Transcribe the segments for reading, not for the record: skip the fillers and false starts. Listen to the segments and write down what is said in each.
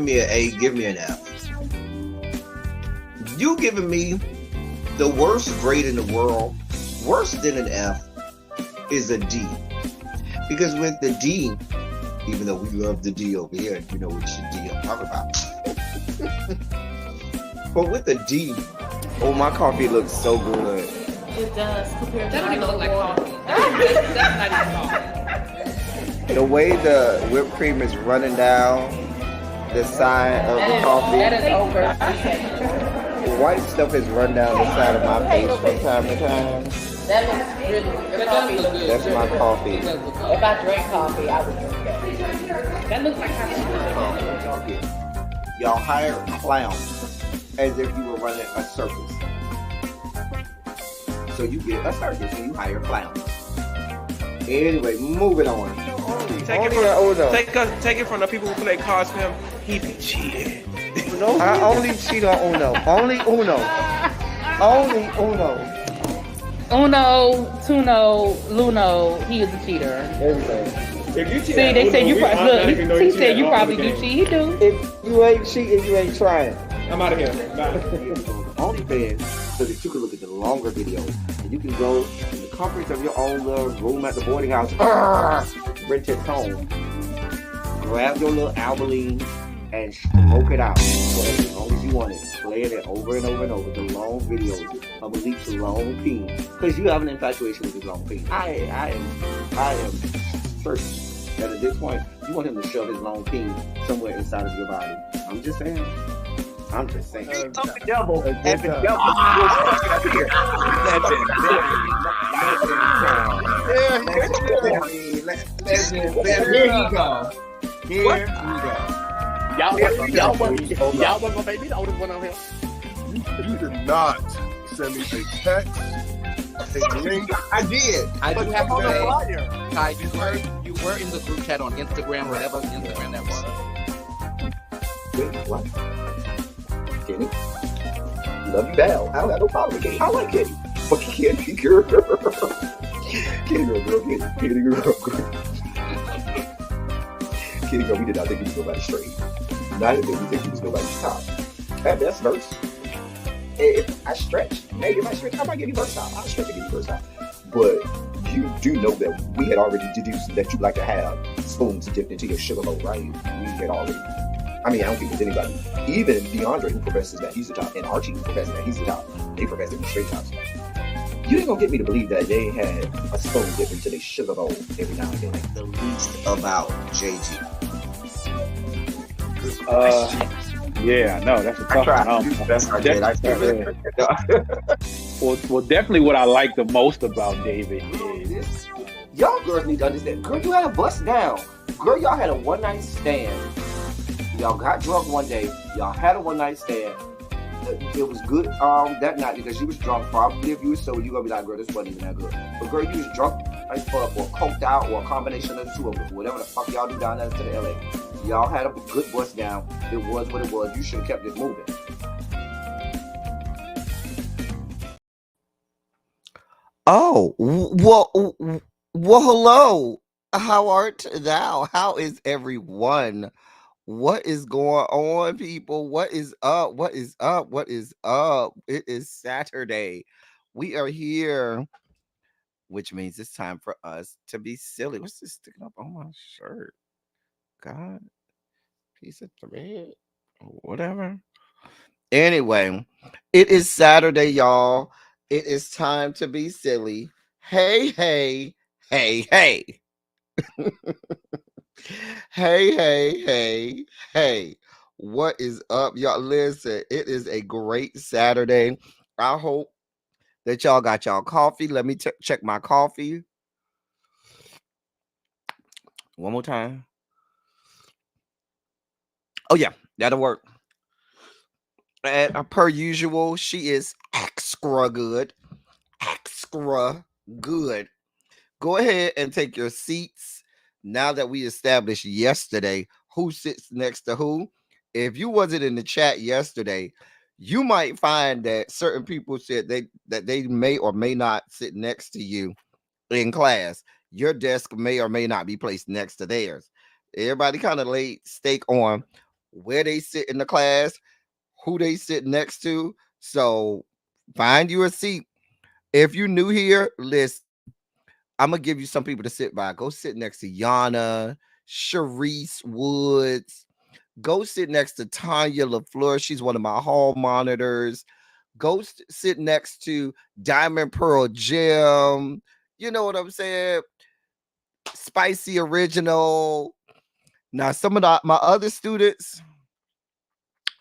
me an A, give me an F. You giving me the worst grade in the world, worse than an F, is a D. Because with the D, even though we love the D over here, you know which D I'm talking about. But with the D, oh, my coffee looks so good. It does. Compared That to don't even look like coffee. That's not even coffee. The way the whipped cream is running down the side of the coffee. That is over. The white stuff is run down the side of my face from time to time. That looks really good. Your coffee looks good. That's my coffee. It does look good. If I drank coffee, I would drink that. That looks like coffee. Y'all hire clowns as if you were running a circus. So you get a circus and you hire clowns. Anyway, moving on. Take it from the people who play cards for him. He be cheating. I only cheat on Uno. Only Uno. Only Uno. Uno, Tuno, Luno, he is a cheater. Everything. If you cheat, See, they said you probably look. He said you probably do cheat. cheat. He do. If you ain't cheating, you ain't trying. I'm out of here. Bye. OnlyFans so that you can look at the longer videos and you can go in the comforts of your own little room at the boarding house, rent it home, grab your little Albaline and smoke it out for as long as you want it, playing it over and over and over, the long videos of Malik's long peen, because you have an infatuation with his long peen. I am certain that at this point you want him to shove his long peen somewhere inside of your body. I'm just saying. The devil and the devil was fucking up here. Here he go. Y'all wasn't gonna make me the oldest one on here. You did not send me a text, a link. I did. I do have to On the say, flyer. Kai, you were in the group chat on Instagram, whatever Instagram that was. Wait, what? Kenny? Love you down. I don't have no problem with Kenny. I like Kenny. But Kenny girl. Kenny girl. Kenny girl, we did not think he was nobody's straight. Neither did we think he was nobody's top. At best, verse. If I stretch, maybe if I stretch, I might give you verse top. I'll stretch and give you verse top. But you do know that we had already deduced that you like to have spoons dipped into your sugar bowl, right? We had already. I mean, I don't think there's anybody, even DeAndre, who professes that he's the top, and Archie, who professes that he's the top, they profess to be straight tops. You ain't gonna get me to believe that they had a spoon dipped into their sugar bowl every now and then. Like the least about JG. Yeah, no, that's a tough one. Well, definitely what I like the most about David is y'all girls need to understand. Girl, you had a bust down. Girl, y'all had a one night stand. Y'all got drunk one day. Y'all had a one night stand. It was good that night because you was drunk. Probably if you was sober, you gonna be like, girl, this wasn't even that good. But girl, you was drunk as fuck or coked out or a combination of the two of them. Whatever the fuck y'all do down there to the LA. Y'all had a good bust down. It was what it was. You should have kept it moving. Oh, well, hello. How art thou? How is everyone? What is going on, people? What is up? What is up? What is up? It is Saturday. We are here, which means it's time for us to be silly. What's this sticking up on my shirt? God, piece of thread or whatever. Anyway, it is Saturday, y'all. It is time to be silly. Hey, hey, hey, hey. Hey. What is up, y'all? Listen, it is a great Saturday. I hope that y'all got y'all coffee. Let me check my coffee. One more time. Oh, yeah, that'll work. And per usual, she is extra good. Extra good. Go ahead and take your seats. Now that we established yesterday who sits next to who, if you wasn't in the chat yesterday, you might find that certain people said that they may or may not sit next to you in class. Your desk may or may not be placed next to theirs. Everybody kind of laid stake on where they sit in the class, who they sit next to. So find you a seat. If you new here, listen, I'm gonna give you some people to sit by. Go sit next to Yana, Sharice Woods. Go sit next to Tanya LaFleur. She's one of my hall monitors. Go sit next to Diamond Pearl Jim. You know what I'm saying? Spicy Original. Now, some of my other students,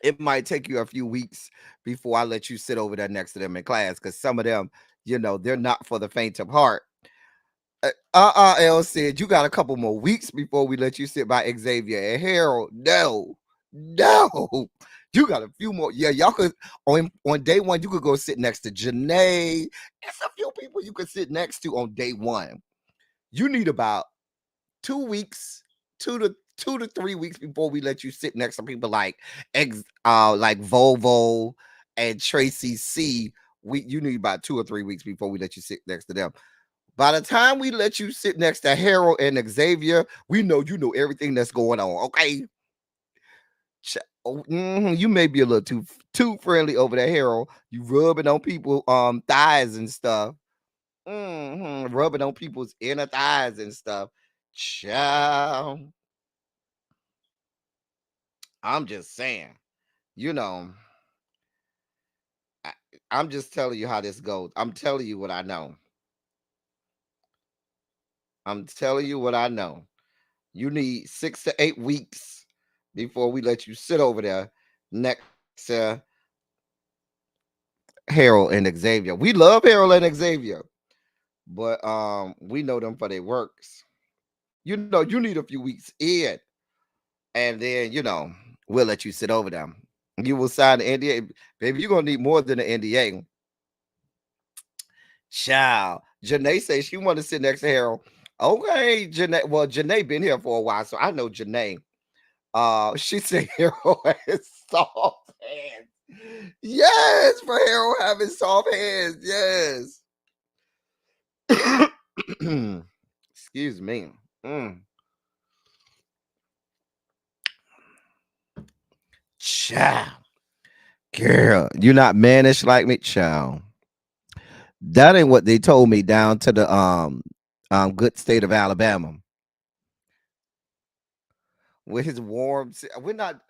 it might take you a few weeks before I let you sit over there next to them in class because some of them, they're not for the faint of heart. L said you got a couple more weeks before we let you sit by Xavier and Harold. No, you got a few more. Yeah, y'all could on day one. You could go sit next to Janae. There's a few people you could sit next to on day one. You need about 2 weeks, 2 to 3 weeks before we let you sit next to people like Volvo and Tracy C. You need about 2 or 3 weeks before we let you sit next to them. By the time we let you sit next to Harold and Xavier, we know you know everything that's going on. Okay, you may be a little too friendly over there, Harold. You rubbing on people thighs and stuff. Rubbing on people's inner thighs and stuff. Child, I'm just saying. You know, I, I'm just telling you how this goes. I'm telling you what I know. I'm telling you what I know. You need 6 to 8 weeks before we let you sit over there next to Harold and Xavier. We love Harold and Xavier, but we know them for their works. You need a few weeks in, and then we'll let you sit over them. You will sign the NDA, baby. You're gonna need more than an NDA. Child, Janae says she want to sit next to Harold. Okay, Janae. Well, Janae been here for a while, so I know Janae. She said Harold has soft hands. Yes, for Harold having soft hands. Yes. Excuse me. Mm. Child. Girl, you're not mannish like me, child. That ain't what they told me down to the good state of Alabama. With his warm, we're not.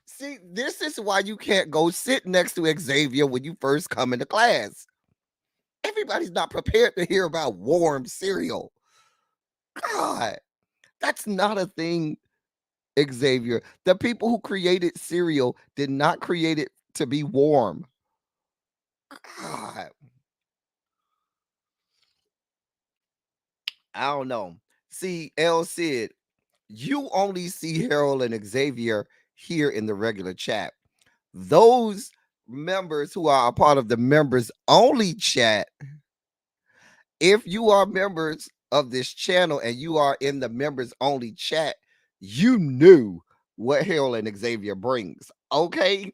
See, this is why you can't go sit next to Xavier when you first come into class. Everybody's not prepared to hear about warm cereal. God, that's not a thing, Xavier. The people who created cereal did not create it to be warm. God, I don't know. See, L said, you only see Harold and Xavier here in the regular chat. Those members who are a part of the members only chat, if you are members of this channel and you are in the members only chat, you knew what Harold and Xavier brings. Okay.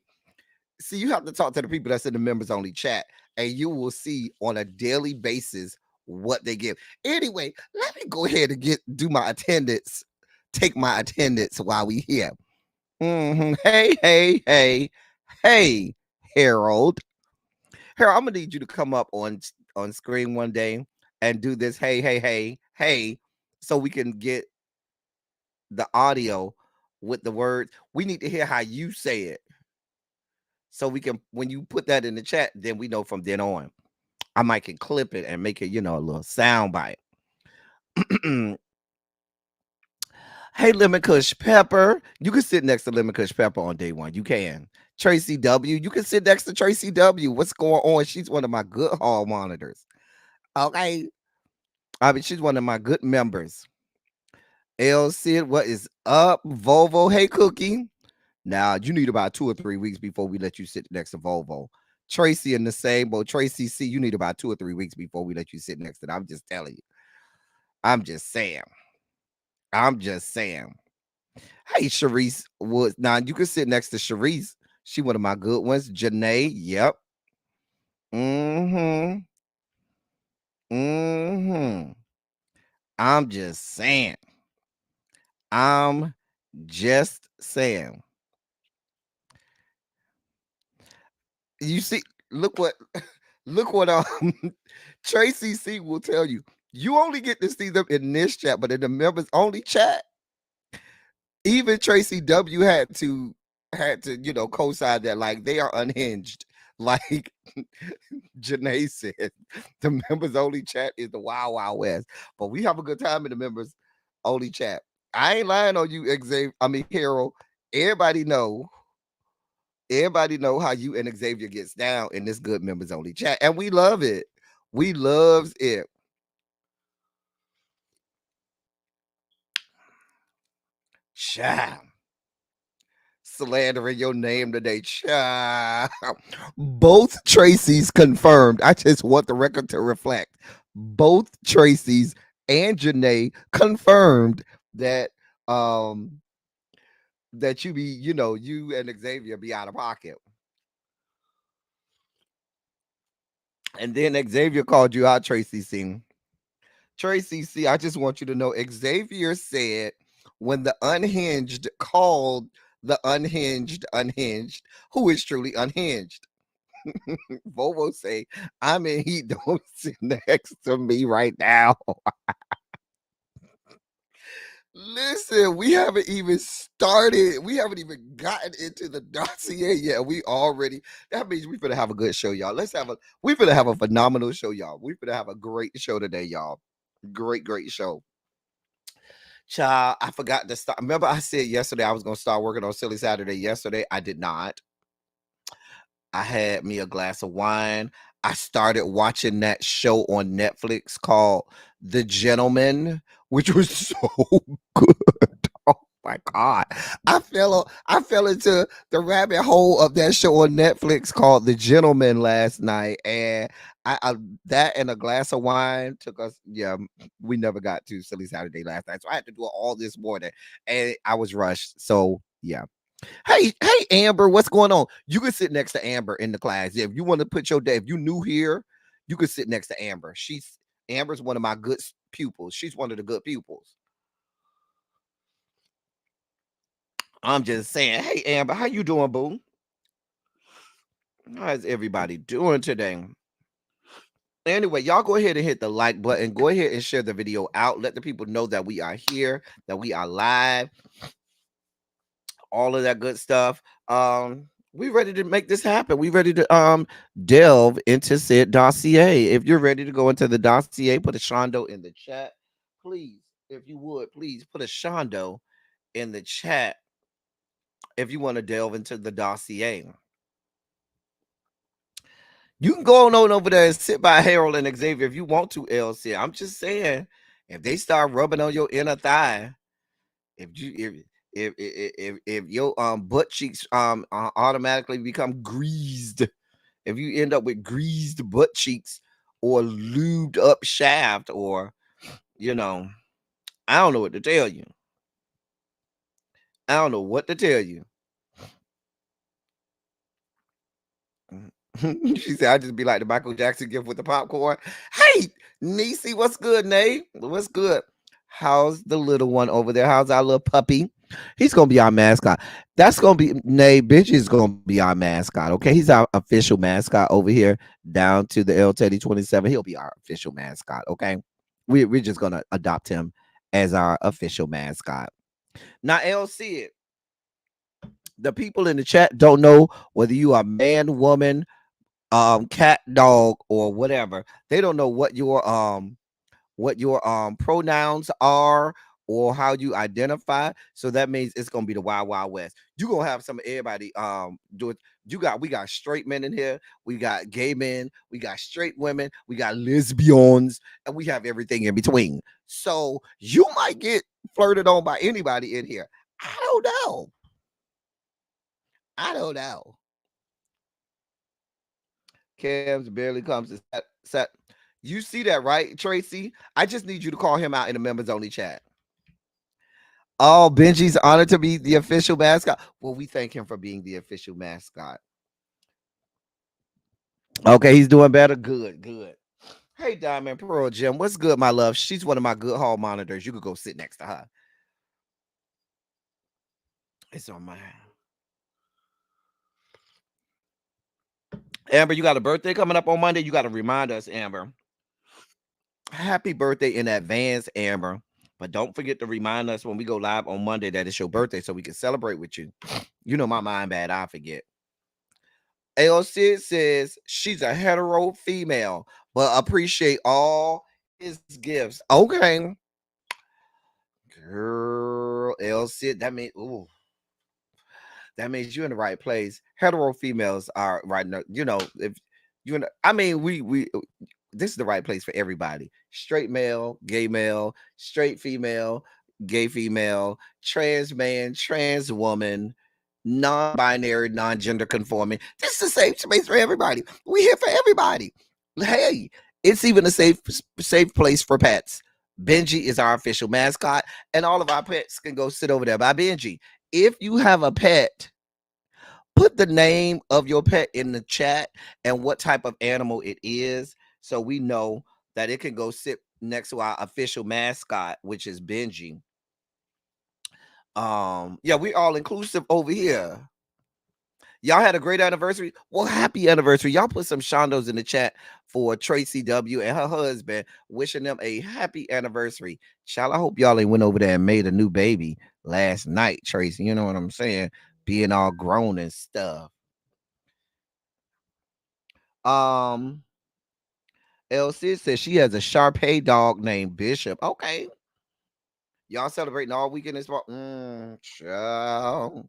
See, you have to talk to the people that's in the members only chat, and you will see on a daily basis what they give. Anyway, let me go ahead and do my attendance, take my attendance while we here. Hey, hey, hey, hey, Harold. Harold, I'm gonna need you to come up on screen one day and do this. Hey, hey, hey, hey, so we can get the audio with the words. We need to hear how you say it, so we can when you put that in the chat, then we know from then on. I might can clip it and make it, a little sound bite. Hey, Lemon Kush Pepper. You can sit next to Lemon Kush Pepper on day one. You can. Tracy W. You can sit next to Tracy W. What's going on? She's one of my good hall monitors. Okay. I mean, she's one of my good members. L Sid, what is up? Volvo. Hey, Cookie. Now, you need about 2 or 3 weeks before we let you sit next to Volvo. Tracy in the same boat. Tracy C, you need about 2 or 3 weeks before we let you sit next to them. I'm just telling you. I'm just saying. I'm just saying. Hey, Sharice Woods. Now, you can sit next to Sharice. She one of my good ones. Janae. Yep. Mm-hmm. Mm-hmm. I'm just saying. I'm just saying. You see, look what look what Tracy C will tell you. You only get to see them in this chat, but in the members only chat, even Tracy W had to co-sign that, like, they are unhinged. Like Janae said, the members only chat is the Wild Wild West. But we have a good time in the members only chat. I ain't lying on you, Xavier. I mean, Harold. Everybody know Everybody know how you and Xavier gets down in this good members only chat, and we love it. We loves it. Child. Slandering your name today, child. Both Tracy's confirmed. I just want the record to reflect. Both Tracy's and Janae confirmed that that you and Xavier be out of pocket. And then Xavier called you out, Tracy C. Tracy C, I just want you to know Xavier said when the unhinged called the unhinged, who is truly unhinged. Vovo say, I'm in heat, don't sit next to me right now. Listen, we haven't even started. We haven't even gotten into the dossier yet. That means we finna have a good show, y'all. We finna have a phenomenal show, y'all. We finna have a great show today, y'all. Great show. Child, I forgot to start. Remember, I said yesterday I was gonna start working on Silly Saturday. Yesterday, I did not. I had me a glass of wine. I started watching that show on Netflix called The Gentleman, which was so good. Oh my God. I fell into the rabbit hole of that show on Netflix called The Gentleman last night. And I that and a glass of wine took us, yeah, we never got to Silly Saturday last night. So I had to do it all this morning. And I was rushed. So yeah. Hey, Amber, what's going on? You can sit next to Amber in the class. If you want to put your day, if you new here, you can sit next to Amber. Amber's one of my good pupils. She's one of the good pupils. I'm just saying, hey, Amber, how you doing, boo? How's everybody doing today? Anyway, y'all go ahead and hit the like button. Go ahead and share the video out. Let the people know that we are here, that we are live. All of that good stuff. We ready to make this happen. We ready to delve into said dossier. If you're ready to go into the dossier, put a shondo in the chat. Please, if you would, please put a shondo in the chat if you want to delve into the dossier. You can go on over there and sit by Harold and Xavier if you want to, LC. I'm just saying, if they start rubbing on your inner thigh, if your butt cheeks automatically become greased, if you end up with greased butt cheeks or lubed up shaft, or I don't know what to tell you. I don't know what to tell you. She said, I just be like the Michael Jackson gift with the popcorn. Hey, Niecy, what's good, Nate? What's good? How's the little one over there? How's our little puppy? He's gonna be our mascot. That's gonna be Nate. Benji is gonna be our mascot. Okay, he's our official mascot over here down to the L Teddy 27. He'll be our official mascot. Okay, we're just gonna adopt him as our official mascot. Now, LC, the people in the chat don't know whether you are man, woman, cat, dog, or whatever. They don't know what your pronouns are or how you identify. So that means it's gonna be the Wild Wild West. You're gonna have some of everybody do it. We got straight men in here, we got gay men, we got straight women, we got lesbians, and we have everything in between. So you might get flirted on by anybody in here. I don't know. Cam's barely comes to set. You see that, right, Tracy? I just need you to call him out in the members only chat. Oh, Benji's honored to be the official mascot. Well, we thank him for being the official mascot. Okay, he's doing better. Good. Hey, Diamond Pearl Jim, what's good, my love? She's one of my good hall monitors. You could go sit next to her. It's on my. Amber, you got a birthday coming up on Monday. You got to remind us, Amber. Happy birthday in advance, Amber. But don't forget to remind us when we go live on Monday that it's your birthday so we can celebrate with you. You know my mind bad. I forget. L. Sid says she's a hetero female, but appreciate all his gifts. Okay. Girl, L. Sid, that means, ooh. That means you're in the right place. Hetero females are right now, if you know, I mean, we this is the right place for everybody. Straight male, gay male, straight female, gay female, trans man, trans woman, non-binary, non-gender conforming. This is a safe space for everybody. We here for everybody. Hey, it's even a safe place for pets. Benji is our official mascot, and all of our pets can go sit over there by Benji. If you have a pet, put the name of your pet in the chat and what type of animal it is, so we know that it can go sit next to our official mascot, which is Benji. Yeah, we all inclusive over here. Y'all had a great anniversary. Well, happy anniversary. Y'all put some shondos in the chat for Tracy W and her husband, wishing them a happy anniversary. Child, I hope y'all ain't went over there and made a new baby last night, Tracy. You know what I'm saying? Being all grown and stuff. LC says she has a Shar-Pei dog named Bishop. Okay. Y'all celebrating all weekend as well. Child.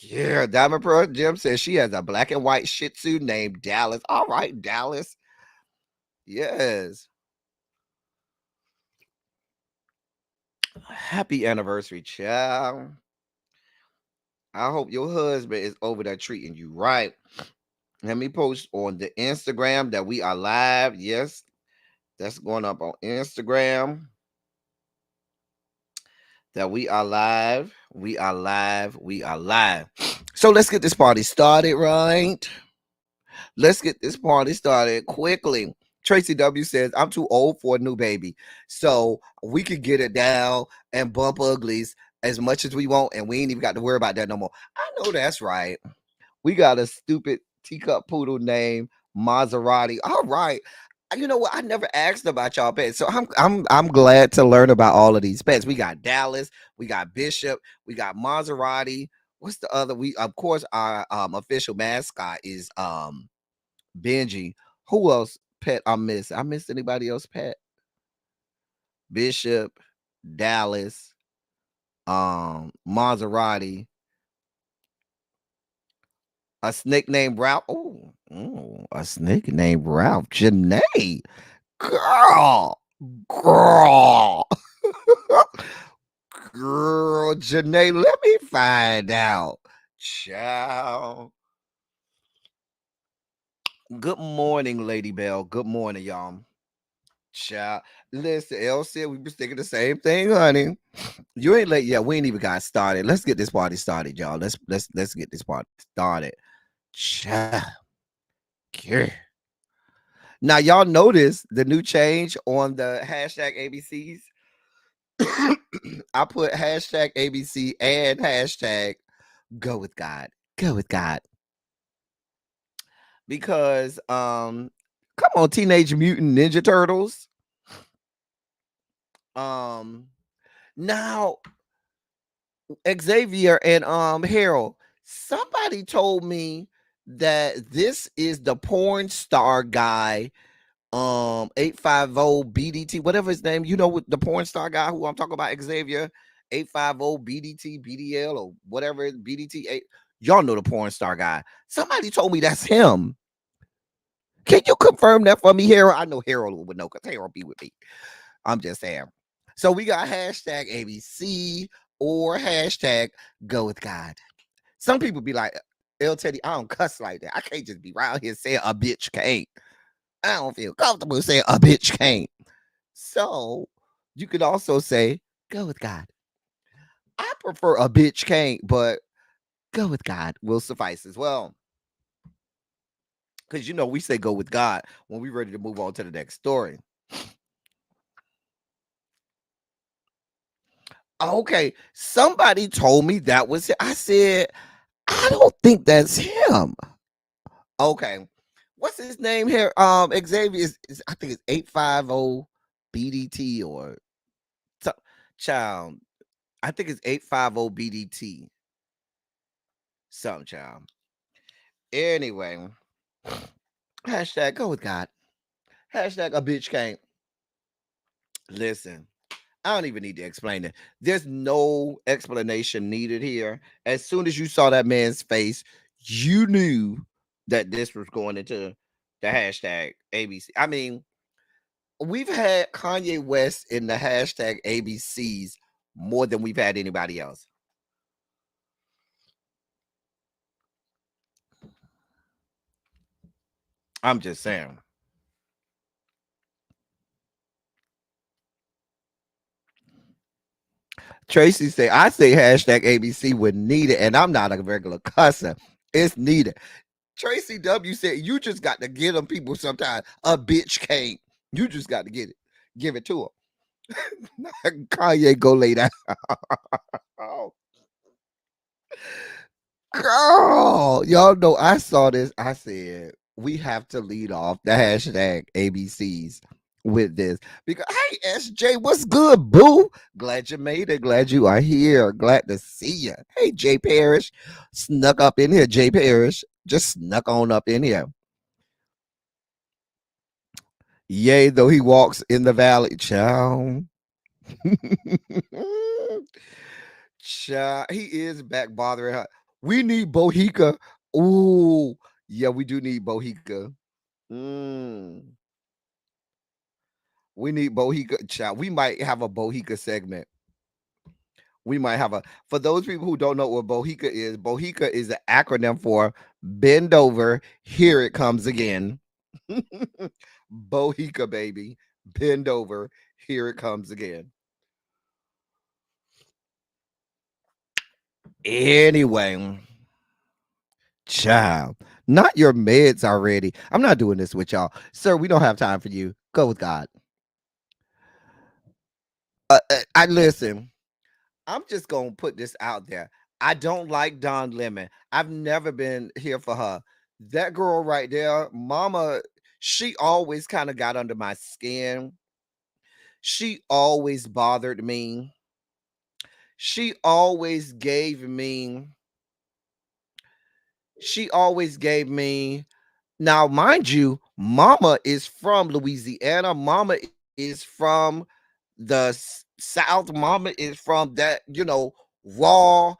Yeah, Diamond Pearl Jim says she has a black and white Shih Tzu named Dallas. All right, Dallas. Yes. Happy anniversary, child. I hope your husband is over there treating you right. Let me post on the Instagram that we are live. Yes, that's going up on Instagram. That we are live. We are live. We are live. So let's get this party started, right? Let's get this party started quickly. Tracy W says, I'm too old for a new baby. So we could get it down and bump uglies as much as we want, and we ain't even got to worry about that no more. I know that's right. We got a stupid teacup poodle named Maserati. All right. You know what? I never asked about y'all pets, so I'm glad to learn about all of these pets. We got Dallas, we got Bishop, we got Maserati. What's the other? We of course our official mascot is Benji. Who else pet I missed? I missed anybody else pet? Bishop, Dallas, Maserati, a snake named Ralph. Oh, a snake named Ralph. Janae. Girl. Girl. Girl, Janae, let me find out. Ciao. Good morning, Lady Bell. Good morning, y'all. Ciao. Listen, Elle said we was thinking the same thing, honey. You ain't late yet. We ain't even got started. Let's get this party started, y'all. Let's get this party started. Ciao. Yeah. Now, y'all notice the new change on the hashtag ABCs? I put hashtag ABC and hashtag go with God. Go with God. Because come on, Teenage Mutant Ninja Turtles. Now Xavier and Harold, somebody told me that this is the porn star guy 850 BDT, whatever his name, you know, with the porn star guy who I'm talking about, Xavier 850 BDT BDL or whatever BDT 8. Y'all know the porn star guy. Somebody told me that's him. Can you confirm that for me, Harold? I know Harold would know because Harold be with me. I'm just saying. So we got hashtag ABC or hashtag go with God. Some people be like, El Teddy, I don't cuss like that. I can't just be around here saying a bitch can't. I don't feel comfortable saying a bitch can't. So you could also say go with God. I prefer a bitch can't, but go with God will suffice as well. Because, you know, we say go with God when we're ready to move on to the next story. Okay, somebody told me that was him. I said, I don't think that's him. Okay, what's his name here? Xavier is I think it's 850 BDT or so, child. I think it's 850 BDT. Something child. Anyway, hashtag go with God. Hashtag a bitch can't. Listen, I don't even need to explain it. There's no explanation needed here. As soon as you saw that man's face, you knew that this was going into the hashtag ABC. I mean, we've had Kanye West in the hashtag ABCs more than we've had anybody else. I'm just saying. Tracy say, I say hashtag ABC when needed, and I'm not a regular cusser. It's needed. Tracy W said, you just got to get them people sometimes. A bitch can't. You just got to get it. Give it to him. Kanye, go lay down. Oh, girl. Y'all know I saw this. I said, we have to lead off the hashtag ABCs with this. Because, hey, SJ, what's good, boo? Glad you made it. Glad you are here. Glad to see you. Hey, Jay Parrish. Snuck up in here, Jay Parrish. Just snuck on up in here. Yea, though he walks in the valley, child. Child, he is back bothering her. We need Bohica. Ooh, yeah, we do need Bohica. Mm. We need Bohica. Child, we might have a Bohica segment. We might have a. For those people who don't know what Bohica is an acronym for bend over. Here it comes again. Bohica, baby. Bend over. Here it comes again. Anyway, child, not your meds already. I'm not doing this with y'all. Sir, we don't have time for you. Go with God. I listen. I'm just gonna put this out there. I don't like Don Lemon. I've never been here for her. That girl right there, Mama, she always kind of got under my skin. She always bothered me. She always gave me. She always gave me. Now, mind you, Mama is from Louisiana. Mama is from the South. Mama is from that, raw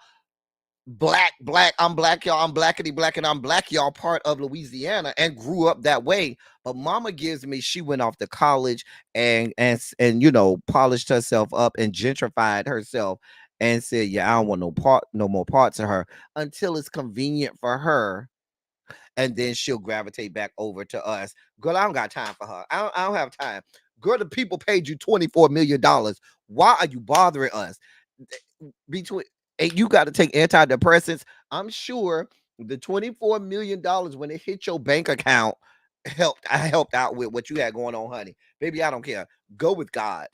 black. I'm black, y'all. I'm blackity black, and I'm black, y'all. Part of Louisiana and grew up that way. But Mama gives me. She went off to college and polished herself up and gentrified herself and said, "Yeah, I don't want no more parts of her until it's convenient for her." And then she'll gravitate back over to us. Girl, I don't got time for her. I don't have time. Girl, the people paid you $24 million. Why are you bothering us? Between you got to take antidepressants. I'm sure the $24 million when it hit your bank account I helped out with what you had going on, honey. Baby, I don't care. Go with God.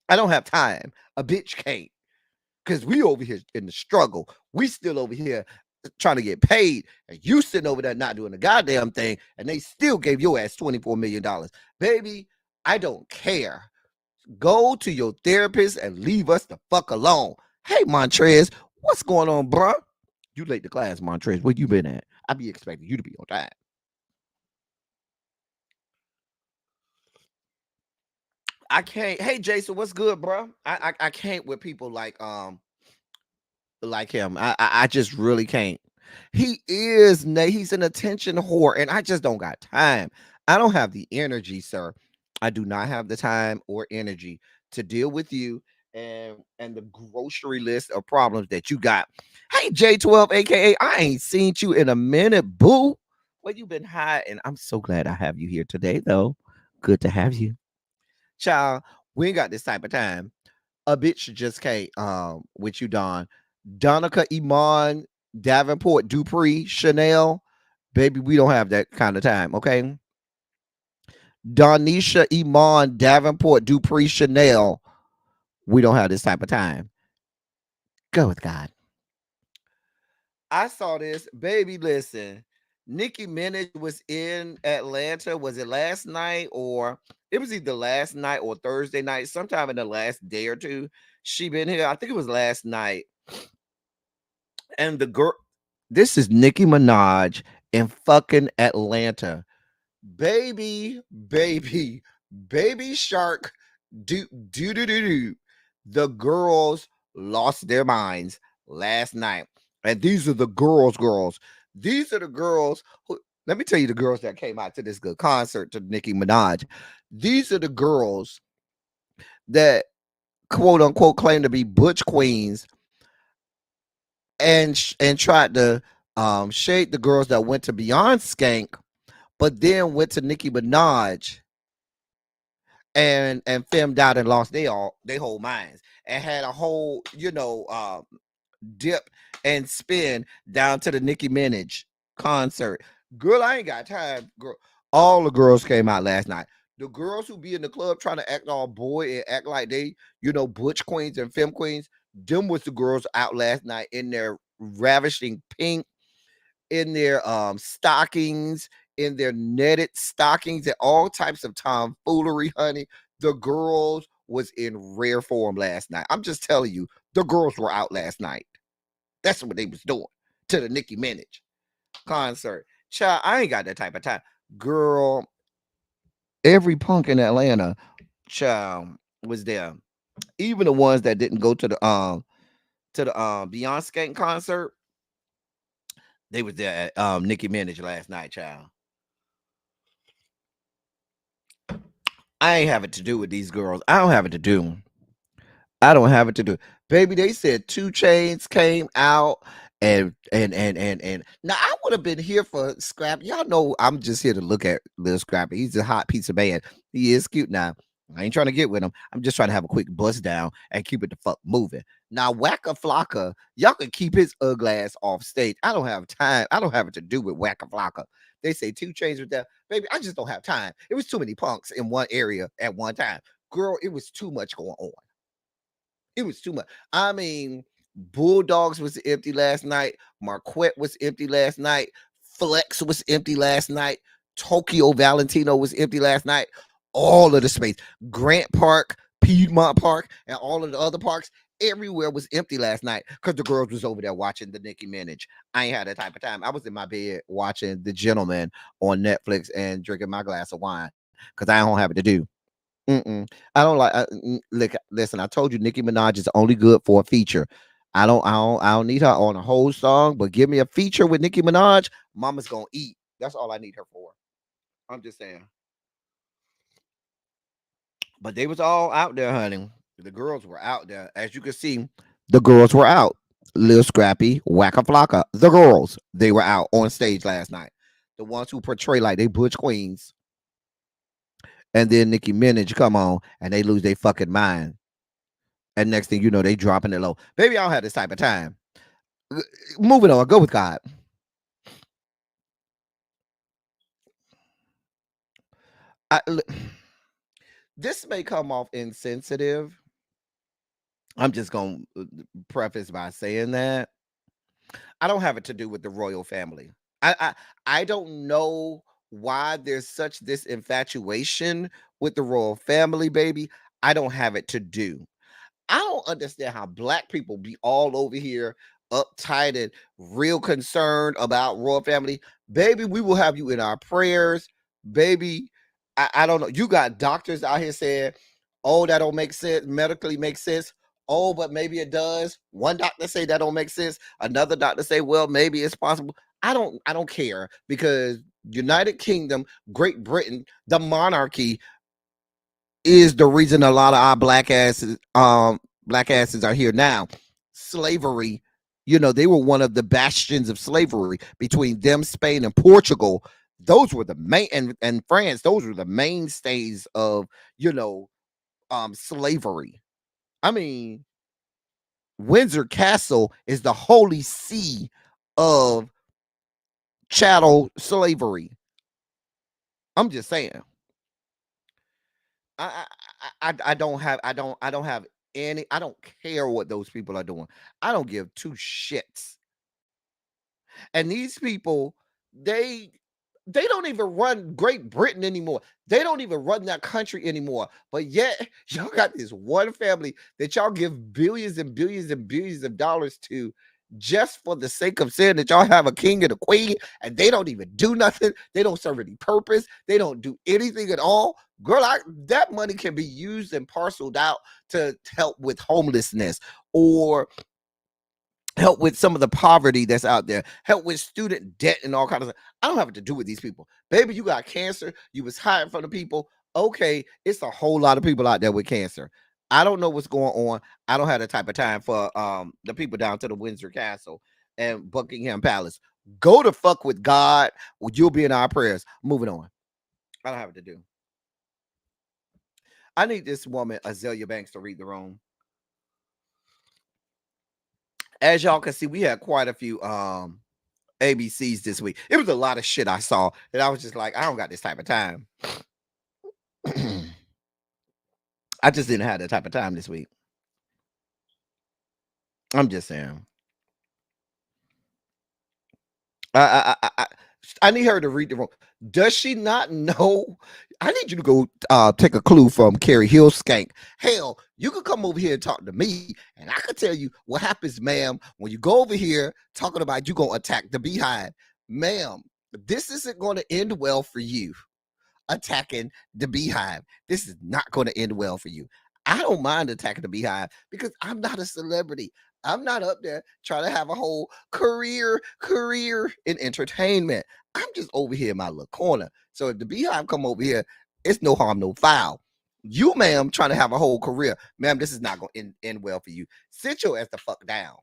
I don't have time. A bitch can't. Because we over here in the struggle. We still over here trying to get paid. And you sitting over there not doing the goddamn thing. And they still gave your ass $24 million. Baby, I don't care. Go to your therapist and leave us the fuck alone. Hey, Montrez, what's going on, bruh? You late to class, Montrez. Where you been at? I be expecting you to be on time. I can't. Hey, Jason, what's good, bro? I can't with people like him. I just really can't. He is he's an attention whore, and I just don't got time. I don't have the energy, sir. I do not have the time or energy to deal with you and the grocery list of problems that you got. Hey, J12, aka I ain't seen you in a minute, boo. Where you been hiding? I'm so glad I have you here today, though. Good to have you. Child, we ain't got this type of time. A bitch just can't with you, Don. Donica Iman, Davenport, Dupree, Chanel. Baby, we don't have that kind of time, okay? Donisha Iman, Davenport, Dupree, Chanel. We don't have this type of time. Go with God. I saw this. Baby, listen. Nicki Minaj was in Atlanta. Was it last night or it was either last night or Thursday night? Sometime in the last day or two, she been here. I think it was last night. And the girl, this is Nicki Minaj in fucking Atlanta. Baby, baby, baby shark, do. The girls lost their minds last night. And these are the girls. These are the girls who, let me tell you the girls that came out to this good concert to Nicki Minaj. These are the girls that quote unquote claim to be butch queens and tried to shade the girls that went to Beyond Skank, but then went to Nicki Minaj and filmed out and lost they whole minds and had a whole dip and spin down to the Nicki Minaj concert. Girl, I ain't got time. Girl, all the girls came out last night. The girls who be in the club trying to act all boy and act like they, butch queens and femme queens, them was the girls out last night in their ravishing pink, in their stockings, in their netted stockings, and all types of tomfoolery, honey. The girls was in rare form last night. I'm just telling you, the girls were out last night. That's what they was doing to the Nicki Minaj concert. Child, I ain't got that type of time. Girl, every punk in Atlanta, child, was there. Even the ones that didn't go to the Beyonce concert, they was there at Nicki Minaj last night, child. I ain't have it to do with these girls. I don't have it to do. I don't have it to do. Baby, they said 2 Chains came out and now I would have been here for Scrap. Y'all know I'm just here to look at Lil Scrappy. He's a hot piece of man. He is cute now. I ain't trying to get with him. I'm just trying to have a quick bust down and keep it the fuck moving. Now, Waka Flocka, y'all can keep his ugly ass off stage. I don't have time. I don't have it to do with Waka Flocka. They say 2 Chains with that. Baby, I just don't have time. It was too many punks in one area at one time. Girl, it was too much going on. It was too much. I mean, Bulldogs was empty last night. Marquette was empty last night. Flex was empty last night. Tokyo Valentino was empty last night. All of the space, Grant Park, Piedmont Park, and all of the other parks, everywhere was empty last night because the girls was over there watching the Nicki Minaj. I ain't had that type of time. I was in my bed watching The Gentleman on Netflix and drinking my glass of wine because I don't have it to do. Mm-mm. I don't like. Look, listen. I told you, Nicki Minaj is only good for a feature. I don't need her on a whole song, but give me a feature with Nicki Minaj. Mama's gonna eat. That's all I need her for. I'm just saying. But they was all out there, honey. The girls were out there, as you can see. The girls were out. Lil Scrappy, Waka Flocka, the girls. They were out on stage last night. The ones who portray like they butch queens, and then Nicki Minaj come on and they lose their fucking mind. And next thing you know, they dropping it low. Baby, I don't have this type of time. Moving on, go with God. I, this may come off insensitive. I'm just gonna preface by saying that I don't have it to do with the royal family. I don't know why there's such this infatuation with the royal family, baby. I don't have it to do. I don't understand how black people be all over here uptight and real concerned about royal family. Baby, we will have you in our prayers. Baby, I don't know. You got doctors out here saying, oh, that don't make sense, medically makes sense. Oh, but maybe it does. One doctor say that don't make sense. Another doctor say, well, maybe it's possible. I don't care because United Kingdom, Great Britain, the monarchy is the reason a lot of our black asses are here now. Slavery, they were one of the bastions of slavery between them, Spain, and Portugal. Those were the main and France, those were the mainstays of, slavery. I mean, Windsor Castle is the holy see of chattel slavery. I'm just saying. I don't have any. I don't care what those people are doing. I don't give two shits. And these people, they they don't even run Great Britain anymore. They don't even run that country anymore. But yet, y'all got this one family that y'all give billions and billions and billions of dollars to just for the sake of saying that y'all have a king and a queen, and they don't even do nothing. They don't serve any purpose. They don't do anything at all. Girl, that money can be used and parceled out to help with homelessness or help with some of the poverty that's out there, help with student debt and all kinds of stuff. I don't have to do with these people. Baby, you got cancer. You was hiding from the people. Okay, it's a whole lot of people out there with cancer. I don't know what's going on. I don't have the type of time for the people down to the Windsor Castle and Buckingham Palace. Go to fuck with God, or you'll be in our prayers. Moving on. I don't have it to do. I need this woman, Azalea Banks, to read the room. As y'all can see, we had quite a few ABCs this week. It was a lot of shit I saw that I was just like, I don't got this type of time. I just didn't have that type of time this week. I'm just saying. I need her to read the room. Does she not know? I need you to go take a clue from Carrie Hill Skank. Hell, you could come over here and talk to me, and I could tell you what happens, ma'am, when you go over here talking about you gonna attack the Beehive. Ma'am, this isn't going to end well for you. Attacking the Beehive. This is not going to end well for you. I don't mind attacking the Beehive because I'm not a celebrity. I'm not up there trying to have a whole career in entertainment. I'm just over here in my little corner. So if the Beehive come over here, it's no harm, no foul. You, ma'am, trying to have a whole career. Ma'am, this is not going to end well for you. Sit your ass the fuck down.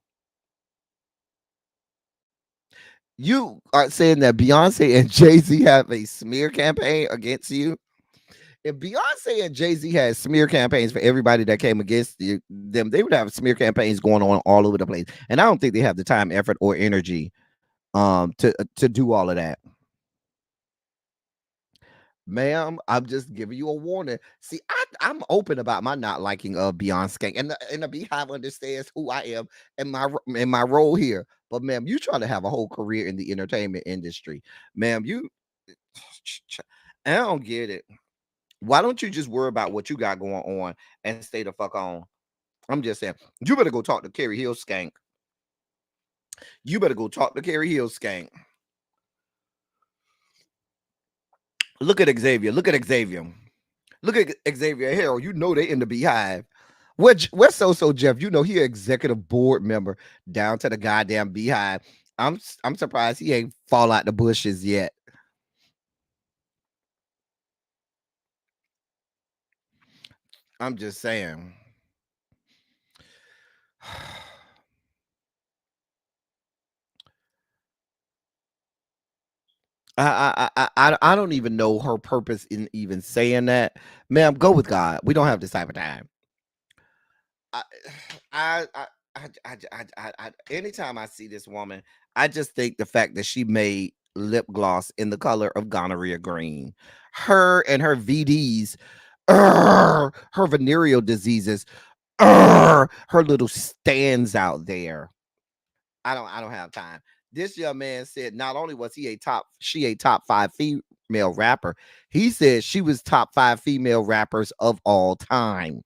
You are saying that Beyonce and Jay-Z have a smear campaign against you. If Beyonce and Jay-Z had smear campaigns for everybody that came against them, they would have smear campaigns going on all over the place. And I don't think they have the time, effort, or energy to do all of that. Ma'am, I'm just giving you a warning. See, I'm open about my not liking of Beyonce, and the Beehive understands who I am and my role here. But ma'am, you trying to have a whole career in the entertainment industry, ma'am. I don't get it. Why don't you just worry about what you got going on and stay the fuck on? I'm just saying, you better go talk to Carrie Hill Skank. You better go talk to Carrie Hill Skank. Look at Xavier. Look at Xavier. Look at Xavier Harold. You know they in the Beehive. Where's so Jeff? You know he an executive board member down to the goddamn Beehive. I'm surprised he ain't fall out the bushes yet. I'm just saying. I don't even know her purpose in even saying that. Ma'am, go with God. We don't have this type of time. I, I, I, anytime I see this woman, I just think the fact that she made lip gloss in the color of gonorrhea green, her and her VDs, her venereal diseases, her little stands out there. I don't have time. This young man said not only was she a top 5 female rapper, he said she was top 5 female rappers of all time.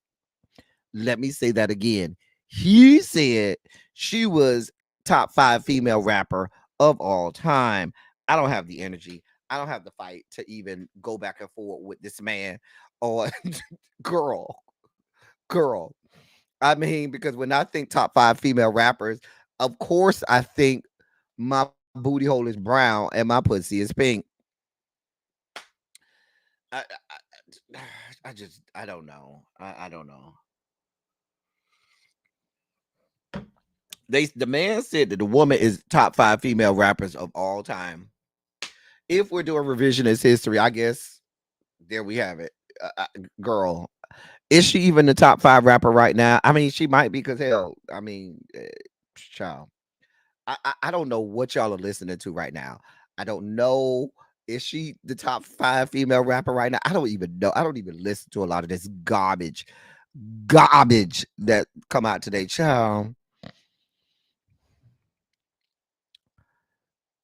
Let me say that again. He said she was top 5 female rapper of all time. I don't have the energy. I don't have the fight to even go back and forth with this man or girl. I mean, because when I think top 5 female rappers, of course I think my booty hole is brown and my pussy is pink. I don't know. I don't know. The man said that the woman is top 5 female rappers of all time. If we're doing revisionist history, I guess there we have it. Girl, is she even the top 5 rapper right now? I mean, she might be, because hell, I mean, child. I don't know what y'all are listening to right now. I don't know. Is she the top 5 female rapper right now? I don't even know. I don't even listen to a lot of this garbage that come out today, child.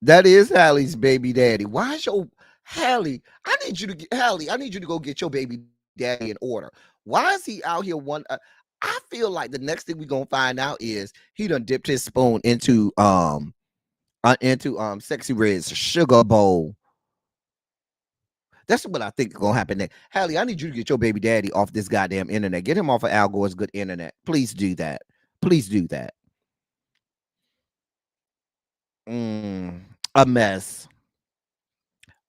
That is Hallie's baby daddy. Why is your Hallie? I need you to get Hallie. I need you to go get your baby daddy in order. Why is he out here I feel like the next thing we're gonna find out is he done dipped his spoon into Sexy Red's sugar bowl. That's what I think is gonna happen next. Hallie, I need you to get your baby daddy off this goddamn internet. Get him off of Al Gore's good internet. Please do that. Please do that. A mess.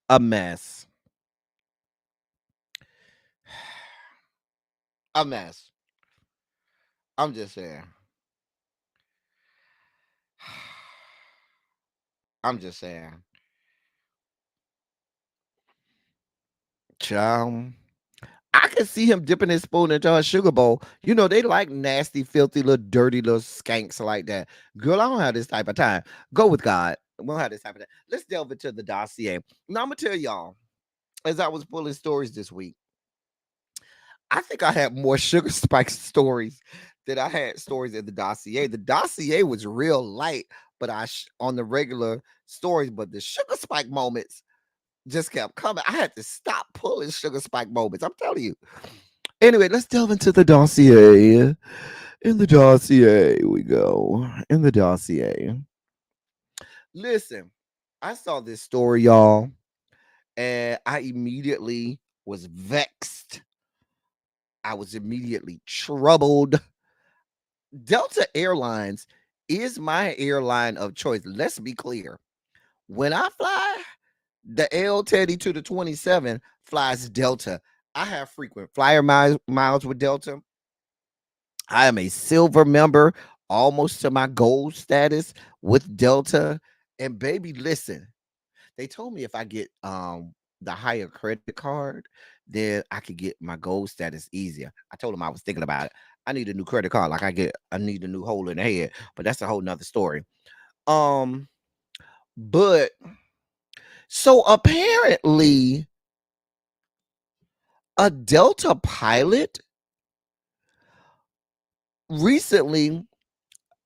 A mess. A mess. I'm just saying. I'm just saying. Child. I can see him dipping his spoon into a sugar bowl. You know, they like nasty, filthy, little dirty little skanks like that. Girl, I don't have this type of time. Go with God. We don't have this type of time. Let's delve into the dossier. Now, I'm going to tell y'all, as I was pulling stories this week, I think I had more sugar spike stories than I had stories in the dossier. The dossier was real light, but on the regular stories, but the sugar spike moments just kept coming. I had to stop pulling sugar spike moments. I'm telling you. Anyway, let's delve into the dossier. In the dossier we go. In the dossier. Listen, I saw this story, y'all, and I immediately was vexed. I was immediately troubled. Delta Airlines is my airline of choice. Let's be clear. When I fly, the L30 to the 27 flies Delta. I have frequent flyer miles with Delta. I am a silver member, almost to my gold status with Delta. And baby, listen, they told me if I get the higher credit card, then I could get my gold status easier. I told them I was thinking about it. I need a new credit card, like I need a new hole in the head, but that's a whole nother story. Um, but so apparently a Delta pilot recently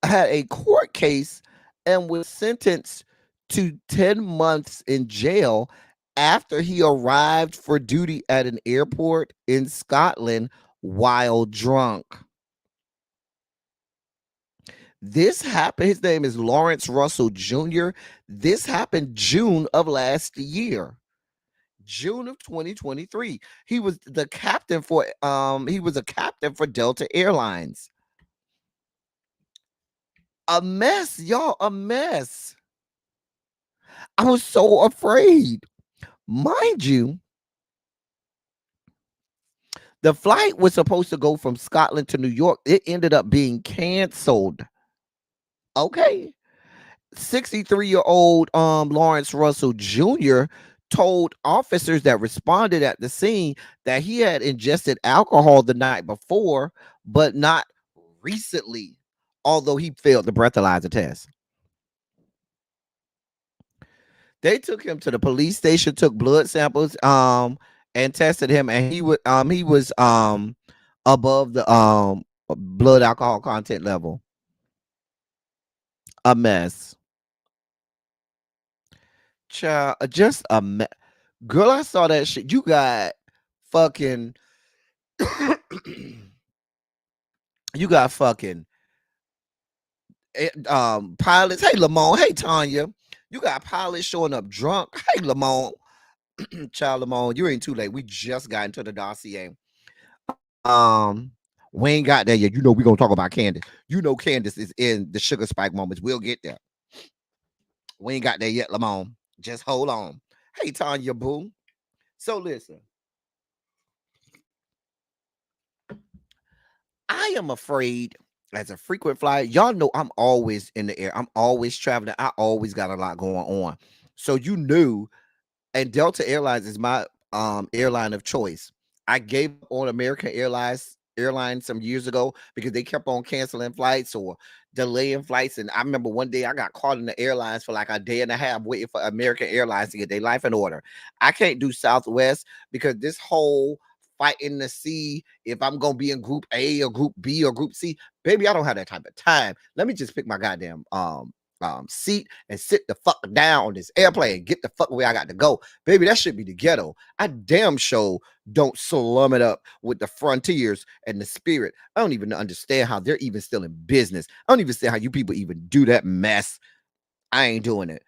had a court case and was sentenced to 10 months in jail after he arrived for duty at an airport in Scotland while drunk. This happened. His name is Lawrence Russell Jr. This happened June of last year. June of 2023. He was the captain for he was a captain for Delta Airlines. A mess, y'all, a mess. I was so afraid. Mind you, the flight was supposed to go from Scotland to New York. It ended up being canceled. Okay. 63-year-old Lawrence Russell Jr. told officers that responded at the scene that he had ingested alcohol the night before, but not recently, although he failed the breathalyzer test. They took him to the police station, took blood samples, and tested him, and he was above the blood alcohol content level. A mess. Child, just a mess. Girl, I saw that shit. You got fucking you got fucking pilots. Hey, Lamone. Hey, Tanya. You got pilots showing up drunk. Hey, Lamone. Child, Lamone, you ain't too late. We just got into the dossier. We ain't got there yet. You know we're gonna talk about Candace. You know Candace is in the sugar spike moments. We'll get there. We ain't got there yet, Lamone. Just hold on. Hey, Tanya Boo. So listen. I am afraid as a frequent flyer. Y'all know I'm always in the air. I'm always traveling. I always got a lot going on. So you knew, and Delta Airlines is my airline of choice. I gave up on American Airlines some years ago because they kept on canceling flights or delaying flights. And I remember one day I got caught in the airlines for like a day and a half waiting for American Airlines to get their life in order. I can't do Southwest because this whole fighting to see if I'm gonna be in group A or group B or group C, baby, I don't have that type of time. Let me just pick my goddamn seat and sit the fuck down on this airplane. Get the fuck where I got to go. Baby, that should be the ghetto. I damn sure don't slum it up with the Frontiers and the Spirit. I don't even understand how they're even still in business. I don't even see how you people even do that mess. I ain't doing it.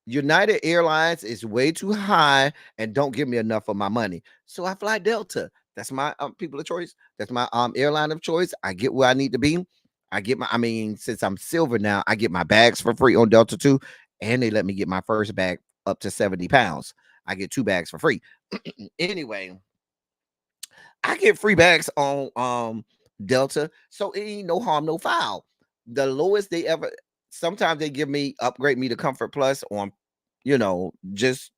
United Airlines is way too high and don't give me enough of my money. So I fly Delta. That's my people of choice. That's my airline of choice. I get where I need to be. Since I'm silver now, I get my bags for free on Delta too. And they let me get my first bag up to 70 pounds. I get 2 bags for free. Anyway, I get free bags on Delta. So it ain't no harm, no foul. The lowest they ever sometimes they give me upgrade me to Comfort Plus on, just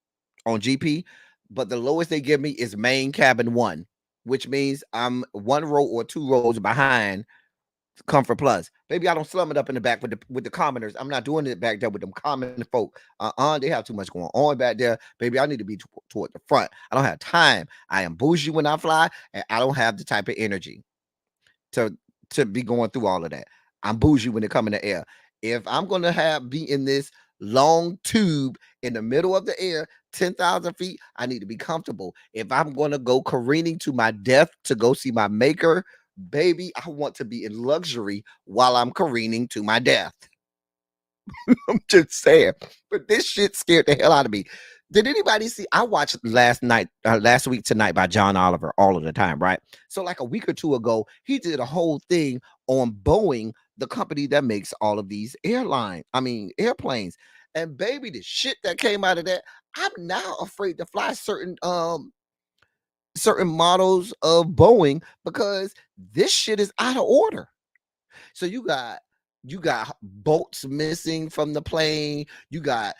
on GP, but the lowest they give me is main cabin 1, which means I'm 1 row or 2 rows behind Comfort Plus. Baby, I don't slum it up in the back with the commoners. I'm not doing it back there with them common folk. They have too much going on back there. Baby, I need to be toward the front. I don't have time. I am bougie when I fly, and I don't have the type of energy to be going through all of that. I'm bougie when it come in the air. If I'm gonna be in this long tube in the middle of the air, 10,000 feet, I need to be comfortable. If I'm gonna go careening to my death to go see my maker, baby, I want to be in luxury while I'm careening to my death. I'm just saying. But this shit scared the hell out of me. Did anybody see? I watched last week tonight by John Oliver all of the time, right? So like a week or two ago, he did a whole thing on Boeing, the company that makes all of these airplanes. And baby, the shit that came out of that, I'm now afraid to fly certain models of Boeing because this shit is out of order. So you got bolts missing from the plane. You got,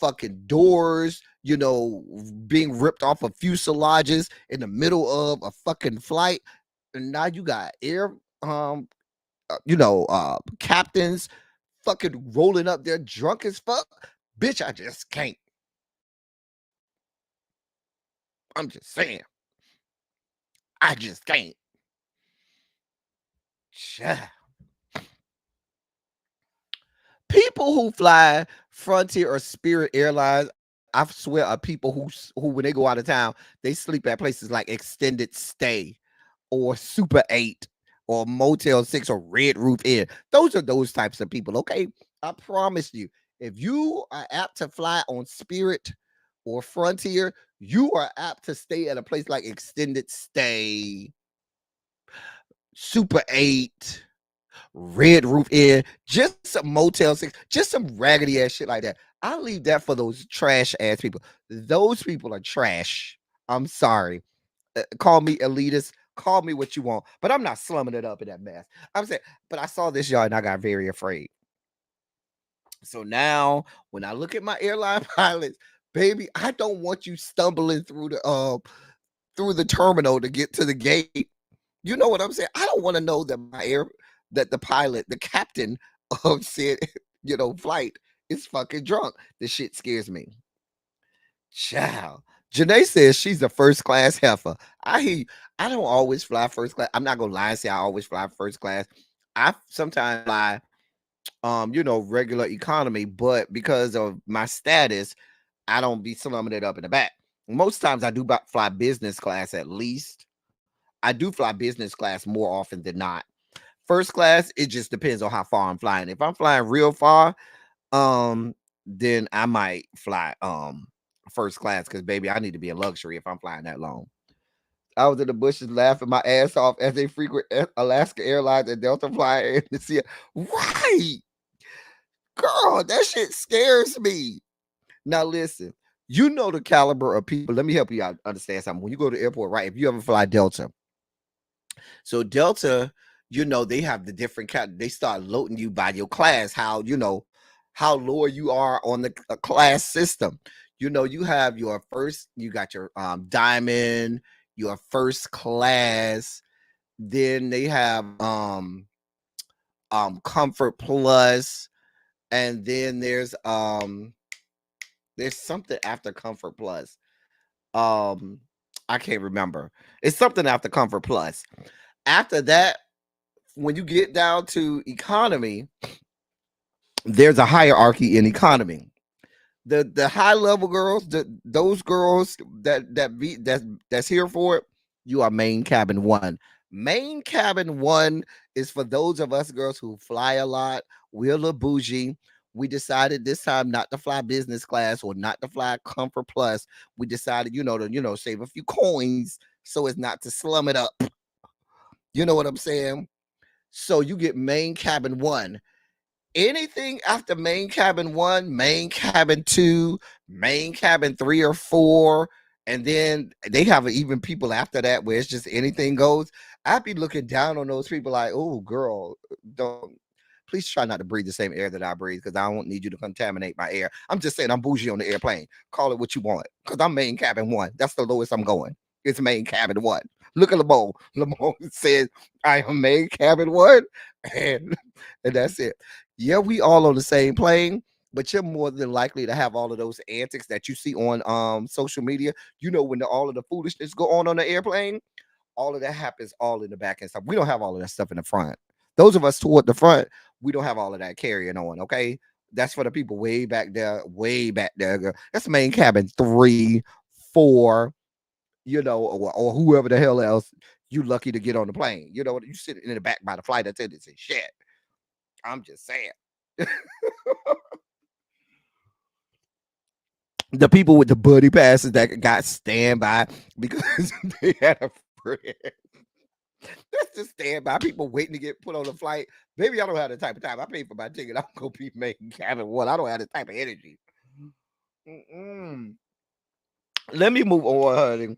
fucking doors, being ripped off of fuselages in the middle of a fucking flight. And now you got captains fucking rolling up there drunk as fuck. Bitch, I just can't. I'm just saying. I just can't. Yeah. People who fly Frontier or Spirit Airlines, I swear, are people who when they go out of town, they sleep at places like Extended Stay or Super 8 or Motel 6 or Red Roof Inn. Those are those types of people, okay? I promise you, if you are apt to fly on Spirit or Frontier, you are apt to stay at a place like Extended Stay, Super 8, Red Roof Inn, just some Motel 6, just some raggedy ass shit like that. I'll leave that for those trash ass people. Those people are trash. I'm sorry. Call me elitist. Call me what you want, but I'm not slumming it up in that mess. I'm saying, but I saw this, y'all, and I got very afraid. So now, when I look at my airline pilots, baby, I don't want you stumbling through the terminal to get to the gate. You know what I'm saying? I don't want to know that the pilot, the captain of said, flight is fucking drunk. This shit scares me. Child. Janae says she's a first class heifer. I don't always fly first class. I'm not gonna lie and say I always fly first class. I sometimes fly regular economy, but because of my status, I don't be slumming it up in the back. Most times I do fly business class at least. I do fly business class more often than not. First class, it just depends on how far I'm flying. If I'm flying real far, then I might fly first class because baby, I need to be in luxury if I'm flying that long. I was in the bushes laughing my ass off as they frequent Alaska Airlines and Delta fly in the sea. Right, girl, that shit scares me. Now listen, you know the caliber of people. Let me help you out understand something. When you go to the airport, right? If you ever fly Delta, so Delta, they have the different they start loading you by your class, how lower you are on the class system. You have your first, you got your diamond, your first class, then they have comfort plus, and then there's something after comfort plus. I can't remember. It's something after comfort plus. After that, when you get down to economy, there's a hierarchy in economy. The high level girls, those girls that's here for it, you are main cabin one. Main cabin one is for those of us girls who fly a lot. We're a little bougie. We decided this time not to fly business class or not to fly comfort plus. We decided, to save a few coins so as not to slum it up. You know what I'm saying? So you get main cabin one. Anything after main cabin one, main cabin two, main cabin three or four, and then they have even people after that where it's just anything goes. I'd be looking down on those people like, oh, girl, don't. Please try not to breathe the same air that I breathe because I don't need you to contaminate my air. I'm just saying I'm bougie on the airplane. Call it what you want because I'm main cabin one. That's the lowest I'm going. It's main cabin one. Look at Lamone. Lamone says I am main cabin one, and that's it. Yeah, we all on the same plane, but you're more than likely to have all of those antics that you see on social media. When all of the foolishness go on the airplane, all of that happens all in the back and stuff. We don't have all of that stuff in the front. Those of us toward the front, we don't have all of that carrying on. Okay, that's for the people way back there, way back there. Girl. That's main cabin 3, 4, or whoever the hell else you lucky to get on the plane. You sit in the back by the flight attendants and shit. I'm just saying. The people with the buddy passes that got standby because they had a friend. That's just standby people waiting to get put on the flight. Maybe I don't have the type of time. I paid for my ticket. I'm gonna be making cabin one. I don't have the type of energy. Let me move on, honey.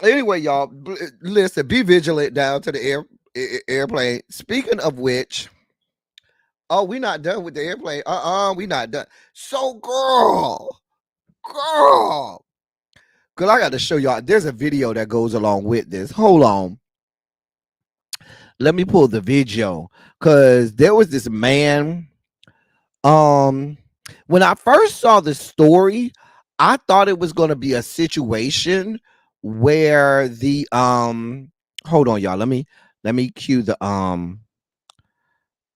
Anyway, y'all, listen. Be vigilant down to the airplane. Speaking of which. Oh, we not done with the airplane. We not done. So, girl, because I got to show y'all. There's a video that goes along with this. Hold on. Let me pull the video because there was this man. When I first saw the story, I thought it was going to be a situation where the Hold on, y'all. Let me cue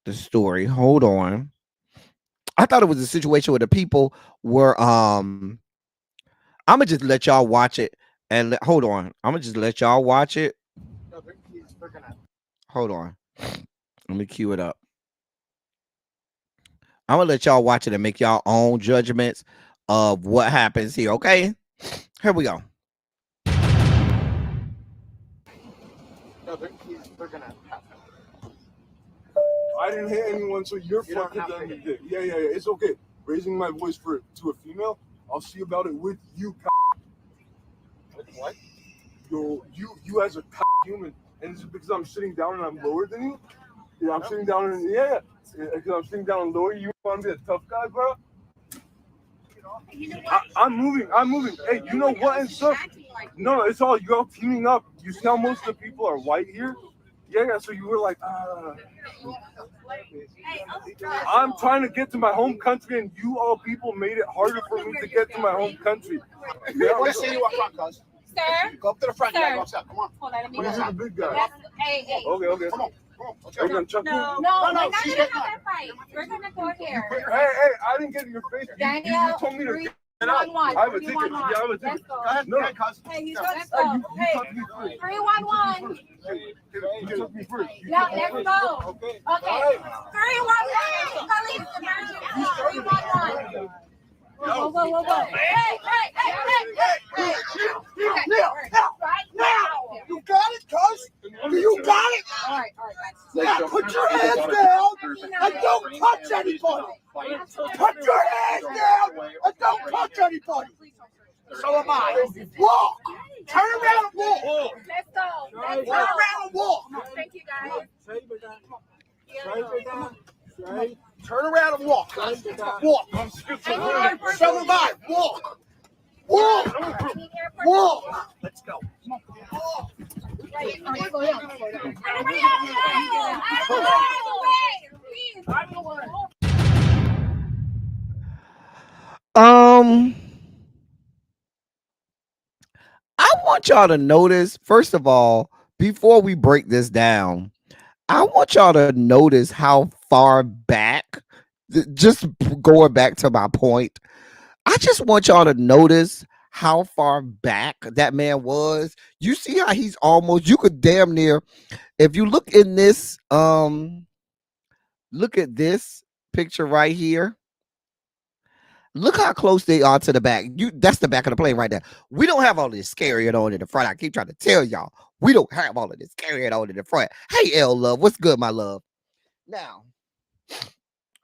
the story. Hold on. I thought it was a situation where the people were I'm gonna just let y'all watch it and hold on. I'm gonna just let y'all watch it. Hold on. Let me cue it up. I'm gonna let y'all watch it and make y'all own judgments of what happens here. Okay, here we go. I didn't hit anyone, so you're fucking done with it. Yeah, it's okay. Raising my voice to a female, I'll see about it with you. With what? You as a human, and it's because I'm sitting down and I'm lower than you. Yeah, I'm sitting down and because I'm sitting down and lower. You want to be a tough guy, bro? I'm moving. Hey, you know what and stuff? No, it's all you all teaming up. You see how most of the people are white here? Yeah, so you were like, I'm trying to get to my home country, and you all people made it harder for me to get to my home country. Yeah, I want to see you up front, cuz. Sir? Go up to the front. Yeah, go upstairs. Come on. Hold on, let me go. These are the big guys. Hey. Okay. Come on. Are you going to chuck me? No, we're not going to have a fight. We're going to go here. Hey, I didn't get in your face. Daniel, you told me to... I have a ticket. Yeah, I have a ticket. Let's go. Go ahead. No, cuz. Hey, he's going to go. Hey, 311. You took me first. Yeah, let's go. Okay. 311. Police emergency. 311. Whoa. Hey. Right now. You got it, cuz? You got it? All right. Now put your hands down and don't touch anybody. Put your hands down and don't touch anybody. So am I. Walk. Turn around and walk. Let's go. Turn around and walk. Thank you, guys. Turn around and walk. Walk. So am I. Walk. Let's go. Walk. I want y'all to notice, first of all, before we break this down, I want y'all to notice how far back just going back to my point, I just want y'all to notice how far back that man was. You see how he's almost, you could damn near, if you look in this, look at this picture right here. Look how close they are to the back. That's the back of the plane right there. We don't have all this carrying on in the front. I keep trying to tell y'all. We don't have all of this carrying on in the front. Hey, L Love, what's good, my love? Now,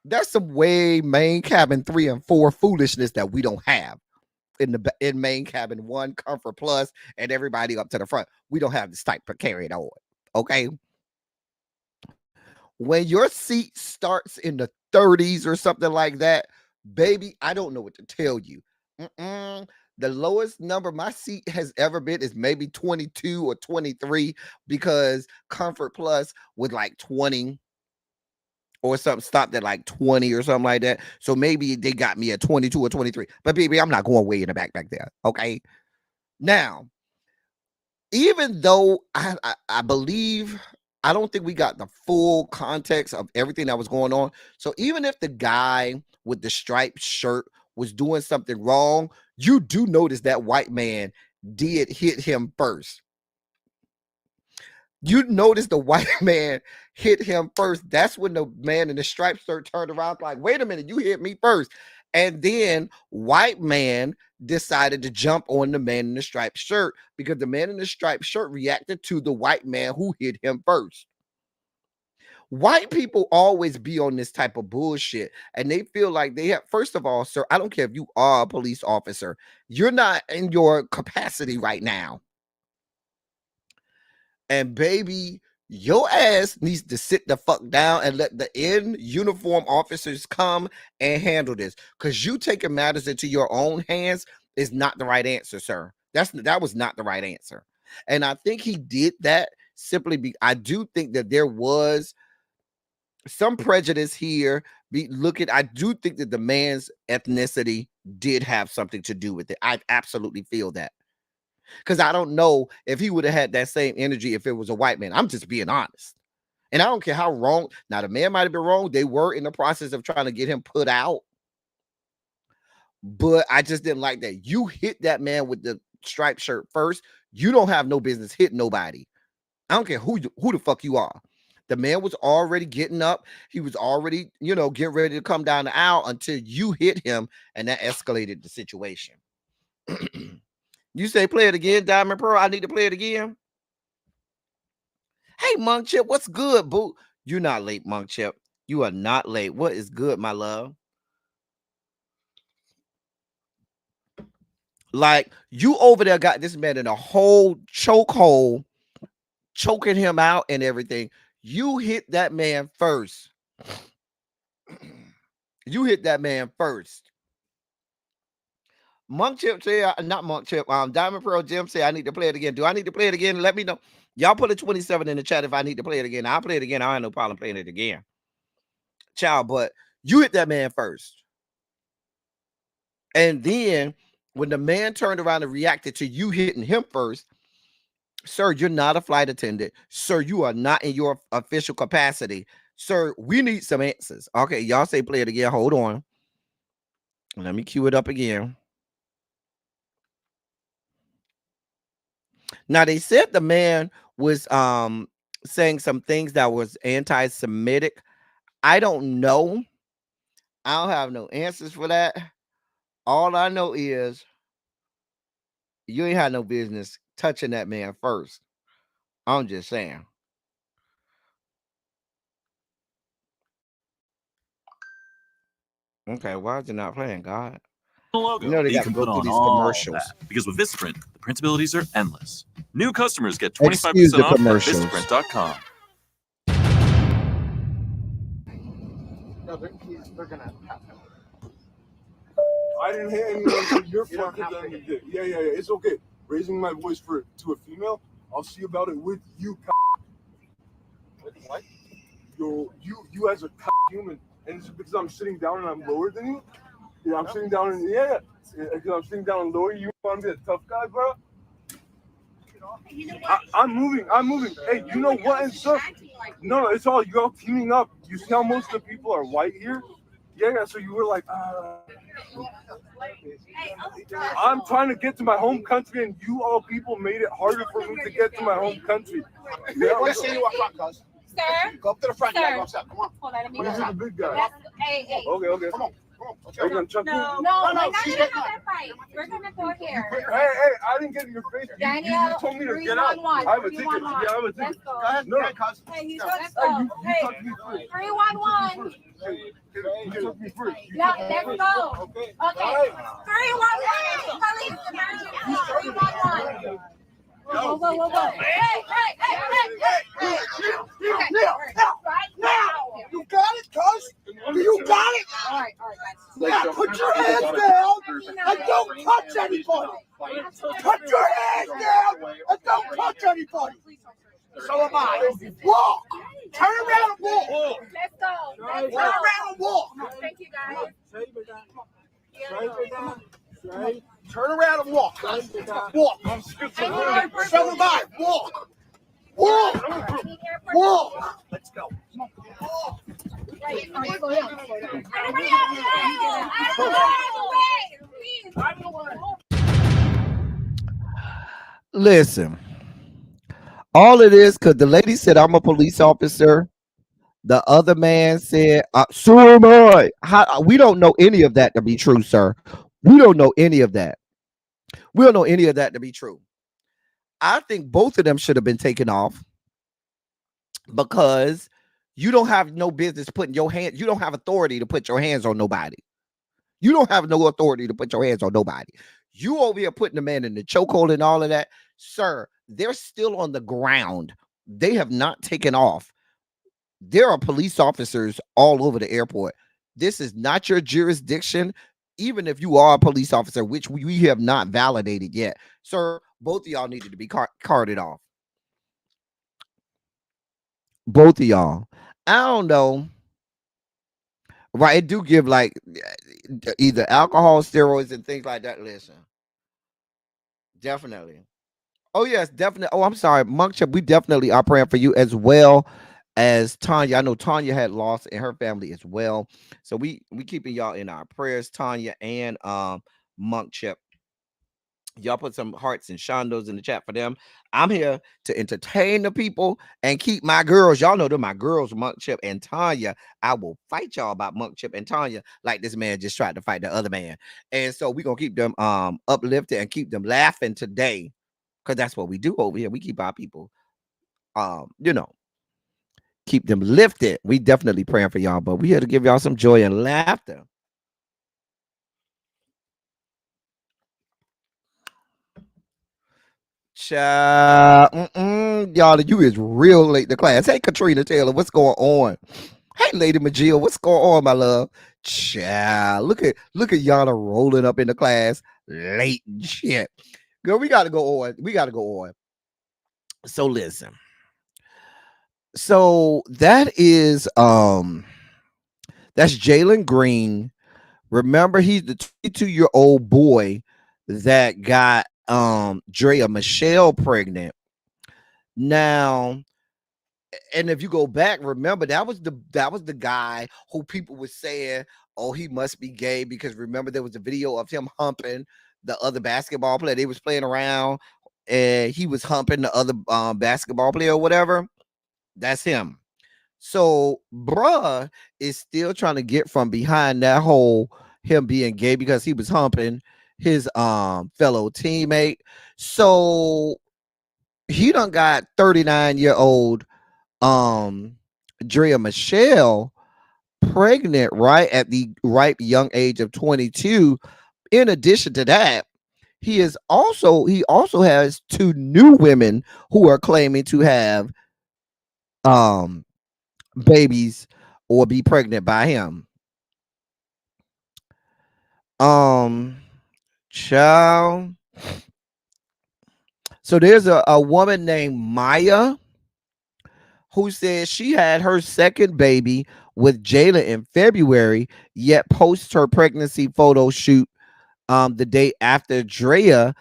there's some way main cabin 3 and 4 foolishness that we don't have in main cabin 1, Comfort Plus, and everybody up to the front. We don't have this type of carrying on. Okay. When your seat starts in the 30s or something like that, baby, I don't know what to tell you. The lowest number my seat has ever been is maybe 22 or 23 because Comfort Plus with like 20 or something stopped at like 20 or something like that. So maybe they got me at 22 or 23. But baby, I'm not going way in the back there. Okay. Now, even though I believe, I don't think we got the full context of everything that was going on. So even if the guy with the striped shirt was doing something wrong, you do notice that white man did hit him first. You notice the white man hit him first. That's when the man in the striped shirt turned around like, wait a minute, you hit me first. And then white man decided to jump on the man in the striped shirt because the man in the striped shirt reacted to the white man who hit him first. White people always be on this type of bullshit and they feel like they have, first of all, sir, I don't care if you are a police officer, you're not in your capacity right now. And baby, your ass needs to sit the fuck down and let the in-uniform officers come and handle this. Because you taking matters into your own hands is not the right answer, sir. That was not the right answer. And I think he did that simply I do think that there was some prejudice here. I do think that the man's ethnicity did have something to do with it. I absolutely feel that. Because I don't know if he would have had that same energy if it was a white man. I'm just being honest. And I don't care how wrong. Now, the man might have been wrong. They were in the process of trying to get him put out. But I just didn't like that. You hit that man with the striped shirt first. You don't have no business hitting nobody. I don't care who the fuck you are. The man was already getting up. He was already, getting ready to come down the aisle until you hit him. And that escalated the situation. You say play it again, Diamond Pearl. I need to play it again. Hey, Monk Chip, what's good, boo? You're not late, Monk Chip. You are not late. What is good, my love? Like, you over there got this man in a whole chokehold, choking him out and everything. You hit that man first. You hit that man first. Monk Chip say, not Monk Chip, Diamond Pearl Jim say, I need to play it again. Do I need to play it again? Let me know. Y'all put a 27 in the chat if I need to play it again. I'll play it again. I have no problem playing it again. Child, but you hit that man first. And then when the man turned around and reacted to you hitting him first, sir, you're not a flight attendant. Sir, you are not in your official capacity. Sir, we need some answers. Okay, y'all say play it again. Hold on. Let me cue it up again. Now, they said the man was saying some things that was anti-Semitic. I don't know. I don't have no answers for that. All I know is you ain't had no business touching that man first. I'm just saying. Okay, why is it not playing, God? Logo You know they you got to can go put through on these all commercials. that. Because with Visprint, the printabilities are endless. New customers get Excuse 25% the off at commercials. Visprint.com. No, they're gonna have him. I didn't hit anyone, so you're fucking done with it. Yeah. It's okay. Raising my voice to a female, I'll see about it with you. With what? You as a human, and it's because I'm sitting down and I'm lower than you. Yeah, I'm sitting down and because I'm sitting down and lower. You want to be a tough guy, bro? I'm moving. Hey, you know what and stuff? No, it's all y'all teaming up. You see how most of the people are white here? Yeah. So you were like, I'm trying to get to my home country, and you all people made it harder for me to get to my home country. Yeah. What say you up front, cuz? Sir? Go up to the front. You Sir. gotta go upstairs. Come on. Hold on, let me This is go. the big guy. Hey. Okay. Come on. Come on. We're gonna chuck you. No, we're not gonna she's have getting that fight. We're gonna go here. Hey, I didn't get in your face. Daniel, You told me to get out. 311. I have a ticket. 311. Yeah, I have a ticket. Let's go. Go ahead. No. Go ahead, cuz. Hey, you No. let's Hey, go. you Hey, took me first. 311. You took me first. Yeah, let's go. Okay. Okay. 311. Police emergency. 311. Go. Hey. Right now. You got it, cuz? You got it? All right, guys. Now put your hands down and don't touch anybody. Put your hands down and don't touch anybody. So am I. Walk. Turn around and walk. Let's go. Turn around and walk. Thank you, guys. Turn around and walk. Walk. So am I. Walk. Walk. Walk. Let's go. Everybody out there. Listen, all of this because the lady said I'm a police officer. The other man said, "So am I." We don't know any of that to be true, sir. We don't know any of that. We don't know any of that to be true. I think both of them should have been taken off because you don't have no business putting your hand. You don't have authority to put your hands on nobody. You don't have no authority to put your hands on nobody. You over here putting the man in the chokehold and all of that, sir. They're still on the ground. They have not taken off. There are police officers all over the airport. This is not your jurisdiction, even if you are a police officer, which we have not validated yet. Sir, both of y'all needed to be carted off. Both of y'all. I don't know. Right, it do give like either alcohol, steroids, and things like that. Listen, definitely. Oh yes, definitely. Oh, I'm sorry, Monk Chip. We definitely are praying for you as well as Tanya. I know Tanya had lost in her family as well, so we keeping y'all in our prayers, Tanya and Monk Chip. Y'all put some hearts and shandos in the chat for them. I'm here to entertain the people and keep my girls. Y'all know they're my girls, Monk Chip and Tanya. I will fight y'all about Monk Chip and Tanya like this man just tried to fight the other man. And so we're gonna keep them uplifted and keep them laughing today. Because that's what we do over here. We keep our people keep them lifted. We definitely praying for y'all, but we here to give y'all some joy and laughter. Child, y'all, you is real late to class. Hey, Katrina Taylor, what's going on? Hey, Lady Majil, what's going on, my love? Child, look at Yana rolling up in the class late and shit. Girl, we gotta go on. So listen. So that is that's Jalen Green. Remember, he's the 22-year-old boy that got Drea Michelle pregnant. Now, and if you go back, remember that was the guy who people were saying, oh, he must be gay, because remember there was a video of him humping the other basketball player. They was playing around and he was humping the other basketball player or whatever. That's him. So bruh is still trying to get from behind that whole him being gay because he was humping his fellow teammate. So he done got 39-year-old Drea Michelle pregnant right at the ripe young age of 22. In addition to that, he also has two new women who are claiming to have babies or be pregnant by him. Child. So there's a woman named Maya who says she had her second baby with Jayla in February, yet posts her pregnancy photo shoot the day after Drea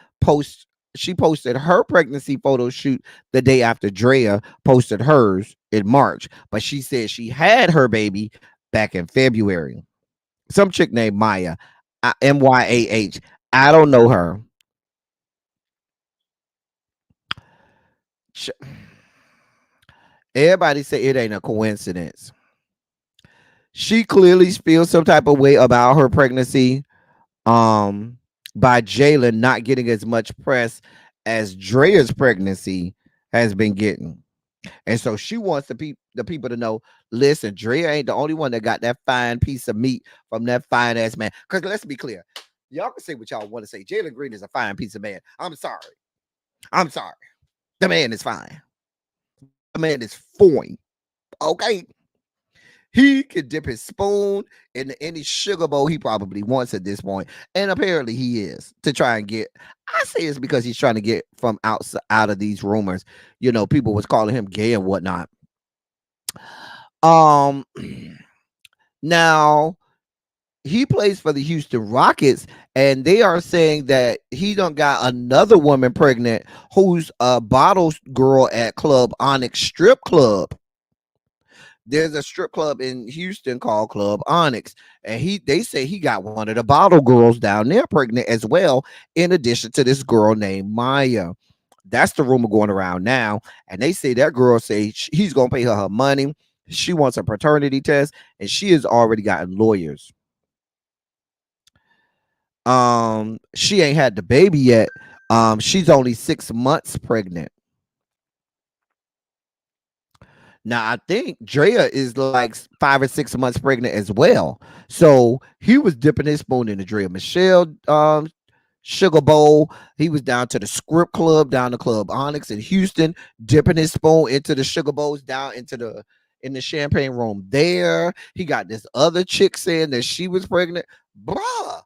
she posted her pregnancy photo shoot the day after Drea posted hers in March, but she said she had her baby back in February. Some chick named Maya, Myah. I don't know her. Ch- Everybody say it ain't a coincidence. She clearly feels some type of way about her pregnancy. Um, by Jalen not getting as much press as Drea's pregnancy has been getting. And so she wants the people to know, listen, Drea ain't the only one that got that fine piece of meat from that fine ass man. Because let's be clear, y'all can say what y'all want to say. Jalen Green is a fine piece of man. I'm sorry. I'm sorry. The man is fine. The man is fine. Okay. He could dip his spoon in any sugar bowl he probably wants at this point. And apparently he is to try and get. I say it's because he's trying to get from outside out of these rumors. You know, people was calling him gay and whatnot. Um Now he plays for the Houston Rockets, and they are saying that he done got another woman pregnant who's a bottle girl at Club Onyx Strip Club. There's a strip club in Houston called Club Onyx, and they say he got one of the bottle girls down there pregnant as well, in addition to this girl named Maya. That's the rumor going around now, and they say that girl say he's gonna pay her money. She wants a paternity test, and she has already gotten lawyers. She ain't had the baby yet. She's only 6 months pregnant. Now I think Drea is like 5 or 6 months pregnant as well. So he was dipping his spoon in the Drea Michelle sugar bowl. He was down to the script club, down to Club Onyx in Houston, dipping his spoon into the sugar bowls, down into the in the champagne room there. He got this other chick saying that she was pregnant. Bruh,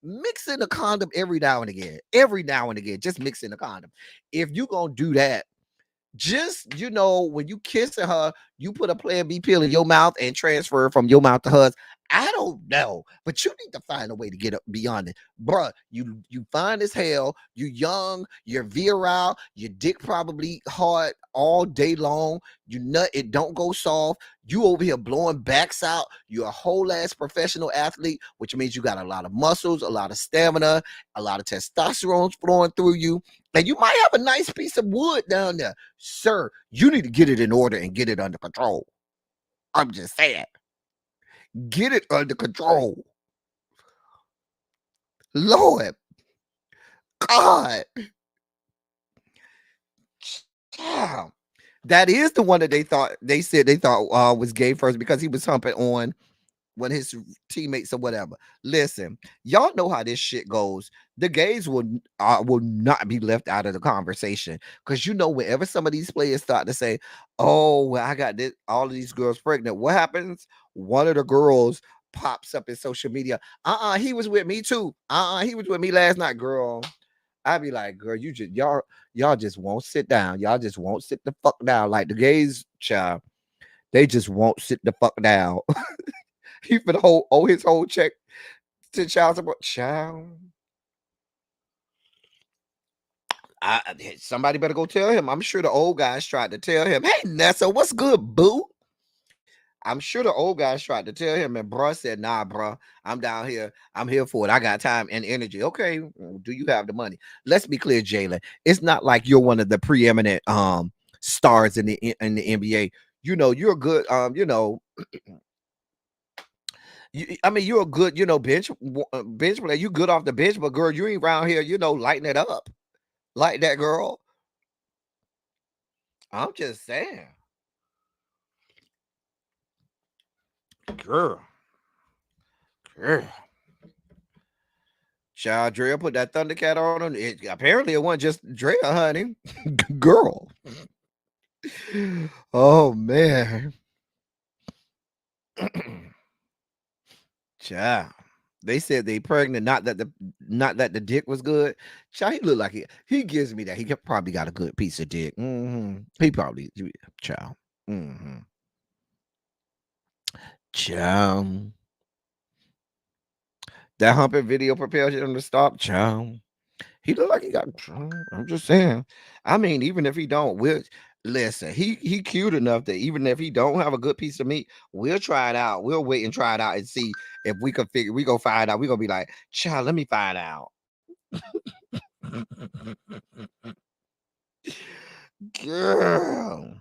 mixing a condom every now and again. Every now and again, just mixing a condom. If you gonna do that, just when you kissing her, you put a Plan B pill in your mouth and transfer it from your mouth to hers. I don't know, but you need to find a way to get up beyond it, bruh. You fine as hell. You young. You're virile. Your dick probably hard all day long. You nut. It don't go soft. You over here blowing backs out. You're a whole ass professional athlete, which means you got a lot of muscles, a lot of stamina, a lot of testosterone flowing through you, and you might have a nice piece of wood down there. Sir, you need to get it in order and get it under control. I'm just saying. Get it under control. Lord God. Damn. That is the one that they thought was gay first because he was humping on one of his teammates or whatever. Listen, y'all know how this shit goes. The gays will not be left out of the conversation because whenever some of these players start to say, "Oh, well, I got this, all of these girls pregnant," what happens? One of the girls pops up in social media. He was with me too. He was with me last night, girl. I'd be like, girl, y'all just won't sit down. Y'all just won't sit the fuck down. Like the gays, child, they just won't sit the fuck down. He for the owe his whole check to child support. Child, somebody better go tell him. I'm sure the old guys tried to tell him, "Hey, Nessa, what's good, boo?" I'm sure the old guys tried to tell him, and bruh said, "Nah, bruh, I'm down here. I'm here for it. I got time and energy." Okay, do you have the money? Let's be clear, Jalen. It's not like you're one of the preeminent stars in the NBA. You're a good I mean, you're a good, bench player. You good off the bench, but girl, you ain't around here, lighting it up like that, girl. I'm just saying, girl, girl. Child Drea put that Thundercat on him. Apparently, it wasn't just Drea, honey, girl. Oh man, child. They said they pregnant. Not that the dick was good. Child, he looked like he gives me that. He probably got a good piece of dick. He probably child. Child. That humping video propelled him to stop. Child. He looked like he got. I'm just saying. I mean, even if he don't, Listen, he cute enough that even if he don't have a good piece of meat, we'll try it out. We'll wait and try it out and see if we can figure. We gonna find out. We gonna be like, child, let me find out. Girl,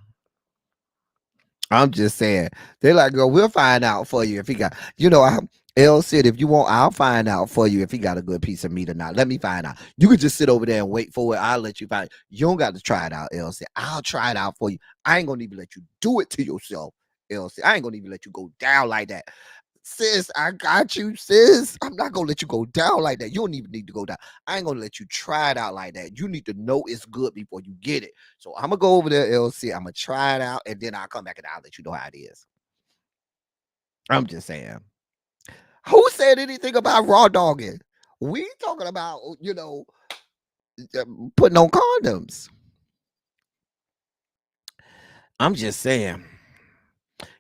I'm just saying. They're like, girl, we'll find out for you if he got. L said, if you want, I'll find out for you if he got a good piece of meat or not. Let me find out. You could just sit over there and wait for it. I'll let you find it. You don't got to try it out, L said. I'll try it out for you. I ain't gonna even let you do it to yourself, L said. I ain't gonna even let you go down like that. Sis, I got you, sis. I'm not gonna let you go down like that. You don't even need to go down. I ain't gonna let you try it out like that. You need to know it's good before you get it. So I'm gonna go over there, LC. I'm gonna try it out, and then I'll come back and I'll let you know how it is. I'm just saying. Who said anything about raw dogging? We talking about, putting on condoms. I'm just saying.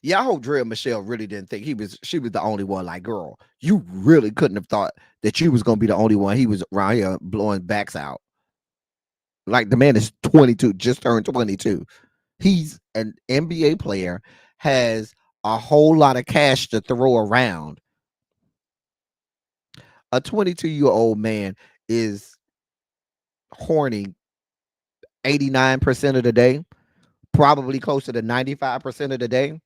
Yeah, I hope Dre Michelle really didn't think she was the only one. Like, girl, you really couldn't have thought that you was gonna be the only one. He was around here blowing backs out. Like, the man is 22, just turned 22. He's an NBA player, has a whole lot of cash to throw around. A 22-year-old man is horny 89% of the day, probably closer to 95% of the day.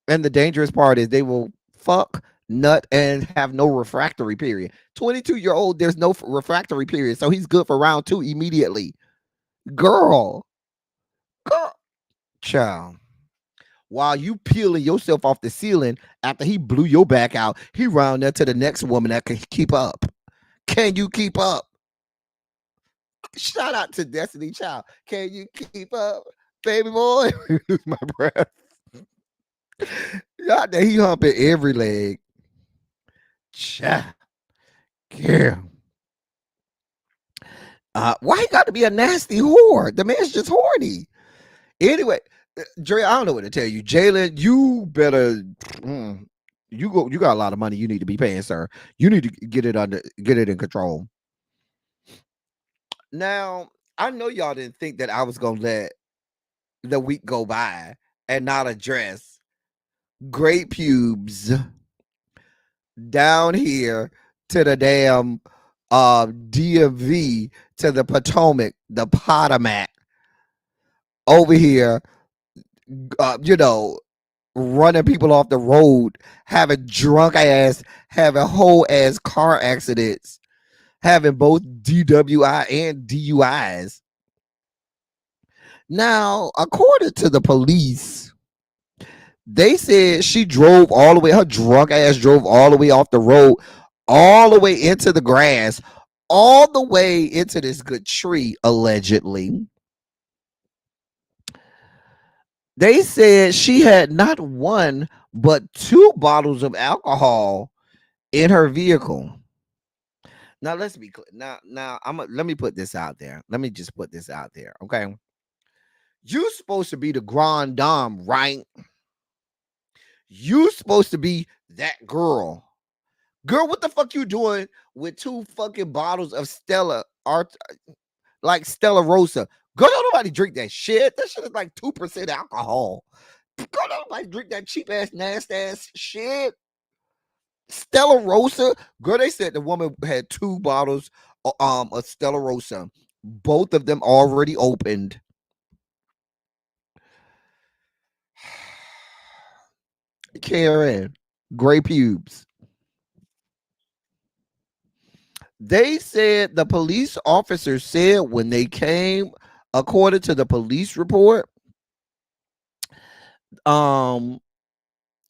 And the dangerous part is they will fuck, nut, and have no refractory period. 22-year-old, there's no refractory period, so he's good for round 2 immediately. Girl, child. While you peeling yourself off the ceiling after he blew your back out, he round there to the next woman that can keep up. Can you keep up? Shout out to Destiny Child. Can you keep up, baby boy? Lose my breath. Out there, he humping every leg. Child. Girl. Why he got to be a nasty whore? The man's just horny. Anyway, Dre, I don't know what to tell you. Jalen, you better you got a lot of money you need to be paying, sir. You need to get it in control. Now, I know y'all didn't think that I was gonna let the week go by and not address great pubes down here to the damn DMV, to the Potomac, the Potomac over here, running people off the road, having drunk ass, having whole ass car accidents, having both DWI and DUIs. Now, according to the police, they said she drove all the way, her drunk ass drove all the way off the road, all the way into the grass, all the way into this good tree, allegedly. They said she had not one, but 2 bottles of alcohol in her vehicle. Now, let's be clear. Now, let me put this out there. Let me just put this out there, okay? You supposed to be the grand dame, right? You supposed to be that girl. Girl, what the fuck you doing with 2 fucking bottles of Stella Art, like Stella Rosa? Girl, don't nobody drink that shit. That shit is like 2% alcohol. Girl, don't nobody drink that cheap ass, nasty ass shit. Stella Rosa. Girl, they said the woman had 2 bottles of Stella Rosa. Both of them already opened. Karen, gray pubes. They said the police officer said when they came, according to the police report,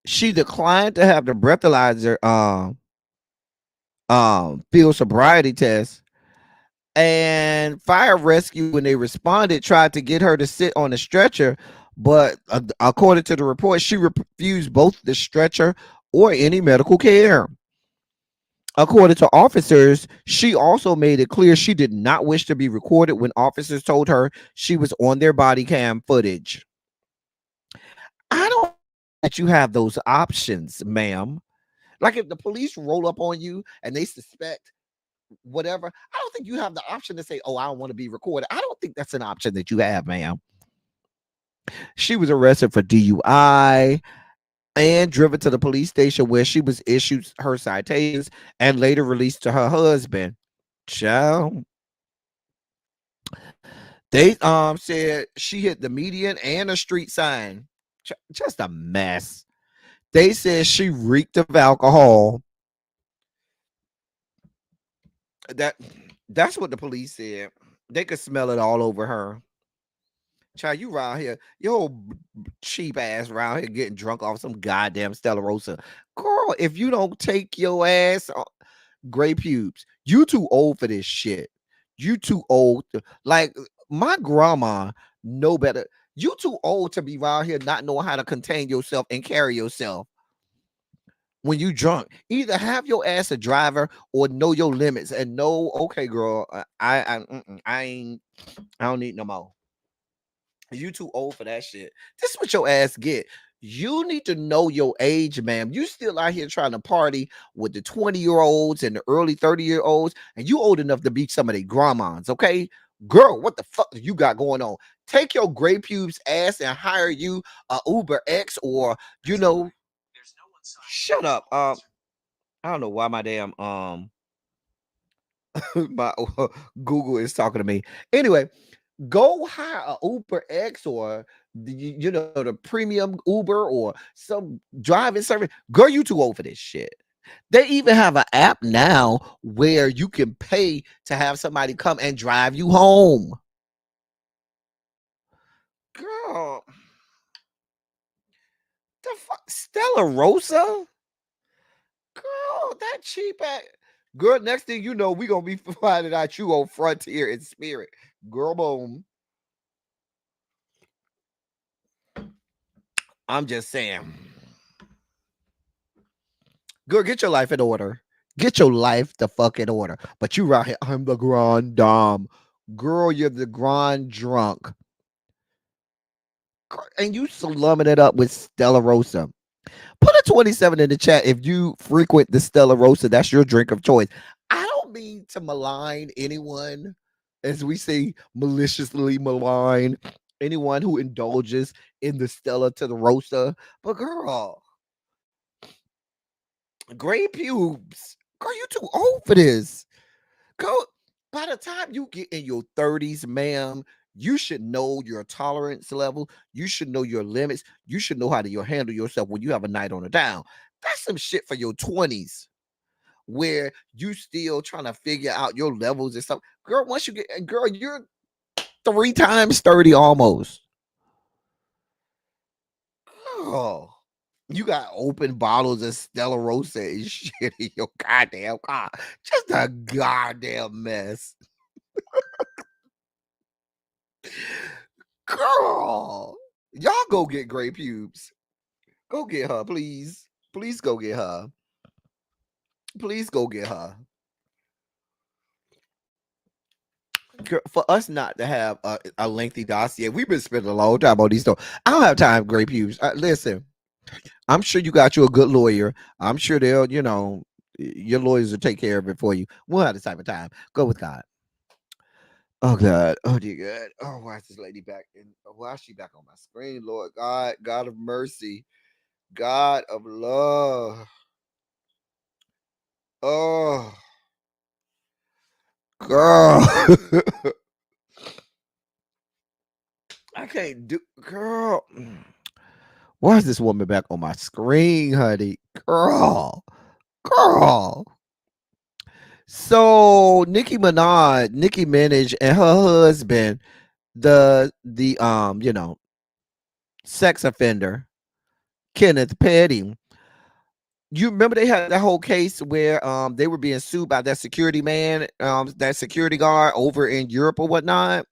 she declined to have the breathalyzer field sobriety test, and fire rescue, when they responded, tried to get her to sit on a stretcher, but according to the report, she refused both the stretcher or any medical care. According to officers, she also made it clear she did not wish to be recorded when officers told her she was on their body cam footage. I don't that you have those options, ma'am. Like, if the police roll up on you and they suspect whatever, I don't think you have the option to say, oh, I don't want to be recorded. I don't think that's an option that you have, ma'am. She was arrested for DUI and driven to the police station where she was issued her citations and later released to her husband. Child, they said she hit the median and a street sign. Just a mess. They said she reeked of alcohol. That that's what the police said. They could smell it all over her. Child, you around here, your cheap ass around here getting drunk off some goddamn Stella Rosa. Girl, if you don't take your ass gray pubes, you too old for this shit. You too old. Like my grandma know better. You too old to be around here not knowing how to contain yourself and carry yourself when you drunk. Either have your ass a driver or know your limits and know, okay, girl, I ain't, I don't need no more. You too old for that shit. This is what your ass get. You need to know your age, ma'am. You still out here trying to party with the 20-year-olds and the early 30-year-olds, and you old enough to be some of their grandmas, okay? Girl, what the fuck do you got going on? Take your gray pubes ass and hire you a Uber X or shut up. I don't know why my damn my Google is talking to me. Anyway, go hire a Uber X or the premium Uber or some driving service. Girl, you too old for this shit. They even have an app now where you can pay to have somebody come and drive you home. Girl, the fuck, Stella Rosa? Girl, that cheap ass. Girl, next thing you know, we gonna be finding out you on Frontier and Spirit. Girl, boom. I'm just saying. Girl, get your life in order. Get your life the fuck in order. But you right here, I'm the grand dame. Girl, you're the grand drunk. And you slumming it up with Stella Rosa. Put a 27 in the chat if you frequent the Stella Rosa. That's your drink of choice. I don't mean to malign anyone, as we say, maliciously malign anyone who indulges in the Stella to the Rosa. But girl, gray pubes. Girl, you too old for this. Girl, by the time you get in your 30s, ma'am, you should know your tolerance level. You should know your limits. You should know how to handle yourself when you have a night on a down. That's some shit for your 20s where you still trying to figure out your levels and stuff. Girl, once you get, girl, you're 3 times 30 almost. Oh, you got open bottles of Stella Rosa and shit in your goddamn car. Just a goddamn mess. Girl, y'all go get gray pubes. Go get her, please. Please go get her. Please go get her. Girl, for us not to have a lengthy dossier, we've been spending a long time on these stories. I don't have time, gray pubes. Listen, I'm sure you got you a good lawyer. I'm sure they'll, your lawyers will take care of it for you. We'll have this type of time. Go with God. Oh God. Oh dear God. Oh, why is this lady back? Why is she back on my screen? Lord God, God of mercy, God of love. Oh, girl. I can't do, girl. Why is this woman back on my screen, honey? Girl. So Nicki Minaj and her husband, the sex offender, Kenneth Petty. You remember they had that whole case where they were being sued by that security man, that security guard over in Europe or whatnot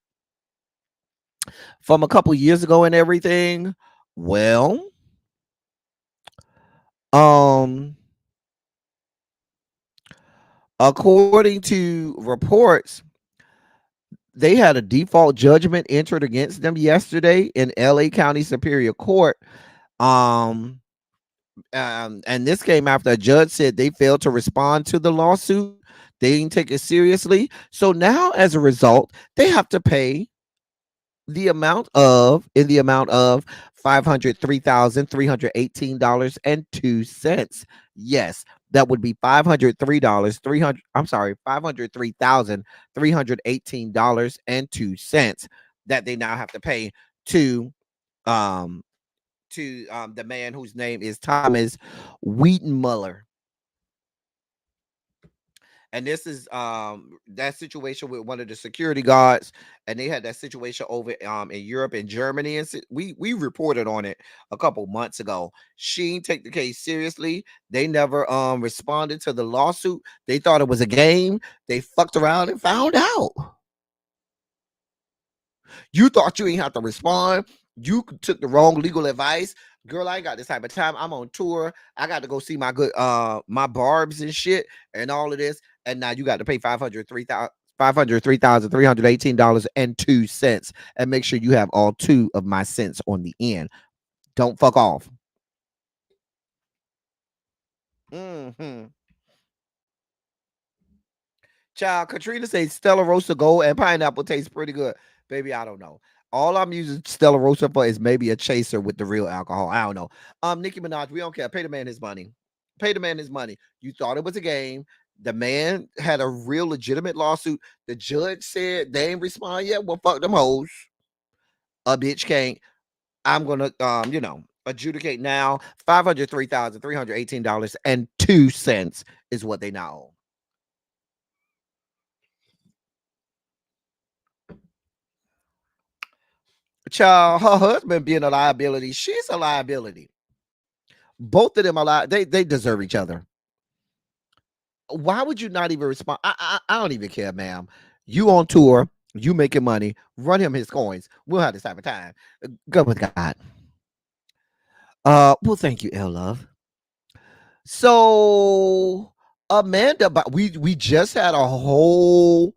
from a couple years ago and everything. Well, according to reports, they had a default judgment entered against them yesterday in LA County Superior Court. And this came after a judge said they failed to respond to the lawsuit. They didn't take it seriously. So now, as a result, they have to pay in the amount of $503,318.02. Yes, that would be $503 300 I'm sorry, $503,318.02 that they now have to pay to um the man whose name is Thomas Wheaton. And this is that situation with one of the security guards, and they had that situation over in Europe and Germany, and we reported on it a couple months ago. She didn't take the case seriously. They never responded to the lawsuit. They thought it was a game. They fucked around and found out. You thought you ain't have to respond. You took the wrong legal advice. Girl, I ain't got this type of time. I'm on tour. I got to go see my good my barbs and shit and all of this. And now you got to pay $503,318.02. And make sure you have all two of my cents on the end. Don't fuck off. Child, Katrina says Stella Rosa Gold and pineapple tastes pretty good. Baby, I don't know. All I'm using Stella Rosa for is maybe a chaser with the real alcohol. I don't know. Nicki Minaj, we don't care. Pay the man his money. Pay the man his money. You thought it was a game. The man had a real legitimate lawsuit. The judge said they ain't respond yet. Well, fuck them hoes. A bitch can't. I'm gonna adjudicate now. $503,318.02 is what they now owe. Child, her husband being a liability, she's a liability. Both of them are they deserve each other. Why would you not even respond? I don't even care, ma'am. You on tour, you making money, run him his coins. We'll have this type of time. Go with God. Well, thank you, L Love. So Amanda, but we just had a whole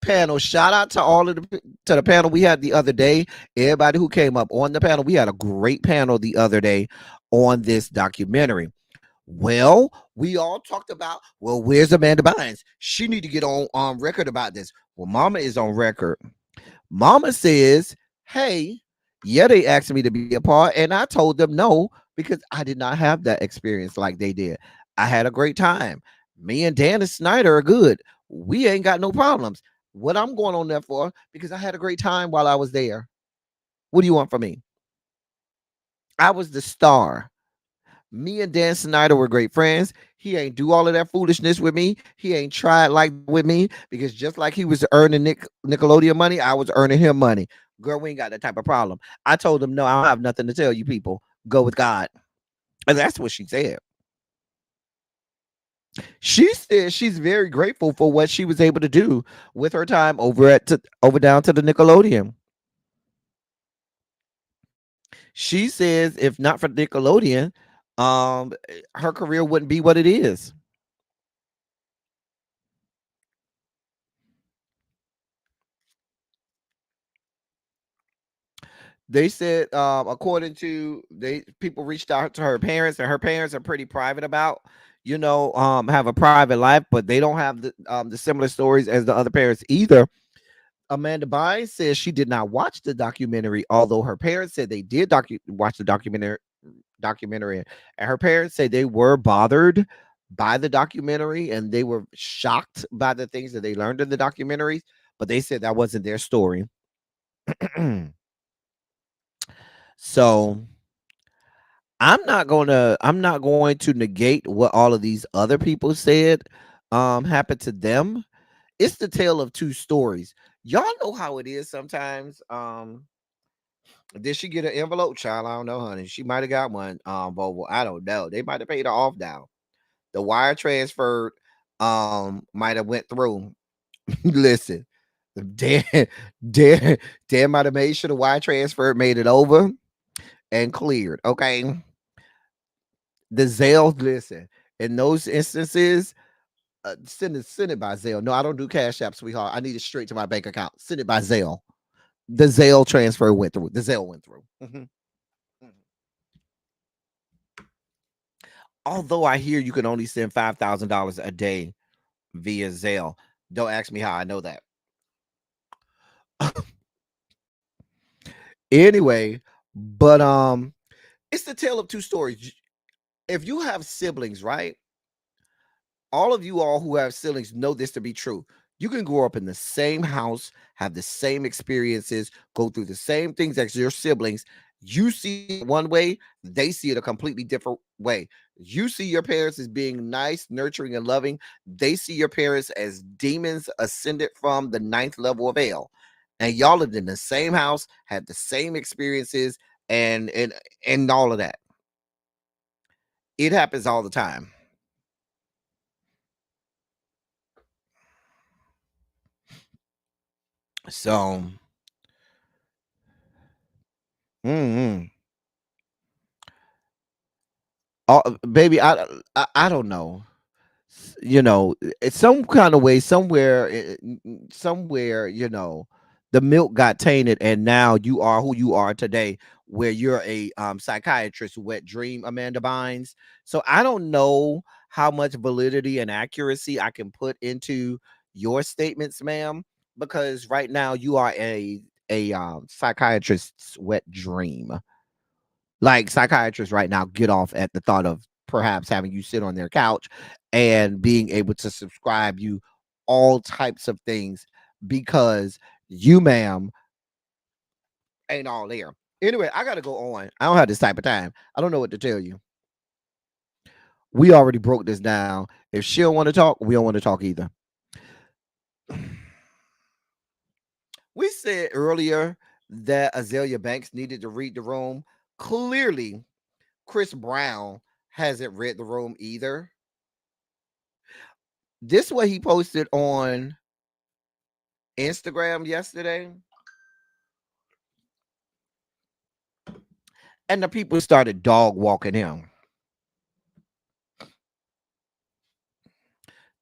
panel. Shout out to all of the panel we had the other day. Everybody who came up on the panel, we had a great panel the other day on this documentary. Well, we all talked about, well, where's Amanda Bynes? She need to get on record about this. Well, Mama is on record. Mama says, hey, yeah, they asked me to be a part, and I told them no because I did not have that experience like they did. I had a great time. Me and Dan Snyder are good. We ain't got no problems. What I'm going on there for, because I had a great time while I was there. What do you want from me? I was the star. Me and Dan Snyder were great friends. He ain't do all of that foolishness with me. He ain't tried like with me because just like he was earning Nickelodeon money, I was earning him money. Girl, we ain't got that type of problem. I told him, no, I don't have nothing to tell you people. Go with God. And that's what she said. She said she's very grateful for what she was able to do with her time over down to the Nickelodeon. She says if not for Nickelodeon, her career wouldn't be what it is. They said, according to people reached out to her parents, and her parents are pretty private about, have a private life, but they don't have the similar stories as the other parents either. Amanda Bynes says she did not watch the documentary, although her parents said they did watch the documentary, and her parents said they were bothered by the documentary and they were shocked by the things that they learned in the documentaries, but they said that wasn't their story. So I'm not going to negate what all of these other people said happened to them. It's the tale of two stories. Y'all know how it is sometimes. Did she get an envelope, child? I don't know, honey. She might have got one. But I don't know. They might have paid her off now. The wire transferred might have went through. Listen, Dan, Dan, Dan might have made sure the wire transfer made it over and cleared. Okay. The Zelle, listen, in those instances, send it by Zelle. No, I don't do Cash App, sweetheart. I need it straight to my bank account. Send it by Zelle. The Zelle transfer went through. The Zelle went through. Although I hear you can only send $5,000 a day via Zelle. Don't ask me how I know that. Anyway, but it's the tale of two stories. If you have siblings, right? All of you all who have siblings know this to be true. You can grow up in the same house, have the same experiences, go through the same things as your siblings. You see it one way, they see it a completely different way. You see your parents as being nice, nurturing, and loving. They see your parents as demons ascended from the ninth level of hell. And y'all lived in the same house, had the same experiences, and all of that. It happens all the time. So, mm, baby, I don't know. It's some kind of way somewhere, somewhere. The milk got tainted, and now you are who you are today, where you're a psychiatrist, wet dream Amanda Bynes. So I don't know how much validity and accuracy I can put into your statements, ma'am, because right now you are a psychiatrist's wet dream. Like psychiatrists right now get off at the thought of perhaps having you sit on their couch and being able to subscribe you all types of things because you, ma'am, ain't all there. Anyway, I gotta go on. I don't have this type of time. I don't know what to tell you. We already broke this down. If she don't want to talk, we don't want to talk either. We said earlier that Azalea Banks needed to read the room. Clearly, Chris Brown hasn't read the room either. This what he posted on Instagram yesterday. And the people started dog walking him.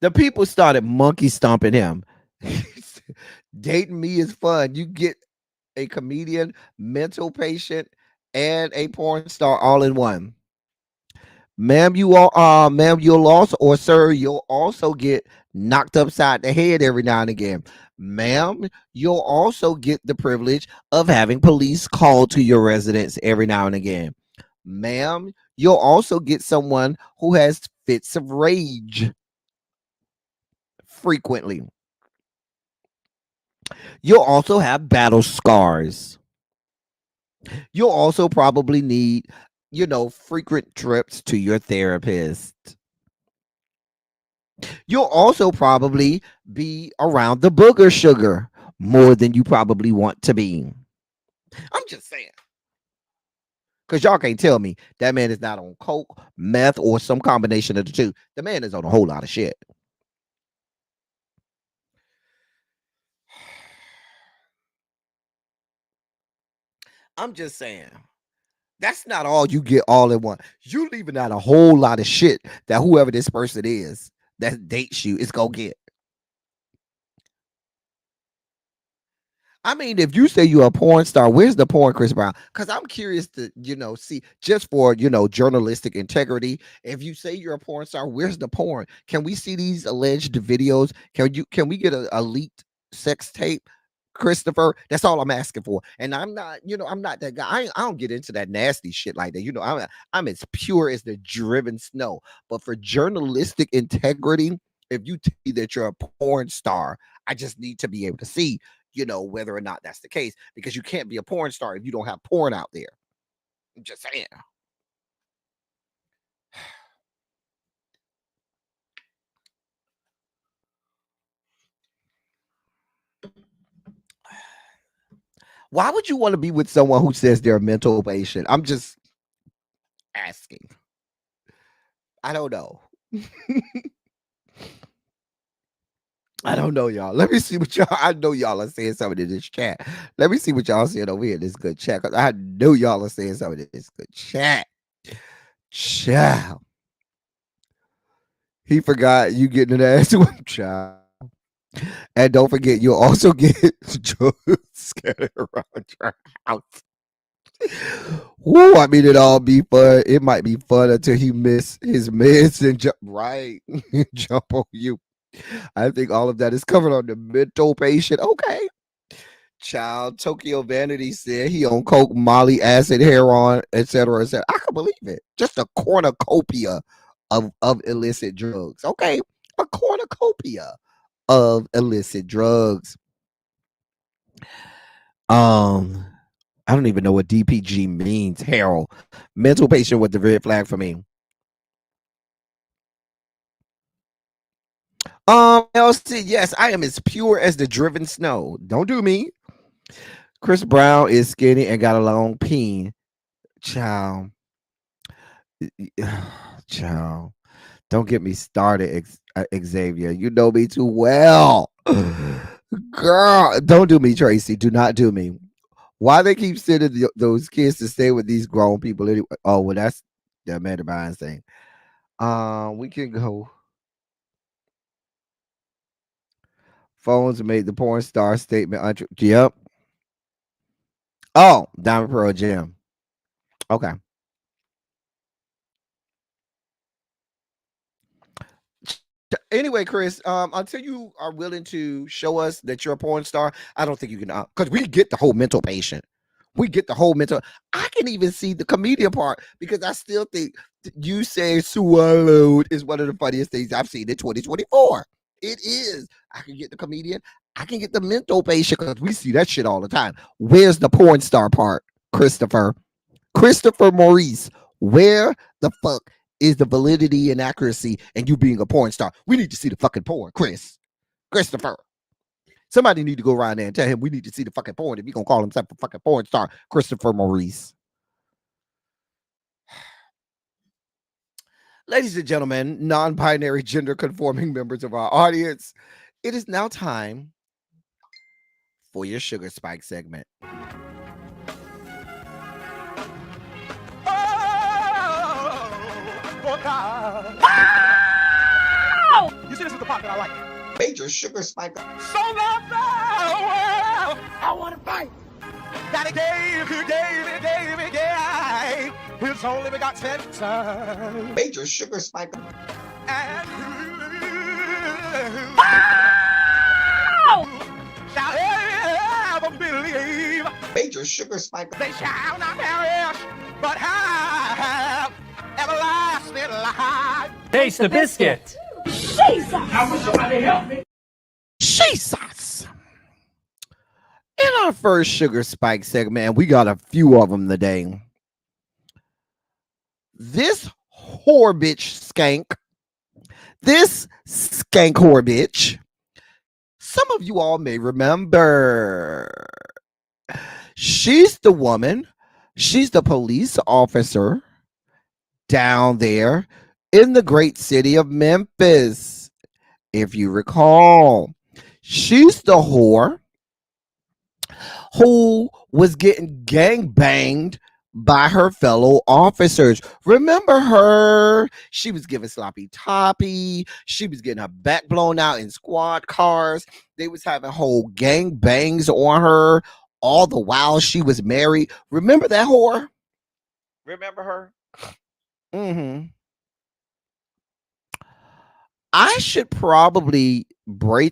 The people started monkey stomping him. Dating me is fun. You get a comedian, mental patient, and a porn star all in one. Ma'am, ma'am, you'll also, or sir, you'll also get knocked upside the head every now and again. Ma'am, you'll also get the privilege of having police called to your residence every now and again. Ma'am, you'll also get someone who has fits of rage frequently. You'll also have battle scars. You'll also probably need, frequent trips to your therapist. You'll also probably be around the booger sugar more than you probably want to be. I'm just saying. Because y'all can't tell me that man is not on coke, meth, or some combination of the two. The man is on a whole lot of shit. I'm just saying. That's not all you get all in one. You leaving out a whole lot of shit that whoever this person is that dates you is gonna get. I mean, if you say you're a porn star, where's the porn, Chris Brown? Because I'm curious to, see just for, journalistic integrity. If you say you're a porn star, where's the porn? Can we see these alleged videos? Can we get a leaked sex tape, Christopher? That's all I'm asking for. And I'm not, I'm not that guy. I don't get into that nasty shit like that. I'm as pure as the driven snow. But for journalistic integrity, if you tell me that you're a porn star, I just need to be able to see whether or not that's the case, because you can't be a porn star if you don't have porn out there. I'm just saying. Why would you want to be with someone who says they're a mental patient? I'm just asking. I don't know. I don't know, y'all. Let me see what y'all. I know y'all are saying something in this chat. Let me see what y'all saying over here in this good chat. Cause I know y'all are saying something in this good chat. Child. He forgot you getting an ass whip, child. And don't forget, you'll also get drugs scattered around your house. Woo, I mean, it all be fun. It might be fun until he miss his meds and jump on you. I think all of that is covered on the mental patient. Okay. Child, Tokyo Vanity said he on coke, Molly, acid, heroin, etc., etc. I can believe it. Just a cornucopia of illicit drugs. Okay, a cornucopia of illicit drugs. I don't even know what DPG means. Harold, mental patient with the red flag for me. LC, yes, I am as pure as the driven snow. Don't do me. Chris Brown is skinny and got a long peen. Child. Child. Don't get me started, Xavier. You know me too well. Girl, don't do me, Tracy. Do not do me. Why they keep sending those kids to stay with these grown people anyway? Oh, well, that's the Amanda Bynes thing. We can go. Phones made the porn star statement untrue. Yep. Oh, Diamond Pearl Jam. Okay. Anyway, Chris, until you are willing to show us that you're a porn star, I don't think you can, because we get the whole mental patient. We get the whole mental. I can even see the comedian part because I still think you say swallowed is one of the funniest things I've seen in 2024. It is. I can get the comedian. I can get the mental patient because we see that shit all the time. Where's the porn star part, Christopher? Christopher Maurice, where the fuck is the validity and accuracy and you being a porn star? We need to see the fucking porn, Christopher. Somebody need to go around there and tell him we need to see the fucking porn if he gonna call himself a fucking porn star, Christopher Maurice. Ladies and gentlemen, non-binary gender conforming members of our audience, it is now time for your sugar spike segment. Oh, God. You see, this is the part that I like. Major sugar spike. So love now, I want to fight. That he gave, his only begotten son. Major sugar spike. And shall ever believe. Major sugar spike. They shall not perish, but have everlasting life. Taste the biscuit. Jesus! I wish somebody help me. Jesus. In our first sugar spike segment, and we got a few of them today. This whore bitch skank. This skank whore bitch. Some of you all may remember. She's the woman. She's the police officer down there in the great city of Memphis. If you recall, she's the whore who was getting gang banged by her fellow officers. Remember her? She was giving sloppy toppy. She was getting her back blown out in squad cars. They was having whole gang bangs on her all the while she was married. Remember that whore? Remember her? Mm-hmm. I should probably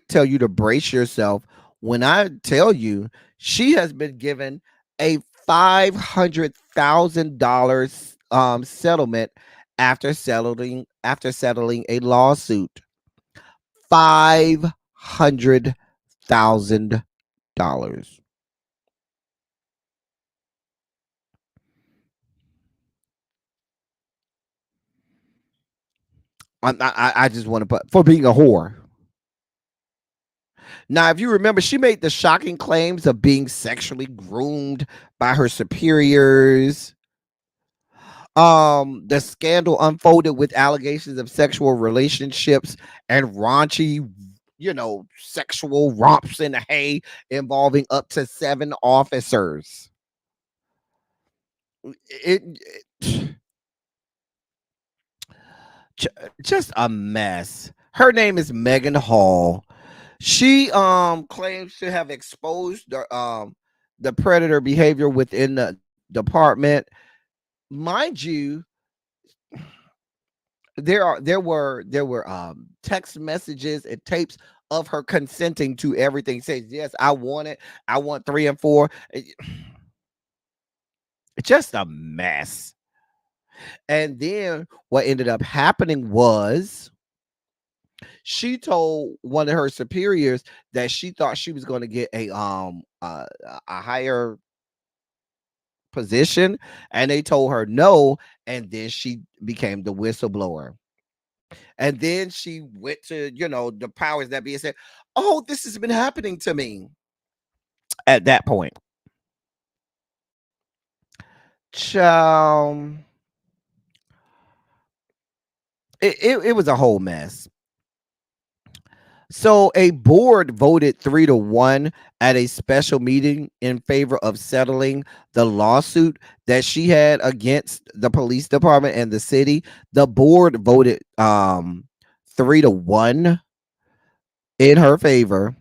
tell you to brace yourself when I tell you she has been given a $500,000 settlement after settling a lawsuit. $500,000. I just want to put for being a whore. Now, if you remember, she made the shocking claims of being sexually groomed by her superiors. The scandal unfolded with allegations of sexual relationships and raunchy, sexual romps in the hay involving up to 7 officers. Just a mess. Her name is Megan Hall. She claims to have exposed the predator behavior within the department. Mind you, there were text messages and tapes of her consenting to everything. Says, yes, I want it. I want 3 and 4. It's just a mess. And then what ended up happening was she told one of her superiors that she thought she was going to get a higher position, and they told her no, and then she became the whistleblower. And then she went to, the powers that be and said, "Oh, this has been happening to me." At that point, child, it was a whole mess. So a board voted 3-1 at a special meeting in favor of settling the lawsuit that she had against the police department and the city. The board voted 3-1 in her favor,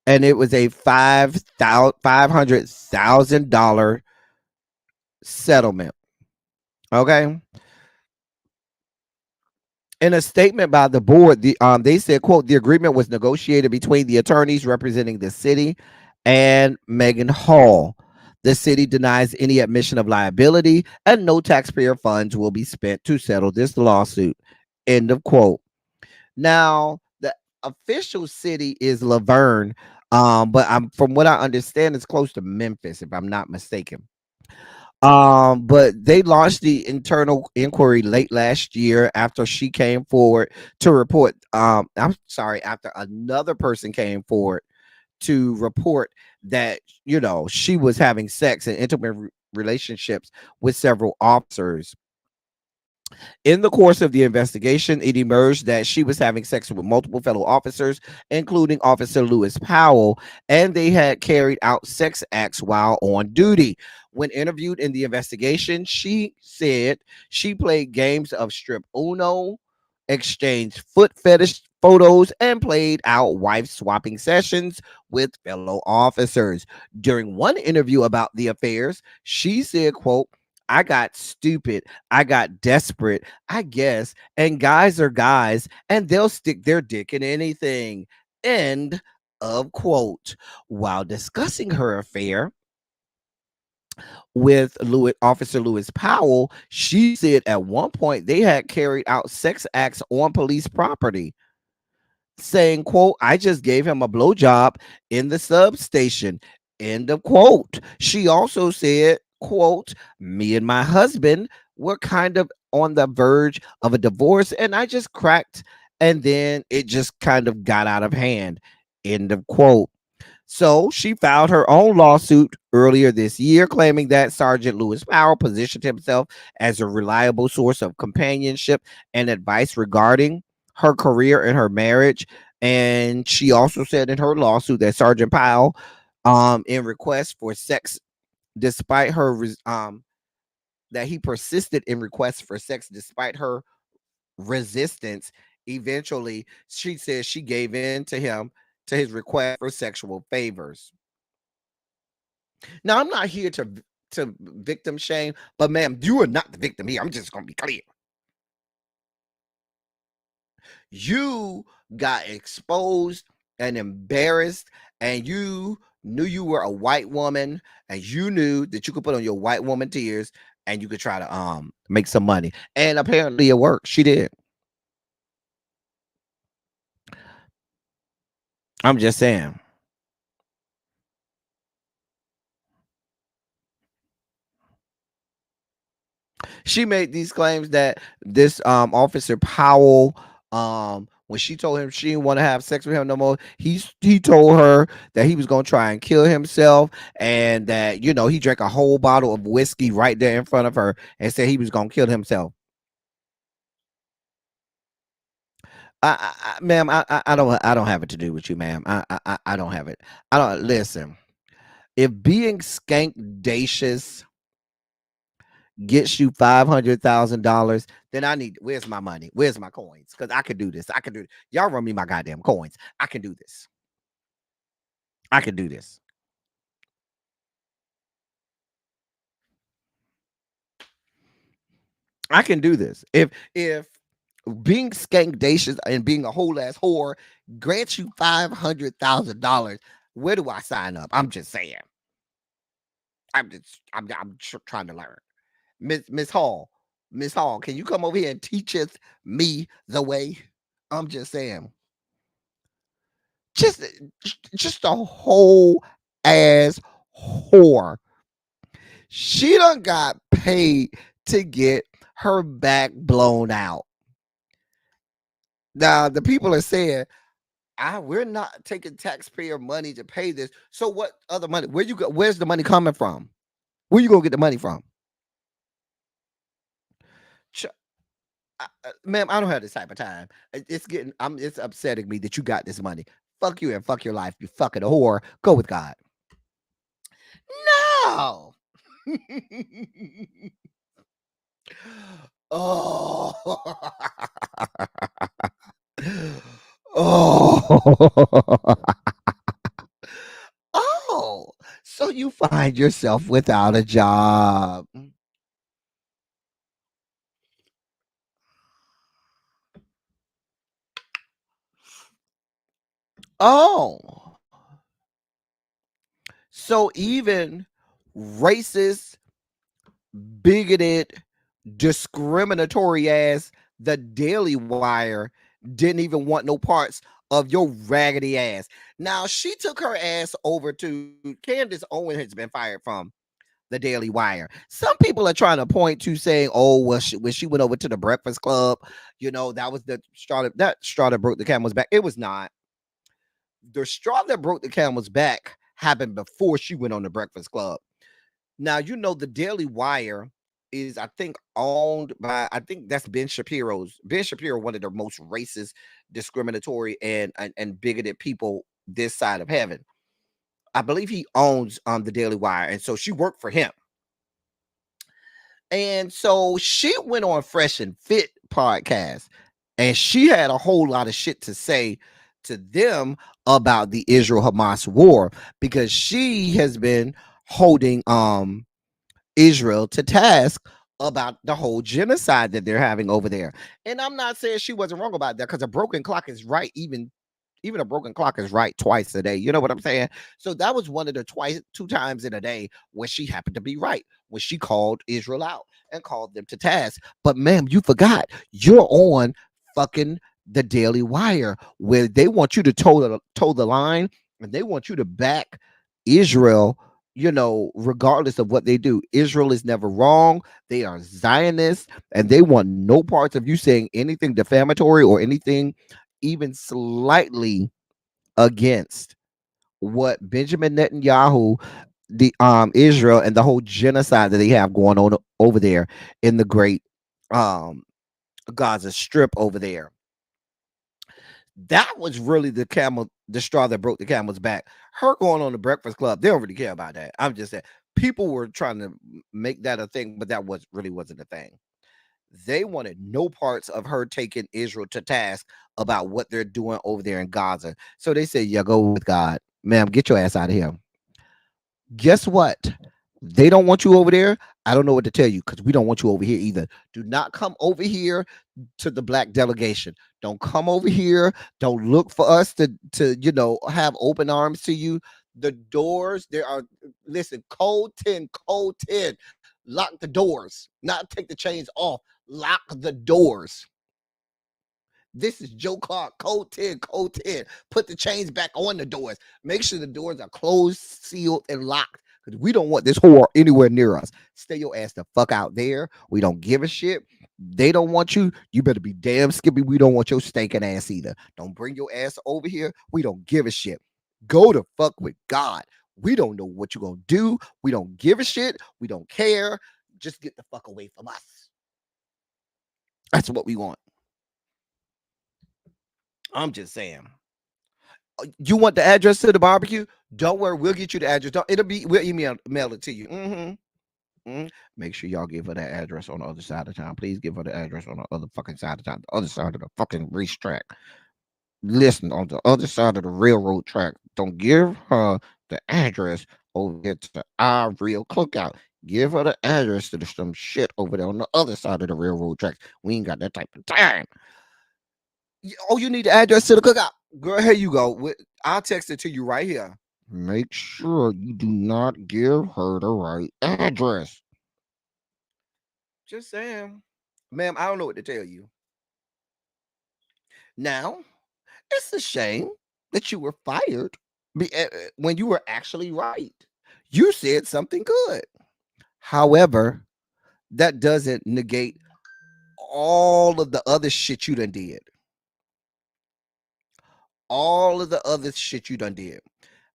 and it was a $500,000 settlement. Okay. In a statement by the board, they said, "quote, the agreement was negotiated between the attorneys representing the city and Megan Hall. The city denies any admission of liability, and no taxpayer funds will be spent to settle this lawsuit." End of quote. Now, the official city is Laverne, but from what I understand, it's close to Memphis, if I'm not mistaken. But they launched the internal inquiry late last year after she came forward to report. I'm sorry, after another person came forward to report that she was having sex and intimate relationships with several officers. In the course of the investigation, it emerged that she was having sex with multiple fellow officers, including Officer Lewis Powell, and they had carried out sex acts while on duty. When interviewed in the investigation, she said she played games of strip Uno, exchanged foot fetish photos, and played out wife swapping sessions with fellow officers. During one interview about the affairs, she said, quote, "I got stupid. I got desperate, I guess. And guys are guys, and they'll stick their dick in anything." End of quote. While discussing her affair with Officer Lewis Powell, she said at one point they had carried out sex acts on police property, saying, quote, "I just gave him a blowjob in the substation." End of quote. She also said, quote, "Me and my husband were kind of on the verge of a divorce, and I just cracked, and then it just kind of got out of hand." End of quote. So she filed her own lawsuit earlier this year, claiming that Sergeant Lewis Powell positioned himself as a reliable source of companionship and advice regarding her career and her marriage. And she also said in her lawsuit that Sergeant Powell, in request for sex, despite her, that he persisted in requests for sex despite her resistance. Eventually, she says she gave in to him, to his request for sexual favors. Now, I'm not here to victim shame, but ma'am, you are not the victim here. I'm just gonna be clear. You got exposed and embarrassed, and you knew you were a white woman, and you knew that you could put on your white woman tears and you could try to make some money. And apparently it worked. She did. I'm just saying. She made these claims that this Officer Powell, when she told him she didn't want to have sex with him no more, he told her that he was gonna try and kill himself, and that he drank a whole bottle of whiskey right there in front of her and said he was gonna kill himself. Ma'am, I don't have it to do with you, ma'am. I don't have it. I don't listen. If being skankdacious gets you $500,000, then I need. Where's my money? Where's my coins? Because I could do this. I could do. Y'all run me my goddamn coins. I can do this. I can do this. I can do this. If being skankdacious and being a whole ass whore grants you $500,000. Where do I sign up? I'm just saying. I'm trying to learn. Miss Hall, Miss Hall, can you come over here and teacheth me the way? I'm just saying. Just just a whole ass whore. She done got paid to get her back blown out. Now the people are saying, we're not taking taxpayer money to pay this. So what other money? Where you go? Where's the money coming from? Where you gonna get the money from? Ma'am, I don't have this type of time. It's upsetting me that you got this money. Fuck you and fuck your life, you fucking whore. Go with God. No. Oh. Oh. Oh. So you find yourself without a job. Oh. So even racist, bigoted, discriminatory ass the Daily Wire didn't even want no parts of your raggedy ass. Now she took her ass over to Candace Owen has been fired from the Daily Wire. Some people are trying to point to saying, "Oh, well, when she went over to the Breakfast Club, that was the straw that broke the camel's back." It was not. The straw that broke the camel's back happened before she went on the Breakfast Club. Now, the Daily Wire is, I think, owned by, I think that's Ben Shapiro's. Ben Shapiro, one of the most racist, discriminatory, and bigoted people this side of heaven. I believe he owns the Daily Wire, and so she worked for him. And so she went on Fresh and Fit podcast, and she had a whole lot of shit to say to them about the Israel-Hamas war, because she has been holding Israel to task about the whole genocide that they're having over there. And I'm not saying she wasn't wrong about that, because a broken clock is right, even a broken clock is right twice a day. You know what I'm saying? So that was one of the two times in a day where she happened to be right, when she called Israel out and called them to task. But ma'am, you forgot you're on fucking the Daily Wire, where they want you to toe the line, and they want you to back Israel, regardless of what they do. Israel is never wrong. They are Zionists, and they want no parts of you saying anything defamatory or anything even slightly against what Benjamin Netanyahu, the Israel, and the whole genocide that they have going on over there in the great Gaza Strip over there. That was really the straw that broke the camel's back. Her going on the Breakfast Club, they don't really care about that. I'm just saying, people were trying to make that a thing, but that really wasn't a thing. They wanted no parts of her taking Israel to task about what they're doing over there in Gaza. So they said, yeah, go with God. Ma'am, get your ass out of here. Guess what? They don't want you over there. I don't know what to tell you, because we don't want you over here either. Do not come over here to the black delegation. Don't come over here. Don't look for us to have open arms to you. The doors, listen, code 10, lock the doors, not take the chains off, lock the doors. This is Joe Clark, code 10, put the chains back on the doors. Make sure the doors are closed, sealed, and locked, because we don't want this whore anywhere near us. Stay your ass the fuck out there. We don't give a shit. They don't want you. You better be damn skippy. We don't want your stinking ass either. Don't bring your ass over here. We don't give a shit. Go to fuck with God. We don't know what you're going to do. We don't give a shit. We don't care. Just get the fuck away from us. That's what we want. I'm just saying. You want the address to the barbecue? Don't worry. We'll get you the address. We'll mail it to you. Make sure y'all give her that address on the other side of town. Please give her the address on the other fucking side of town. The other side of the fucking racetrack. Listen, on the other side of the railroad track. Don't give her the address over here to our real cookout. Give her the address to some shit over there on the other side of the railroad tracks. We ain't got that type of time. Oh, you need the address to the cookout. Girl, here you go. I'll text it to you right here. Make sure you do not give her the right address. Just saying. Ma'am, I don't know what to tell you. Now, it's a shame that you were fired when you were actually right. You said something good. However, that doesn't negate all of the other shit you done did. All of the other shit you done did.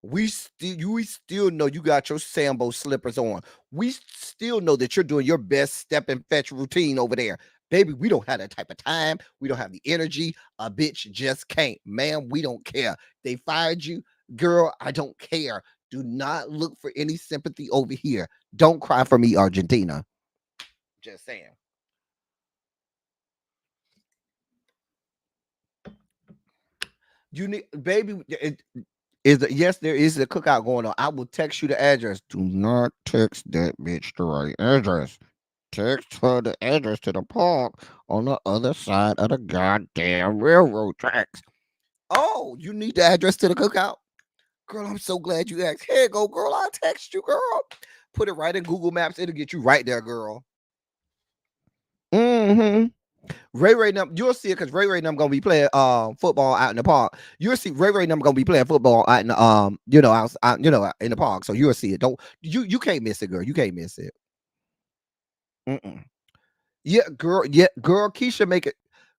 We still know you got your Sambo slippers on. We still know that you're doing your best step and fetch routine over there. Baby, we don't have that type of time. We don't have the energy. A bitch just can't. Ma'am, we don't care. They fired you. Girl, I don't care. Do not look for any sympathy over here. Don't cry for me, Argentina. Just saying. You need, baby, yes, there is a cookout going on. I will text you the address. Do not text that bitch the right address. Text her the address to the park on the other side of the goddamn railroad tracks. Oh, you need the address to the cookout? Girl, I'm so glad you asked. Here you go, girl. I'll text you, girl. Put it right in Google Maps. It'll get you right there, girl. Mm-hmm. Ray Num, you'll see it because Ray Num gonna be playing football out in the park. You'll see Ray Num gonna be playing football out in the out in the park. So you'll see it. Don't you can't miss it, girl. You can't miss it. Mm-mm. Yeah, girl. Keisha make it.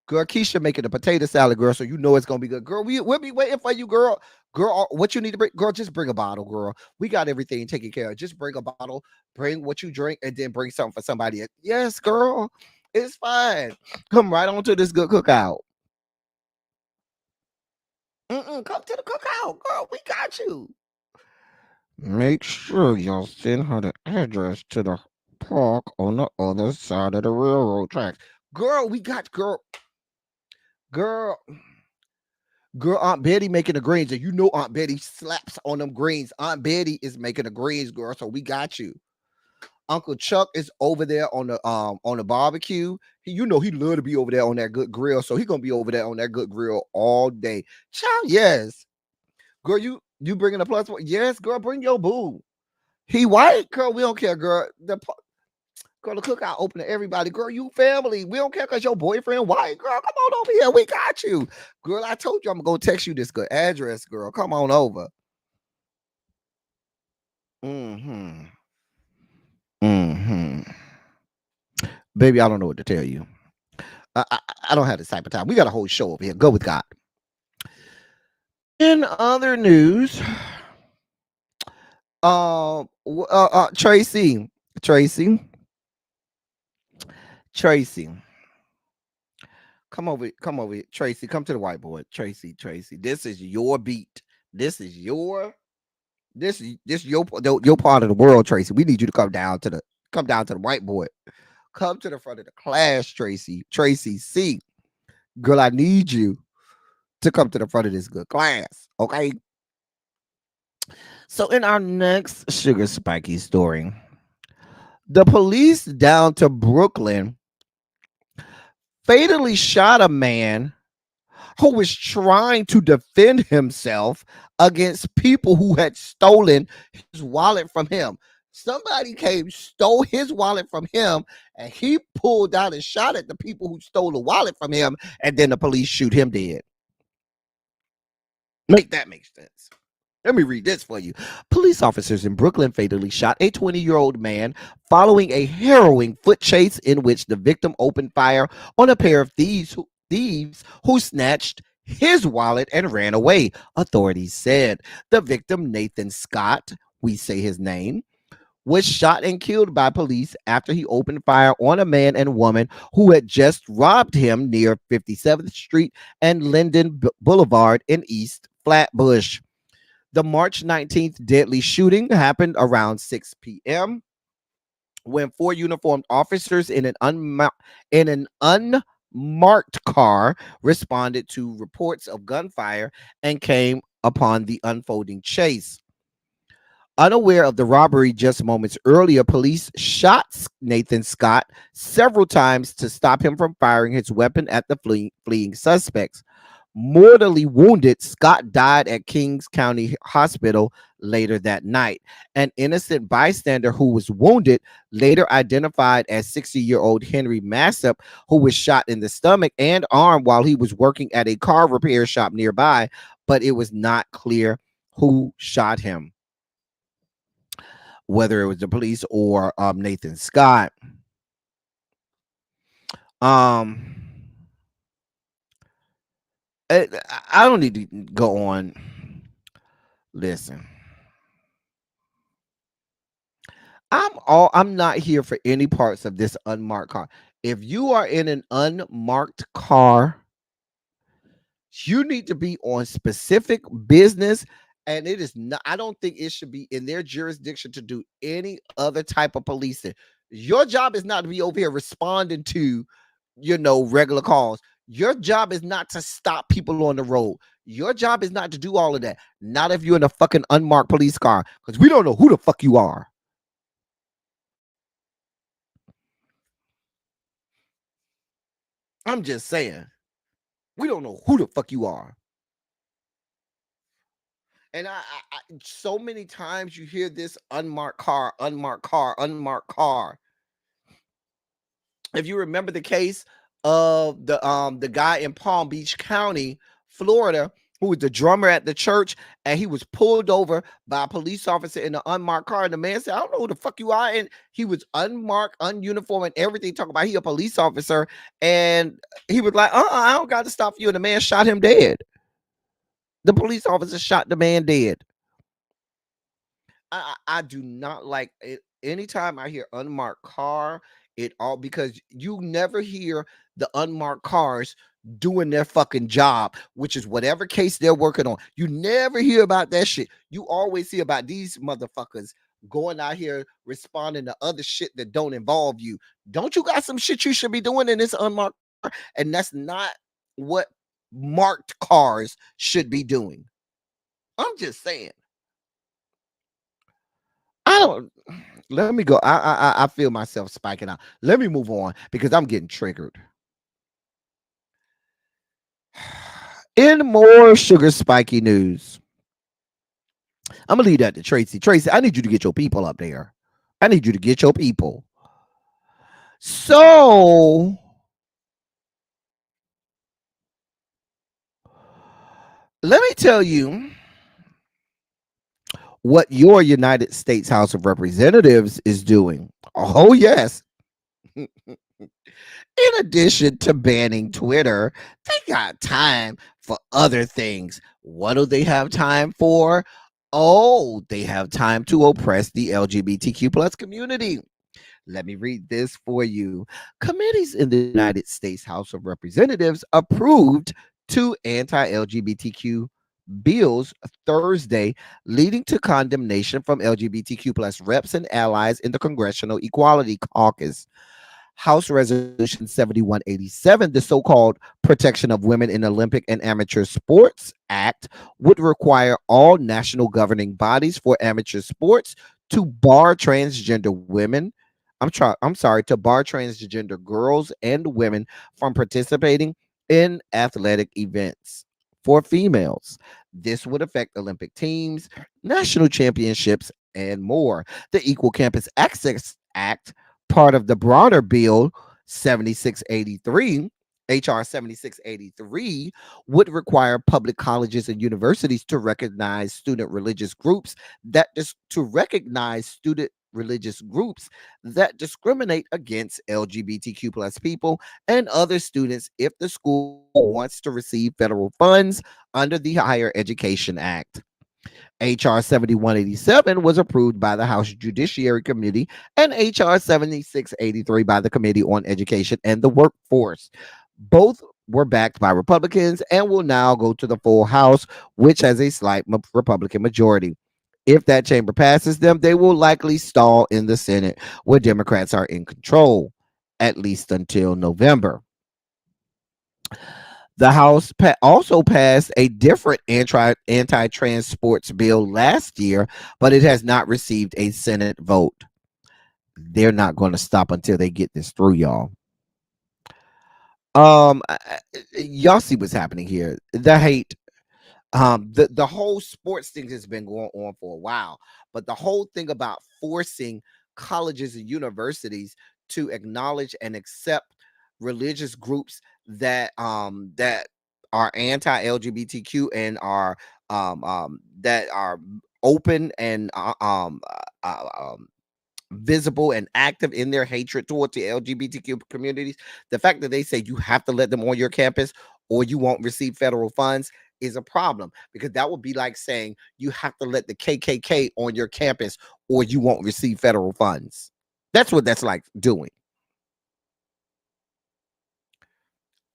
Girl, Keisha making a potato salad, girl. So you know it's gonna be good, girl. We'll be waiting for you, girl. Girl, what you need to bring, girl? Just bring a bottle, girl. We got everything taken care of. Just bring a bottle, bring what you drink, and then bring something for somebody else. Yes, girl, it's fine. Come right on to this good cookout. Come to the cookout, girl. We got you. Make sure y'all send her the address to the park on the other side of the railroad tracks. Girl, we got girl. Girl, Aunt Betty making the greens, and you know Aunt Betty slaps on them greens. Aunt Betty is making the greens, girl. So we got you. Uncle Chuck is over there on the barbecue. You know he love to be over there on that good grill, so he gonna be over there on that good grill all day. Child, yes, girl, you bringing a plus one? Yes, girl, bring your boo. He white, girl. We don't care, girl. Girl, the cookout open to everybody. Girl, you family. We don't care because your boyfriend white. Girl, come on over here. We got you. Girl, I told you I'm going to text you this good address, girl. Come on over. Mm-hmm. Mm-hmm. Baby, I don't know what to tell you. I don't have this type of time. We got a whole show over here. Go with God. In other news, Tracy. Come over, Tracy. Come to the whiteboard, Tracy. This is your beat. This is your part of the world, Tracy. We need you to come down to the whiteboard. Come to the front of the class, Tracy. Tracy C. Girl, I need you to come to the front of this good class. Okay. So in our next sugar spiky story, the police down to Brooklyn fatally shot a man who was trying to defend himself against people who had stolen his wallet from him. Somebody came, stole his wallet from him, and he pulled out and shot at the people who stole the wallet from him, and then the police shoot him dead. Make that make sense. Let me read this for you. Police officers in Brooklyn fatally shot a 20-year-old man following a harrowing foot chase in which the victim opened fire on a pair of thieves who snatched his wallet and ran away, authorities said. The victim, Nathan Scott, we say his name, was shot and killed by police after he opened fire on a man and woman who had just robbed him near 57th Street and Linden Boulevard in East Flatbush. The March 19th deadly shooting happened around 6 p.m. when 4 uniformed officers in an unmarked car responded to reports of gunfire and came upon the unfolding chase. Unaware of the robbery just moments earlier, police shot Nathan Scott several times to stop him from firing his weapon at the fleeing suspects. Mortally wounded, Scott died at Kings County Hospital later that night. An innocent bystander who was wounded, later identified as 60-year-old Henry Massop, who was shot in the stomach and arm while he was working at a car repair shop nearby, but it was not clear who shot him, whether it was the police or Nathan Scott. Um, I don't need to go on. Listen, I'm not here for any parts of this unmarked car. If you are in an unmarked car, you need to be on specific business, and it is not, I don't think it should be in their jurisdiction to do any other type of policing. Your job is not to be over here responding to, regular calls. Your job is not to stop people on the road. Your job is not to do all of that. Not if you're in a fucking unmarked police car, because we don't know who the fuck you are. I'm just saying. We don't know who the fuck you are. And so many times you hear this unmarked car, unmarked car, unmarked car. If you remember the case of the guy in Palm Beach County, Florida, who was the drummer at the church, and he was pulled over by a police officer in an unmarked car. And the man said, "I don't know who the fuck you are." And he was unmarked, ununiformed, and everything. Talking about he a police officer, and he was like, I don't got to stop you. And the man shot him dead. The police officer shot the man dead. I do not like it. Anytime I hear unmarked car, it all, because you never hear the unmarked cars doing their fucking job, which is whatever case they're working on. You never hear about that shit. You always hear about these motherfuckers going out here responding to other shit that don't involve you. Don't you got some shit you should be doing in this unmarked car? And that's not what marked cars should be doing. I'm just saying. I don't. Let me go. I feel myself spiking out. Let me move on because I'm getting triggered. In more sugar spiky news, I'm gonna leave that to Tracy. Tracy, I need you to get your people up there. I need you to get your people. So let me tell you what your United States House of Representatives is doing. Oh, yes. In addition to banning Twitter, they got time for other things. What do they have time for? Oh, they have time to oppress the LGBTQ plus community. Let me read this for you. Committees in the United States House of Representatives approved two anti-LGBTQ bills Thursday, leading to condemnation from LGBTQ plus reps and allies in the Congressional Equality Caucus. House Resolution 7187, the so-called Protection of Women in Olympic and Amateur Sports Act, would require all national governing bodies for amateur sports to bar transgender women. I'm sorry, to bar transgender girls and women from participating in athletic events for females. This would affect Olympic teams, national championships, and more. The Equal Campus Access Act, part of the broader bill 7683, HR 7683, would require public colleges and universities to recognize student religious groups that discriminate against LGBTQ plus people and other students if the school wants to receive federal funds under the Higher Education Act. HR 7187 was approved by the House Judiciary Committee and HR 7683 by the Committee on Education and the Workforce. Both were backed by Republicans and will now go to the full House, which has a slight Republican majority. If that chamber passes them, they will likely stall in the Senate, where Democrats are in control, at least until November. The House also passed a different anti-trans sports bill last year, but it has not received a Senate vote. They're not going to stop until they get this through, y'all. Y'all see what's happening here. The hate, the whole sports thing has been going on for a while, but the whole thing about forcing colleges and universities to acknowledge and accept religious groups that are anti-LGBTQ and are that are open and visible and active in their hatred towards the LGBTQ communities. The fact that they say you have to let them on your campus or you won't receive federal funds is a problem, because that would be like saying you have to let the KKK on your campus or you won't receive federal funds. That's what that's like doing.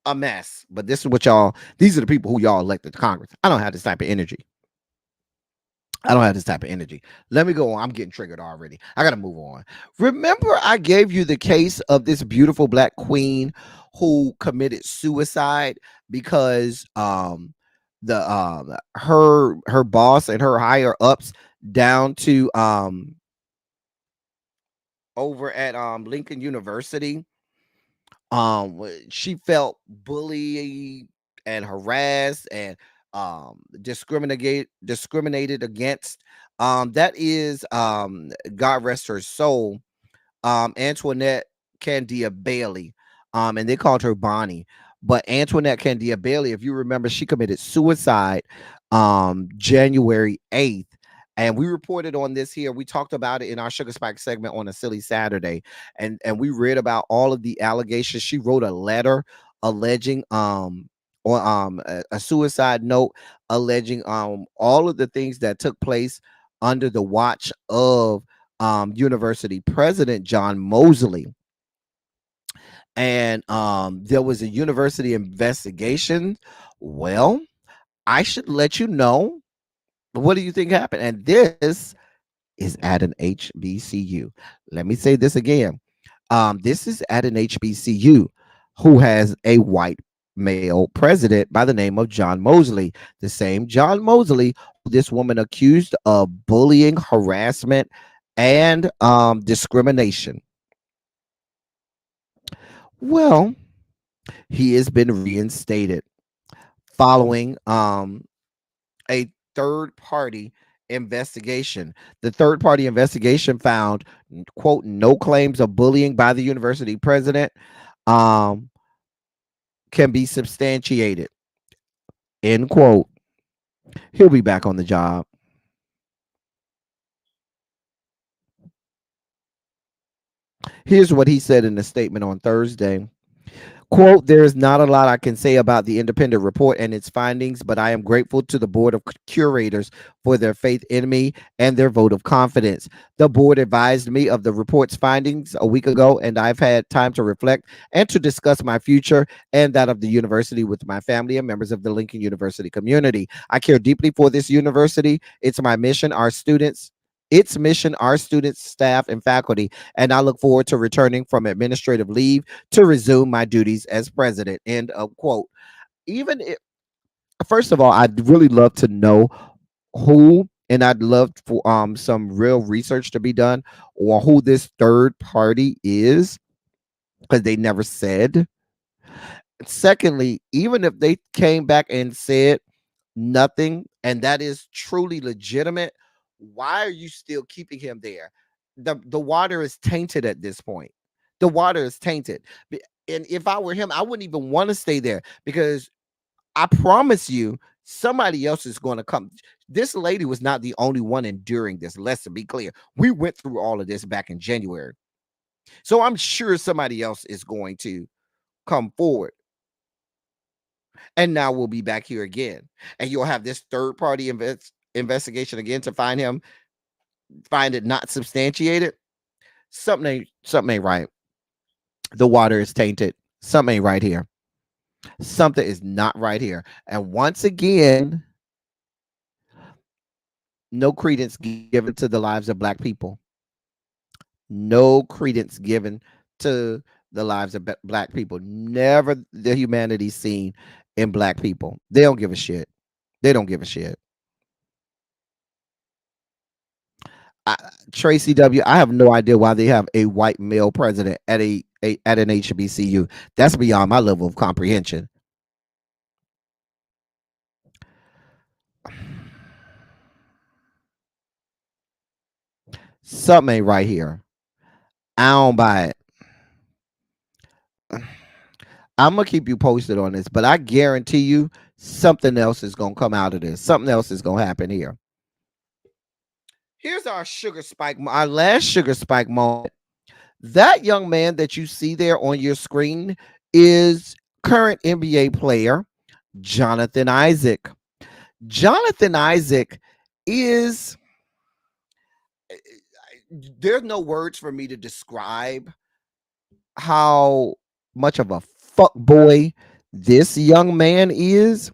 A mess. But this is what y'all, these are the people who y'all elected to Congress. I don't have this type of energy. I don't have this type of energy. Let me go on. I'm getting triggered already. I got to move on. Remember, I gave you the case of this beautiful black queen who committed suicide because the her boss and her higher ups down to over at Lincoln University, she felt bullied and harassed and discriminated against. That is, God rest her soul, Antoinette Candia Bailey, and they called her Bonnie. But Antoinette Candia Bailey, if you remember, she committed suicide January 8th. And we reported on this here. We talked about it in our Sugar Spike segment on a Silly Saturday. And we read about all of the allegations. She wrote a letter alleging or a suicide note alleging all of the things that took place under the watch of university president John Mosley. And there was a university investigation. Well, I should let you know, what do you think happened? And this is at an HBCU. Let me say this again. This is at an HBCU who has a white male president by the name of John Mosley, the same John Mosley who this woman accused of bullying, harassment, and discrimination. Well, he has been reinstated following a third party investigation. The third party investigation found, quote, no claims of bullying by the university president um, can be substantiated, end quote. He'll be back on the job. Here's what he said in a statement on Thursday. Quote, there is not a lot I can say about the independent report and its findings, but I am grateful to the board of curators for their faith in me and their vote of confidence. The board advised me of the report's findings a week ago, and I've had time to reflect and to discuss my future and that of the university with my family and members of the Lincoln University community. I care deeply for this university. It's my mission, our students, staff, and faculty, and I look forward to returning from administrative leave to resume my duties as president. End of quote. Even if, first of all, I'd really love to know who, and I'd love for some real research to be done on who this third party is, because they never said. Secondly, even if they came back and said nothing, and that is truly legitimate, why are you still keeping him there? The water is tainted at this point. The water is tainted. And if I were him, I wouldn't even want to stay there, because I promise you somebody else is going to come. This lady was not the only one enduring this. Let's be clear. We went through all of this back in January. So I'm sure somebody else is going to come forward. And now we'll be back here again. And you'll have this third party investigation again to find it not substantiated. Something ain't right. The water is tainted. Something ain't right here. Something is not right here. And once again, no credence given to the lives of black people. No credence given to the lives of black people. Never the humanity seen in black people. They don't give a shit. They don't give a shit. Tracy W., I have no idea why they have a white male president at a at an HBCU. That's beyond my level of comprehension. Something ain't right here. I don't buy it. I'm gonna keep you posted on this, but I guarantee you something else is gonna come out of this. Something else is gonna happen here. Here's our sugar spike, our last sugar spike moment. That young man that you see there on your screen is current NBA player Jonathan Isaac. Jonathan Isaac is, there's no words for me to describe how much of a fuck boy this young man is.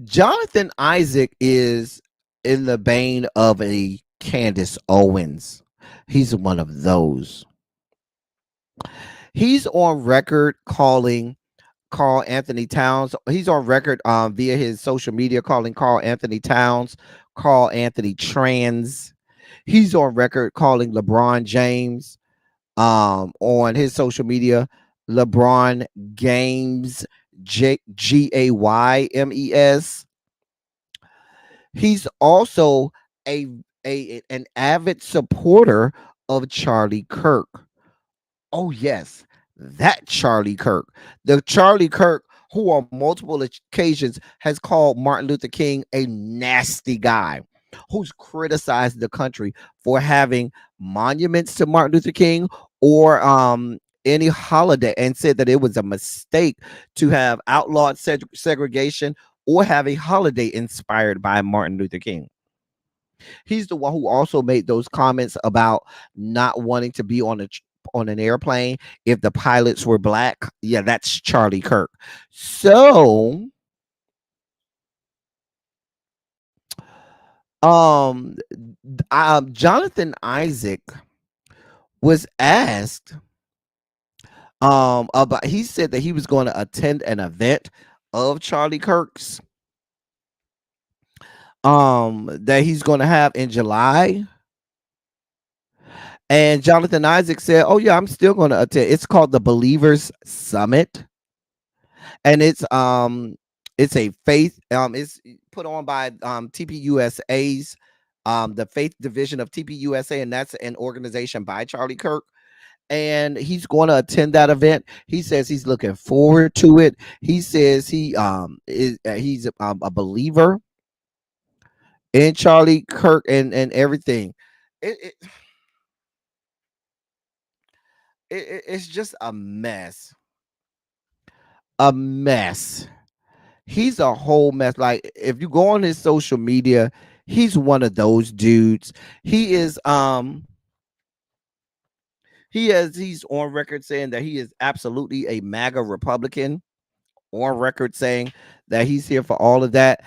Jonathan Isaac is in the vein of a Candace Owens. He's one of those. He's on record calling Carl Anthony Towns. He's on record via his social media calling Carl Anthony Towns, Carl Anthony trans. He's on record calling LeBron James on his social media LeBron Games, Gaymes. He's also a an avid supporter of Charlie Kirk. Oh yes, that Charlie Kirk. The Charlie Kirk who on multiple occasions has called Martin Luther King a nasty guy, who's criticized the country for having monuments to Martin Luther King or any holiday, and said that it was a mistake to have outlawed segregation or have a holiday inspired by Martin Luther King. He's the one who also made those comments about not wanting to be on an airplane if the pilots were black. Yeah, that's Charlie Kirk. So, Jonathan Isaac was asked about, he said that he was going to attend an event of Charlie Kirk's that he's going to have in July. And Jonathan Isaac said, "Oh yeah, I'm still going to attend. It's called the Believers Summit, and it's a faith it's put on by TPUSA's the faith division of TPUSA, and that's an organization by Charlie Kirk. And he's going to attend that event. He says he's looking forward to it. He says he's a believer in Charlie Kirk and everything. It's just a mess. A mess. He's a whole mess. Like if you go on his social media, he's one of those dudes. He is he's on record saying that he is absolutely a MAGA Republican. On record saying that he's here for all of that.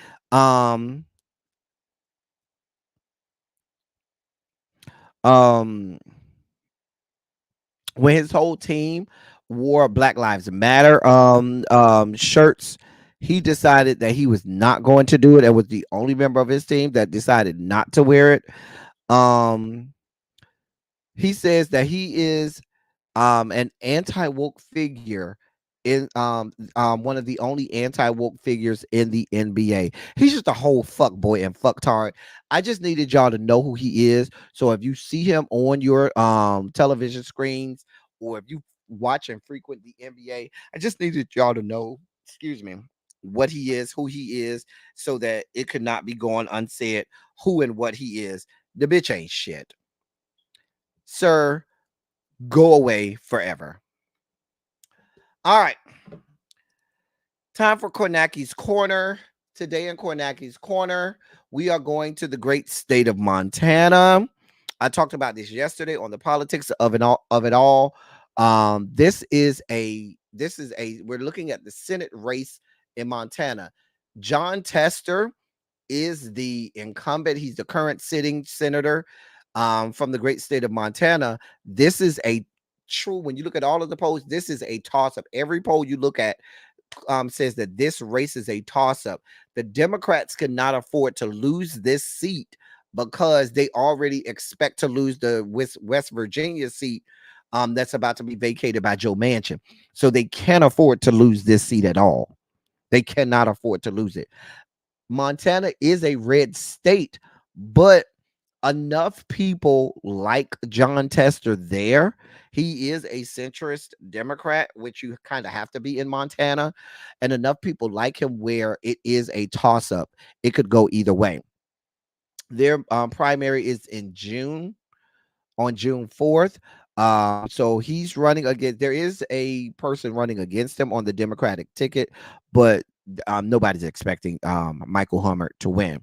When his whole team wore Black Lives Matter shirts, he decided that he was not going to do it. It was the only member of his team that decided not to wear it. He says that he is an anti-woke figure in one of the only anti-woke figures in the NBA. He's just a whole fuck boy and fucktard. I just needed y'all to know who he is. So if you see him on your television screens, or if you watch and frequent the NBA, I just needed y'all to know, excuse me, what he is, who he is, so that it could not be going unsaid who and what he is. The bitch ain't shit. Sir, go away forever. All right. Time for Kornaki's Corner. Today in Kornaki's Corner, we are going to the great state of Montana. I talked about this yesterday on the politics of it all. This is a we're looking at the Senate race in Montana. John Tester is the incumbent. He's the current sitting senator from the great state of Montana. This is a true, when you look at all of the polls, this is a toss-up. Every poll you look at says that this race is a toss-up. The Democrats cannot afford to lose this seat because they already expect to lose the West Virginia seat that's about to be vacated by Joe Manchin. So they can't afford to lose this seat at all. They cannot afford to lose it. Montana is a red state, but enough people like John Tester there. He is a centrist Democrat, which you kind of have to be in Montana, and enough people like him where it is a toss up. It could go either way. Their primary is in June, on June 4th. So he's running against, there is a person running against him on the Democratic ticket, but nobody's expecting Michael Hummer to win.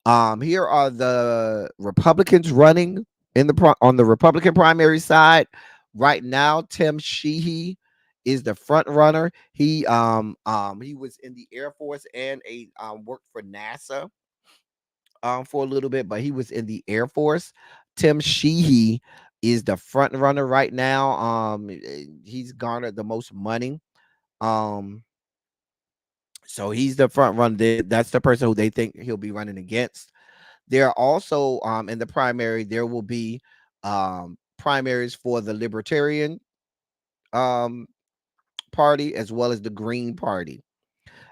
Here are the Republicans running in the on the Republican primary side. Right now, Tim Sheehy is the front runner. He was in the Air Force and worked for NASA for a little bit, but he was in the Air Force. Tim Sheehy is the front runner right now. He's garnered the most money. Um, so he's the front runner. That's the person who they think he'll be running against. There are also in the primary, there will be primaries for the Libertarian um party as well as the Green Party.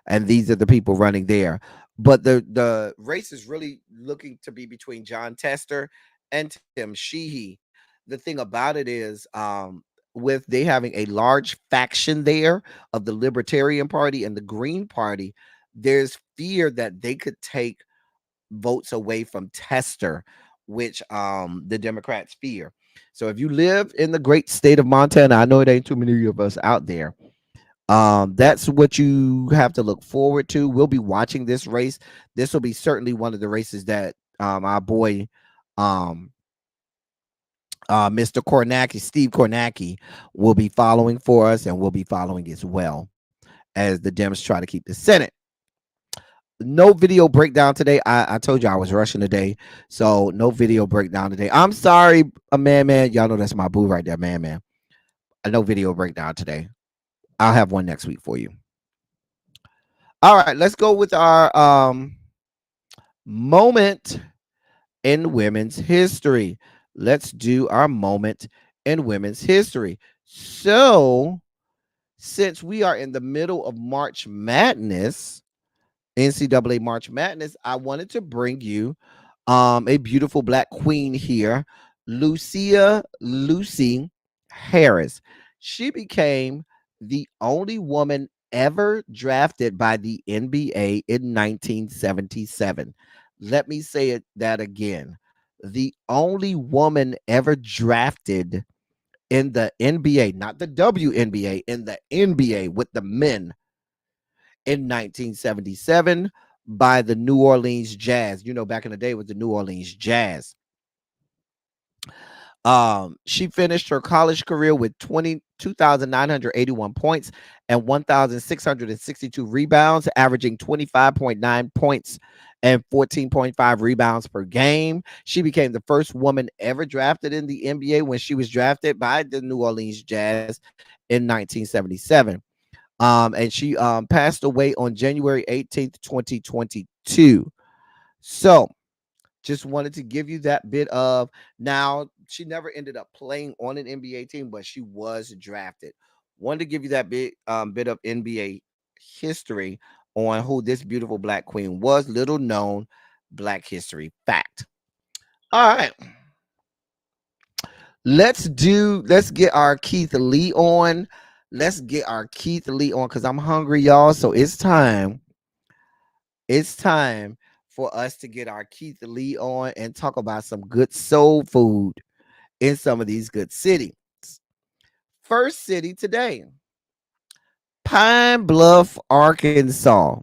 And these are the people running there. But the race is really looking to be between John Tester and Tim Sheehy. The thing about it is, with they having a large faction there of the Libertarian Party and the Green Party, there's fear that they could take votes away from Tester, which the Democrats fear. So if you live in the great state of Montana, I know it ain't too many of us out there, that's what you have to look forward to. We'll be watching this race. This will be certainly one of the races that our boy Mr. Kornacki, Steve Kornacki, will be following for us, and will be following as well as the Dems try to keep the Senate. No video breakdown today. I told you I was rushing today, so no video breakdown today. I'm sorry, man. Y'all know that's my boo right there, man. No video breakdown today. I'll have one next week for you. All right, let's go with our moment in women's history. Let's do our moment in women's history. So, since we are in the middle of March Madness, NCAA March Madness, I wanted to bring you a beautiful black queen here, Lucy Harris. She became the only woman ever drafted by the NBA in 1977. Let me say that again. The only woman ever drafted in the NBA, not the WNBA, in the NBA with the men in 1977 by the New Orleans Jazz. You know, back in the day with the New Orleans Jazz. She finished her college career with 22,981 points and 1,662 rebounds, averaging 25.9 points and 14.5 rebounds per game. She became the first woman ever drafted in the NBA when she was drafted by the New Orleans Jazz in 1977. And she passed away on January 18th, 2022. So just wanted to give you that bit of, now she never ended up playing on an NBA team, but she was drafted. Wanted to give you that bit of NBA history on who this beautiful black queen was. Little known black history fact. All right. Let's get our Keith Lee on. Let's get our Keith Lee on because I'm hungry, y'all. So it's time. It's time for us to get our Keith Lee on and talk about some good soul food in some of these good cities. First city today, Pine Bluff, Arkansas.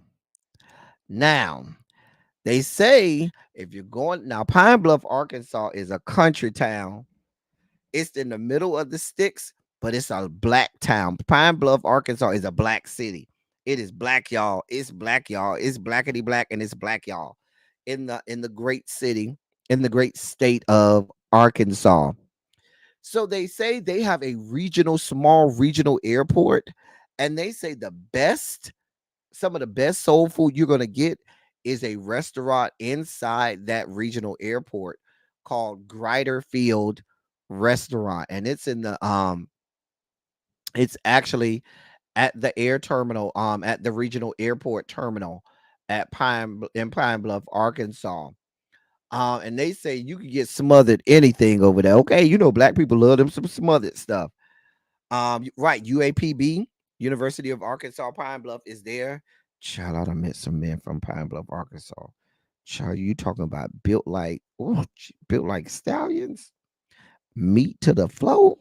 Now, they say if you're going, now Pine Bluff, Arkansas is a country town. It's in the middle of the sticks, but it's a black town. Pine Bluff, Arkansas is a black city. It is black, y'all. It's black, y'all. It's blackity black, and it's black, y'all. In the great city, in the great state of Arkansas. So they say they have a small regional airport, and they say some of the best soul food you're gonna get is a restaurant inside that regional airport called Grider Field Restaurant, and it's actually at the air terminal, at the regional airport terminal at Pine Bluff, Arkansas. And they say you can get smothered anything over there. Okay, you know black people love them some smothered stuff. Right, UAPB, University of Arkansas Pine Bluff is there. Child, I done met some men from Pine Bluff, Arkansas. Child, you talking about built like stallions, meat to the flow,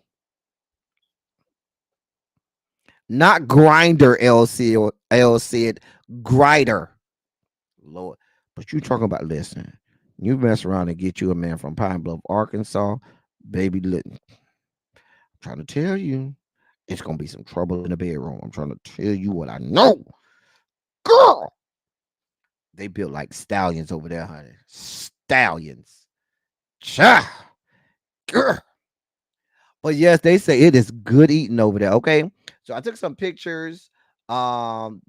not grinder. L said grider. Lord, but you talking about listen. You mess around and get you a man from Pine Bluff, Arkansas, baby. I'm trying to tell you, it's gonna be some trouble in the bedroom. I'm trying to tell you what I know, girl. They built like stallions over there, honey. Stallions. Cha. Girl. But yes, they say it is good eating over there. Okay. So I took some pictures. The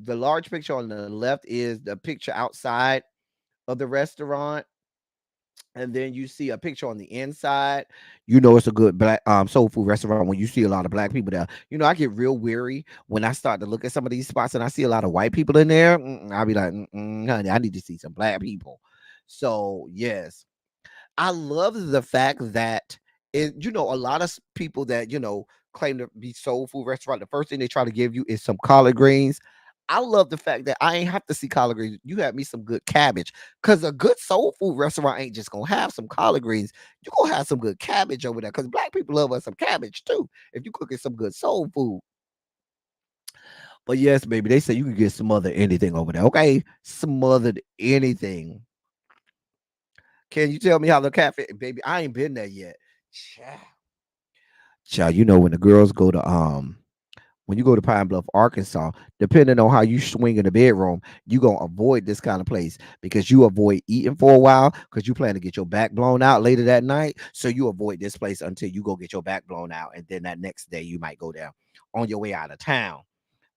large picture on the left is the picture outside of the restaurant. And then you see a picture on the inside. You know it's a good black soul food restaurant when you see a lot of black people there. You know, I get real weary when I start to look at some of these spots and I see a lot of white people in there. I'll be like, honey, I need to see some black people. So yes, I love the fact that a lot of people that claim to be soul food restaurant. The first thing they try to give you is some collard greens. I love the fact that I ain't have to see collard greens. You have me some good cabbage, because a good soul food restaurant ain't just gonna have some collard greens. You gonna have some good cabbage over there, because black people love us some cabbage too. If you cooking some good soul food. But yes, baby, they say you can get smothered anything over there. Okay, smothered anything. Can you tell me how the cafe, baby? I ain't been there yet. Child, child, when the girls go to when you go to Pine Bluff, Arkansas, depending on how you swing in the bedroom, you gonna avoid this kind of place, because you avoid eating for a while because you plan to get your back blown out later that night. So you avoid this place until you go get your back blown out, and then that next day you might go there on your way out of town.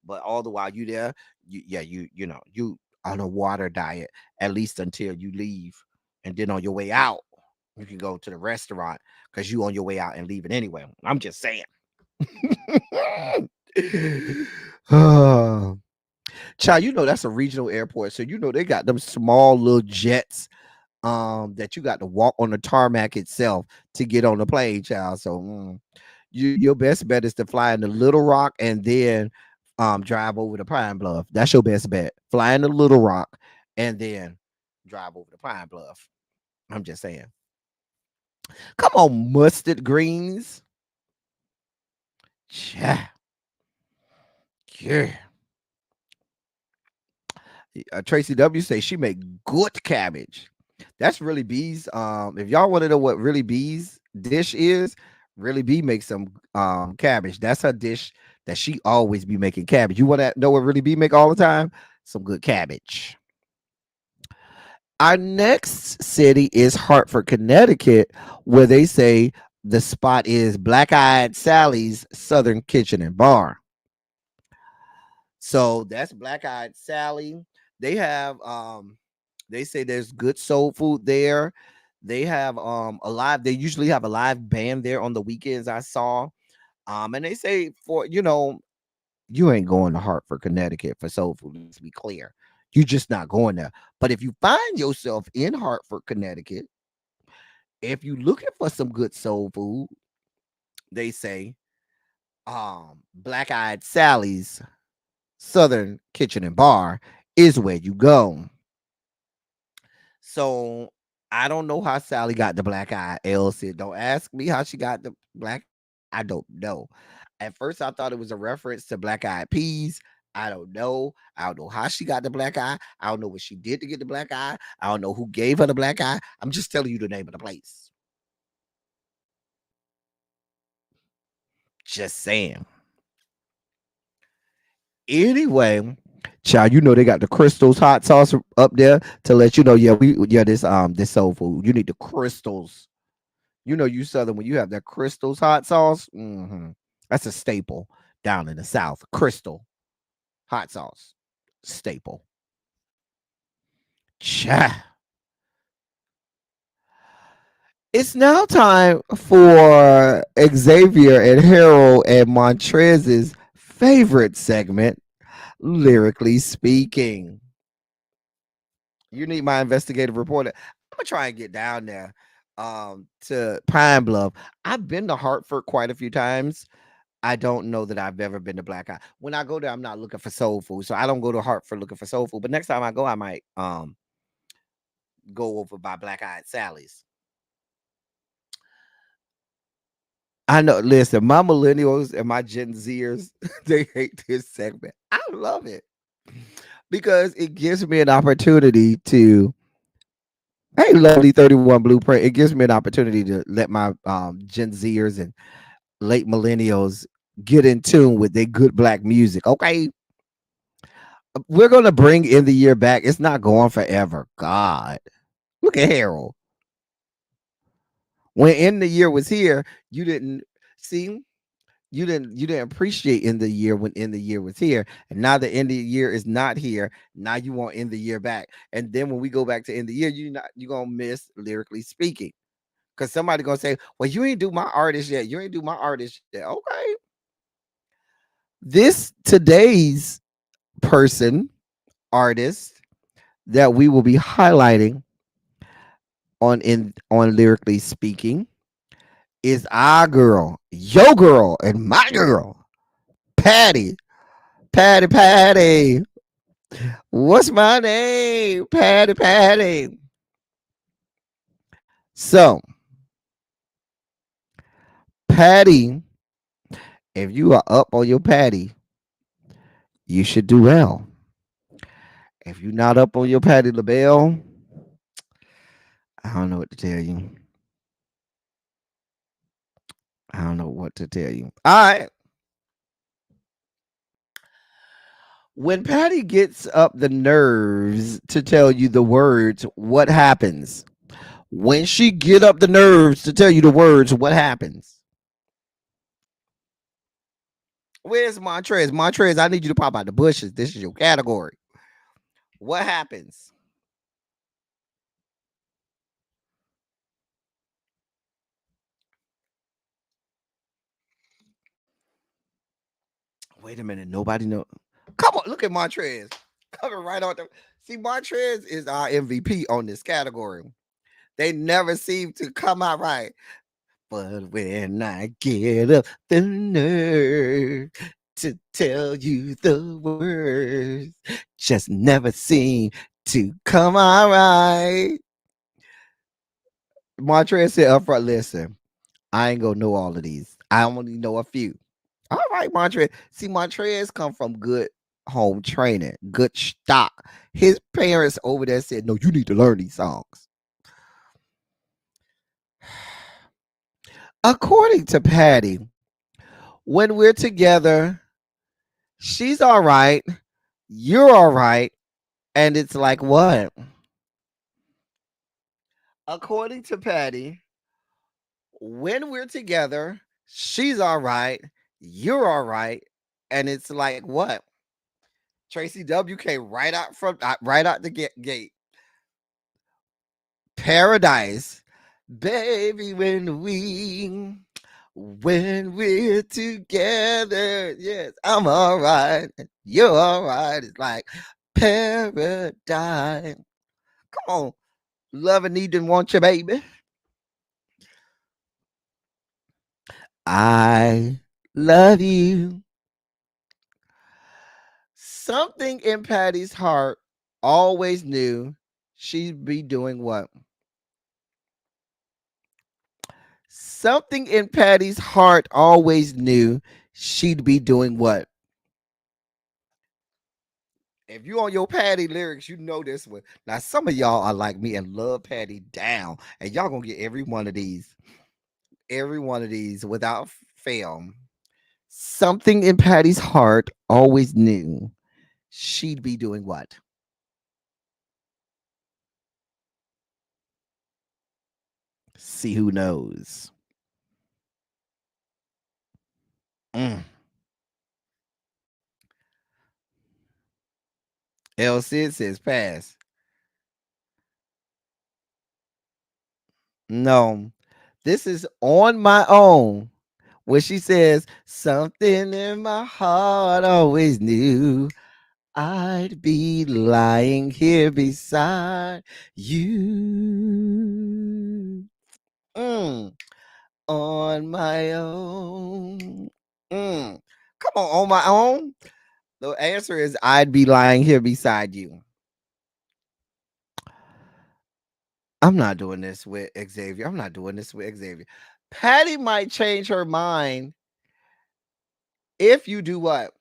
But all the while you there, you on a water diet at least until you leave, and then on your way out you can go to the restaurant because you on your way out and leaving anyway. I'm just saying. Child, that's a regional airport, so they got them small little jets that you got to walk on the tarmac itself to get on the plane, child. So your best bet is to fly into Little Rock and then drive over to Pine Bluff. That's your best bet. Fly into Little Rock and then drive over to Pine Bluff. I'm just saying. Come on, mustard greens. Yeah. Yeah. Tracy W say she make good cabbage. That's Really B's. If y'all want to know what Really B's dish is, Really B makes some cabbage. That's her dish that she always be making cabbage. You want to know what Really B make all the time? Some good cabbage. Our next city is Hartford, Connecticut, where they say the spot is Black Eyed Sally's Southern Kitchen and Bar. So that's Black Eyed Sally. They have they say there's good soul food there. They have they usually have a live band there on the weekends, I saw. And they say you ain't going to Hartford, Connecticut for soul food. Let's be clear. You're just not going there. But if you find yourself in Hartford, Connecticut, if you looking for some good soul food, they say Black Eyed Sally's Southern Kitchen and Bar is where you go. So I don't know how Sally got the black eye. L said, don't ask me how she got the black. I don't know. At first, I thought it was a reference to Black Eyed Peas. I don't know. I don't know how she got the black eye. I don't know what she did to get the black eye. I don't know who gave her the black eye. I'm just telling you the name of the place. Just saying. Anyway, child, they got the Crystals hot sauce up there to let you know, this soul food. You need the Crystals. You Southern, when you have that Crystals hot sauce, that's a staple down in the South. Crystal hot sauce, staple. Cha. It's now time for Xavier and Harold and Montrez's favorite segment, lyrically speaking. You need my investigative reporter. I'm gonna try and get down there to Pine Bluff. I've been to Hartford quite a few times. I don't know that I've ever been to Black Eye. When I go there, I'm not looking for soul food. So I don't go to Hartford looking for soul food. But next time I go, I might go over by Black Eyed Sally's. I know. Listen, my millennials and my Gen Zers, they hate this segment. I love it because it gives me an opportunity to, hey, lovely 31 blueprint. It gives me an opportunity to let my Gen Zers and late millennials get in tune with their good black music. Okay. We're going to bring in the year back. It's not going forever. God. Look at Harold. When in the year was here, you didn't see, you didn't appreciate in the year when in the year was here, and now the end of the year is not here. Now you want in the year back, and then when we go back to end the year, you gonna miss lyrically speaking, because somebody gonna say, well, you ain't do my artist yet, you ain't do my artist yet. Okay, this today's person, artist, that we will be highlighting on lyrically speaking is our girl, your girl, and my girl, Patty. Patty. What's my name? Patty. So, Patty, if you are up on your Patty, you should do well. If you're not up on your Patty LaBelle, I don't know what to tell you. I don't know what to tell you. All right. When Patty gets up the nerves to tell you the words, what happens? When she get up the nerves to tell you the words, what happens? Where's Montrez? Montrez, I need you to pop out the bushes. This is your category. What happens? Wait a minute. Nobody know. Come on, look at Montrez. Coming right on the. See, Montrez is our MVP on this category. They never seem to come out right. But when I get up the nerve to tell you the words, just never seem to come out right. Montrez said up front, listen, I ain't gonna know all of these. I only know a few. All right, Montrez. See, Montrez come from good home training, good stock. His parents over there said, no, you need to learn these songs. According to Patty, when we're together, she's all right, you're all right, and it's like what? According to Patty, when we're together, she's all right, you're all right, and it's like what? Tracy W came right out the gate. Paradise, baby, when we're together, yes, I'm all right, you're all right. It's like paradise. Come on, love and need and want you, baby. I love you. Something in Patty's heart always knew she'd be doing what? Something in Patty's heart always knew she'd be doing what? If you on your Patty lyrics, you know this one. Now, some of y'all are like me and love Patty down, and y'all gonna get every one of these without fail. Something in Patty's heart always knew she'd be doing what? See who knows. Mm. El Cid says pass. No, this is On My Own. Where she says, something in my heart always knew I'd be lying here beside you. Mm, on my own. Mm. Come on my own. The answer is I'd be lying here beside you. I'm not doing this with Xavier. I'm not doing this with Xavier. Patty might change her mind if you do what?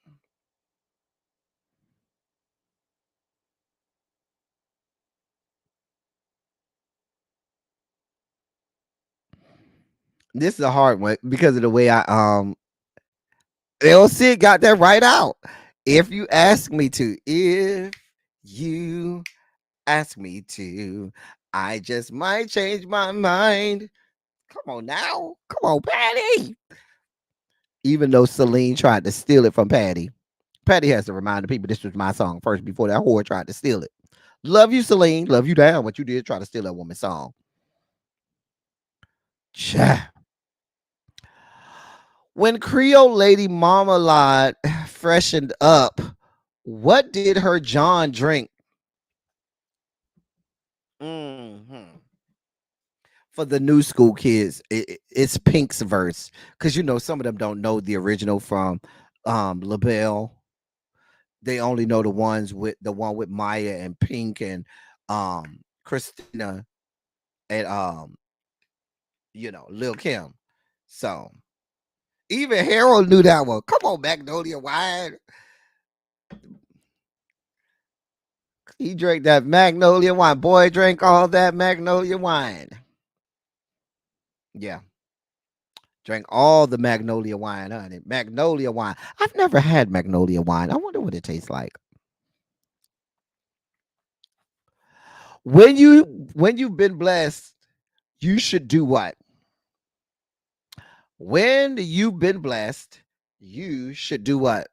This is a hard one because of the way I LC got that right out. If you ask me to, if you ask me to, I just might change my mind. Come on now. Come on, Patty. Even though Celine tried to steal it from Patty. Patty has to remind the people this was my song first before that whore tried to steal it. Love you, Celine. Love you down, but you did try to steal that woman's song. Cha. When Creole Lady Marmalade freshened up, what did her John drink? Mhm. For the new school kids, it's Pink's verse because some of them don't know the original from LaBelle. They only know the one with Maya and Pink and Christina and Lil Kim. So even Harold knew that one. Come on, Magnolia Wine. He drank that Magnolia wine. Boy, drank all that Magnolia wine. Yeah. Drank all the Magnolia wine, honey. Magnolia wine. I've never had Magnolia wine. I wonder what it tastes like. When you've been blessed, you should do what? When you've been blessed, you should do what?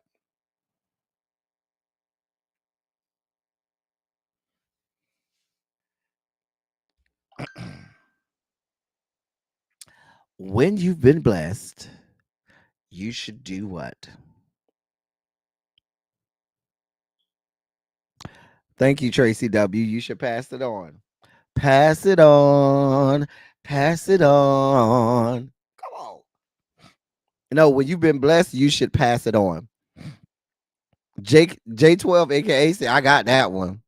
When you've been blessed, you should do what? Thank you, Tracy W. You should pass it on. Pass it on. Pass it on. Come on. No, when you've been blessed, you should pass it on. Jake J12 aka said, I got that one.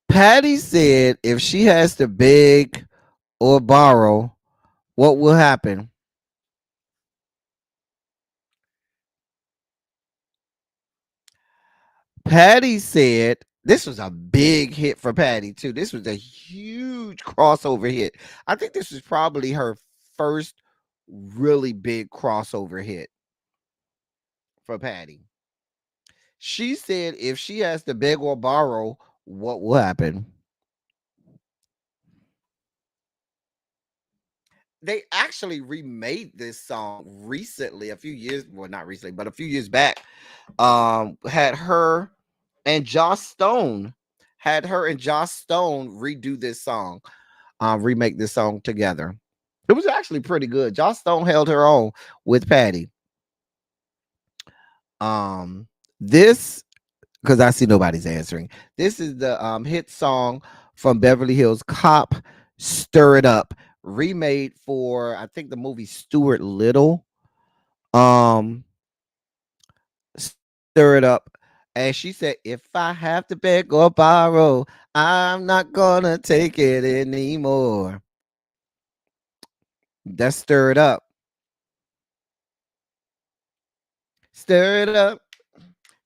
Patty said if she has to beg or borrow, what will happen? Patty said this was a big hit for Patty too. This was a huge crossover hit. I think this was probably her first really big crossover hit for Patty. She said if she has to beg or borrow, what will happen? They actually remade this song recently, a few years, well, not recently, but a few years back. Had her and Joss Stone redo this song, remake this song together. It was actually pretty good. Joss Stone held her own with Patty. This because I see nobody's answering. This is the hit song from Beverly Hills Cop, "Stir It Up," remade for I think the movie Stuart Little. Um, Stir It Up, and she said, "If I have to beg or borrow, I'm not gonna take it anymore." That's Stir It Up. Stir it up.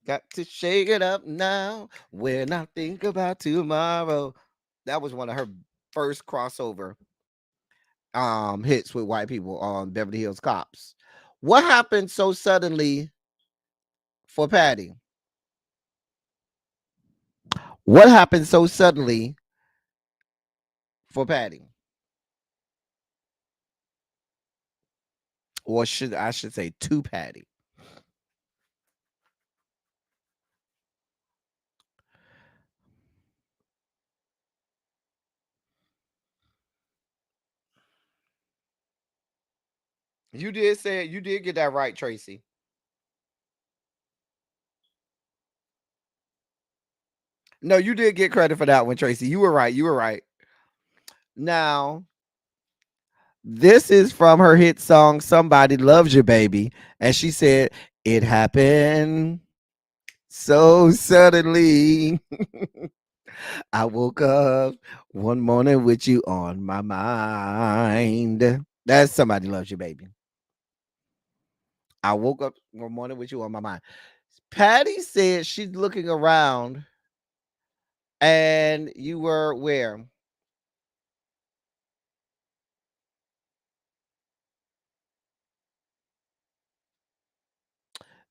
Got to shake it up now when I think about tomorrow. That was one of her first crossover hits with white people on Beverly Hills Cops. What happened so suddenly for Patty? What happened so suddenly for Patty? Or should I should say to Patty? You did say it. You did get that right, Tracy. No, you did get credit for that one, Tracy. You were right. You were right. Now, this is from her hit song "Somebody Loves You, Baby," and she said, "It happened so suddenly. I woke up one morning with you on my mind." That's "Somebody Loves You, Baby." I woke up one morning with you on my mind. Patty said she's looking around, and you were where?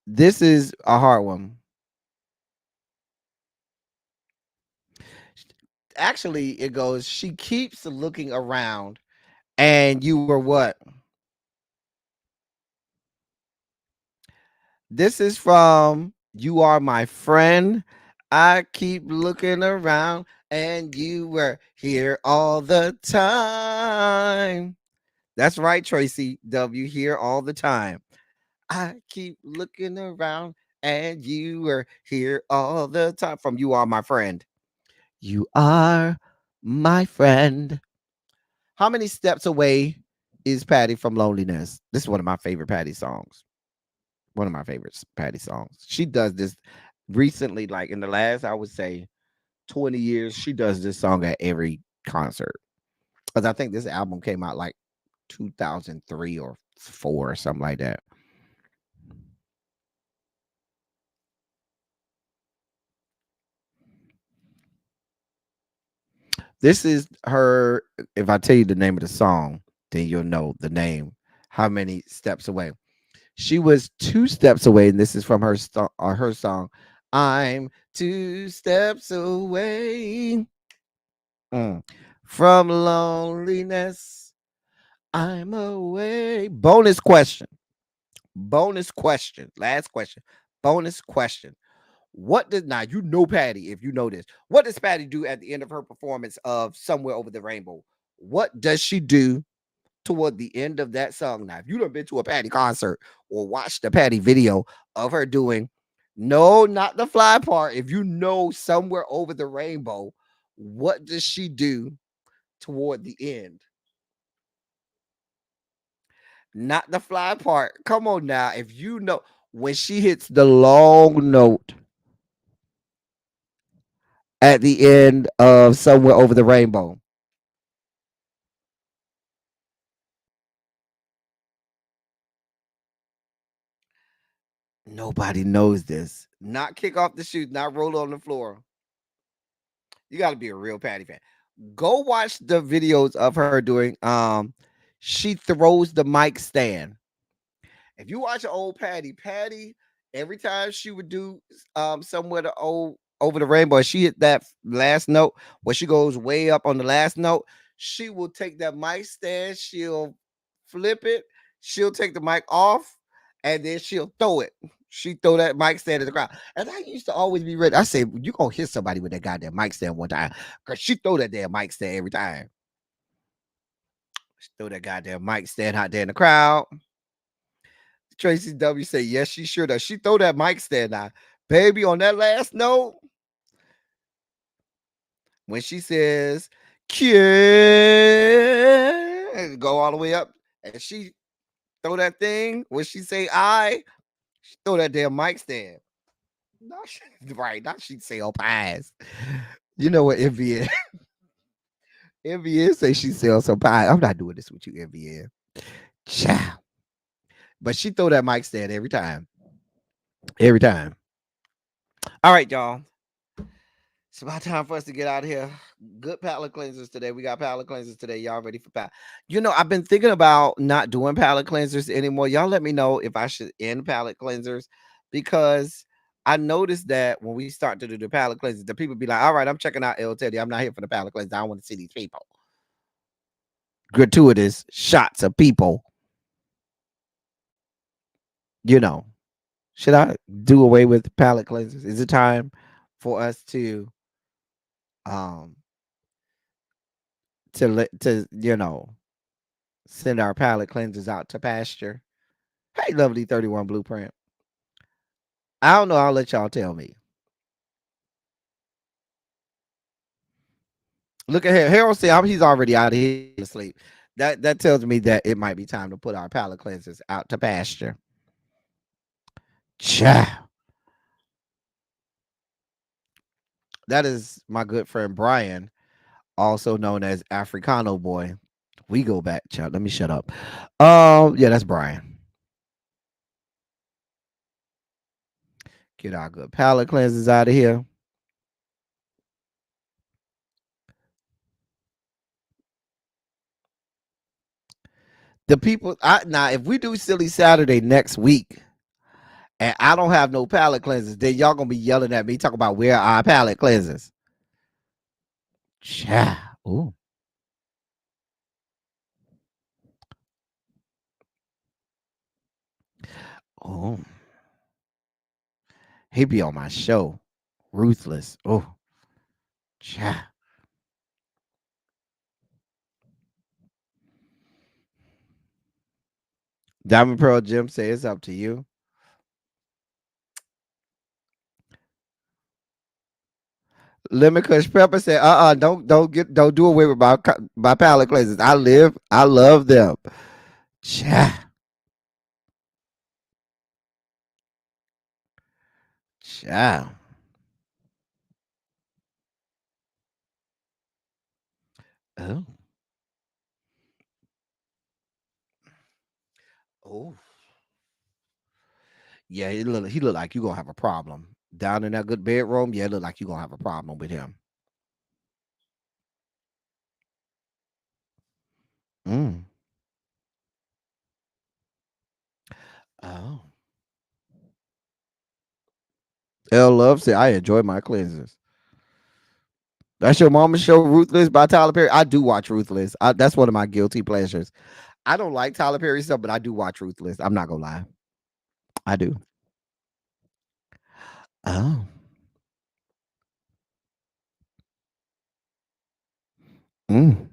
This is a hard one. Actually, it goes, she keeps looking around, and you were what? This is from "You Are My Friend." I keep looking around, and you were here all the time. That's right, Tracy W. Here all the time. I keep looking around, and you were here all the time. From "You Are My Friend." You are my friend. How many steps away is Patty from loneliness? This is one of my favorite Patty songs. One of my favorites, Patty songs. She does this recently, like in the last, I would say, 20 years. She does this song at every concert. Because I think this album came out like 2003 or four or something like that. This is her. If I tell you the name of the song, then you'll know the name. How many steps away? She was two steps away, and this is from her song. I'm two steps away from loneliness. I'm away. Bonus question. Bonus question. Last question. Bonus question. What does now you know Patty if you know this? What does Patty do at the end of her performance of "Somewhere Over the Rainbow"? What does she do toward the end of that song? Now, if you done been to a Patty concert or watched the Patty video of her doing, no, not the fly part. If you know "Somewhere Over the Rainbow," what does she do toward the end? Not the fly part. Come on now. If you know when she hits the long note at the end of "Somewhere Over the Rainbow," nobody knows this. Not kick off the shoes, not roll on the floor. You got to be a real Patty fan. Go watch the videos of her doing. She throws the mic stand. If you watch an old Patty, Patty, every time she would do "Somewhere to old Over the Rainbow," she hit that last note where she goes way up on the last note. She will take that mic stand, she'll flip it, she'll take the mic off, and then she'll throw it. She throw that mic stand at the crowd. And I used to always be ready. I said, you gonna hit somebody with that goddamn mic stand one time. Cause she throw that damn mic stand every time. She throw that goddamn mic stand out there in the crowd. Tracy W say, yes, she sure does. She throw that mic stand out. Baby, on that last note, when she says, "Kid," go all the way up, and she throw that thing, when she say she throw that damn mic stand. No, right, not she say "oh pies." You know what MVN? MVN say she sells some pie. I'm not doing this with you, MVN. Ciao. But she throw that mic stand every time. Every time. All right, y'all. It's about time for us to get out of here. Good palate cleansers today. We got palate cleansers today. Y'all ready for palate? I've been thinking about not doing palate cleansers anymore. Y'all let me know if I should end palate cleansers, because I noticed that when we start to do the palate cleansers, the people be like, all right, I'm checking out El Teddy. I'm not here for the palate cleanser. I don't want to see these people. Gratuitous shots of people. You know, should I do away with palate cleansers? Is it time for us um to let to Send our palate cleansers out to pasture. Hey, lovely 31 blueprint. I don't know. I'll let y'all tell me. Look at Harold. Harold said he's already out of here asleep. That tells me that it might be time to put our palate cleansers out to pasture. Cha. That is my good friend Brian, also known as Africano Boy. We go back, child. Let me shut up. Yeah, that's Brian. Get our good palate cleansers out of here. The people, now if we do Silly Saturday next week, and I don't have no palate cleansers, then y'all gonna be yelling at me talking about where are our palate cleansers. Cha. Ooh. Oh. He be on my show. Ruthless. Oh. Cha. Diamond Pearl Jim say it's up to you. Lemon Kush Pepper said, don't do away with my palate cleansers. I love them. Cha. Cha. Oh. Oh. Yeah, he look like you gonna have a problem. Down in that good bedroom, yeah, it look like you gonna have a problem with him. Mm. Oh. L Love said, I enjoy my cleansers. That's your mama's show, Ruthless by Tyler Perry. I do watch Ruthless. That's one of my guilty pleasures. I don't like Tyler Perry stuff, but I do watch Ruthless. I'm not gonna lie. I do. Oh. Mm.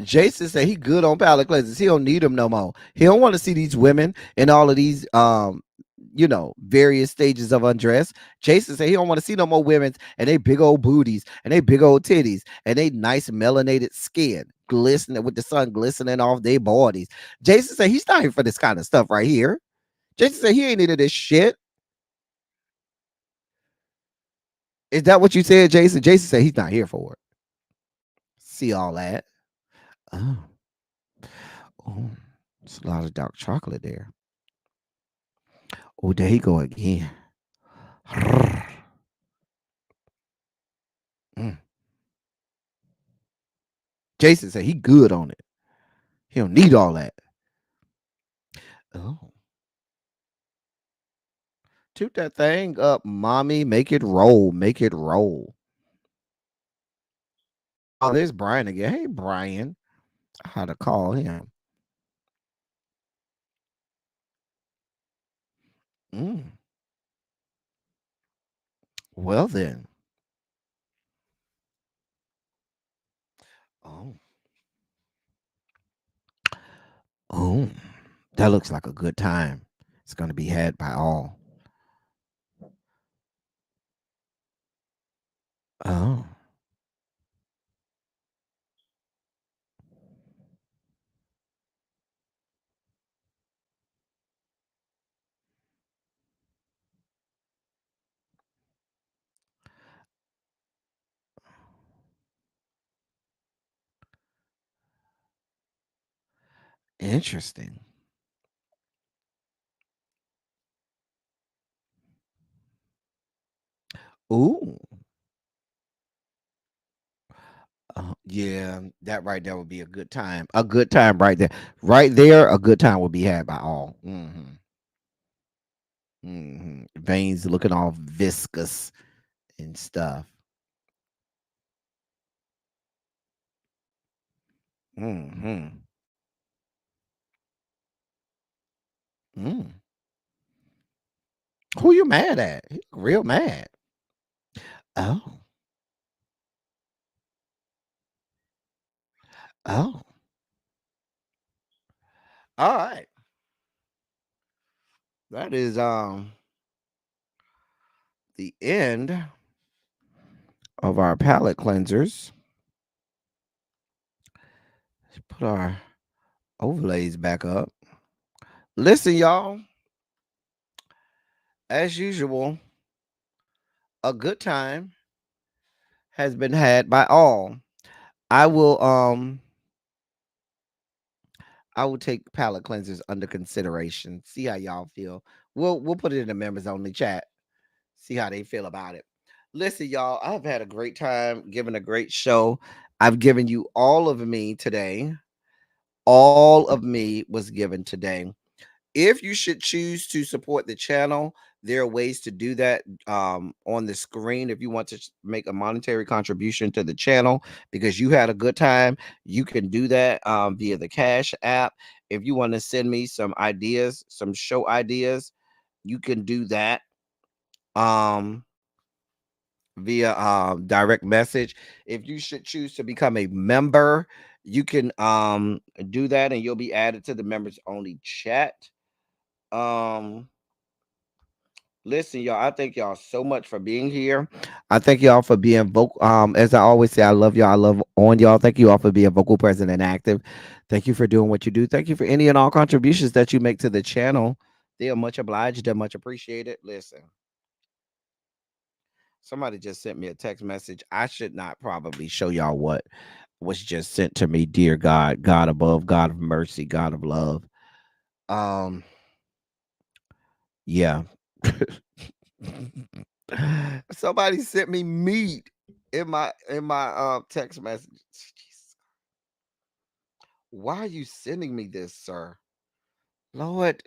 Jason said he good on palate cleansers. He don't need them no more. He don't want to see these women in all of these various stages of undress. Jason said he don't want to see no more women and they big old booties and they big old titties and they nice melanated skin glistening with the sun glistening off their bodies. Jason said he's not here for this kind of stuff right here. Jason said he ain't into this shit. Is that what you said, Jason? Jason said he's not here for it. See all that. Oh, oh, it's a lot of dark chocolate there. Oh, there he go again. Mm. Jason said he good on it. He don't need all that. Oh. Toot that thing up, mommy. Make it roll. Make it roll. Oh, there's Brian again. Hey, Brian. How to call him. Mm. Well, then. Oh. Oh. That looks like a good time. It's going to be had by all. Oh. Interesting. Ooh. Yeah, that right there would be a good time. A good time right there. Right there, a good time would be had by all. Veins looking all viscous and stuff. Mm-hmm. Mm. Who you mad at? He real mad. Oh. Oh, all right. That is the end of our palette cleansers. Let's put our overlays back up. Listen, y'all. As usual, a good time has been had by all. I will I will take palette cleansers under consideration. See how y'all feel. We'll put it in the members only chat. See how they feel about it. Listen, y'all, I've had a great time, giving a great show. I've given you all of me today. All of me was given today. If you should choose to support the channel, there are ways to do that on the screen. If you want to make a monetary contribution to the channel because you had a good time, you can do that via the Cash app. If you want to send me some ideas, some show ideas, you can do that um, via direct message. If you should choose to become a member, you can do that and you'll be added to the members only chat. Um, Listen, y'all, I thank y'all so much for being here. I thank y'all for being vocal. As I always say, I love y'all. I love on y'all. Thank you all for being vocal, present, and active. Thank you for doing what you do. Thank you for any and all contributions that you make to the channel. They are much obliged. They're much appreciated. Listen, somebody just sent me a text message. I should not probably show y'all what was just sent to me. Dear God, God above, God of mercy, God of love. Um, yeah. Somebody sent me meat in my text message. Jesus. Why are you sending me this, sir? Lord.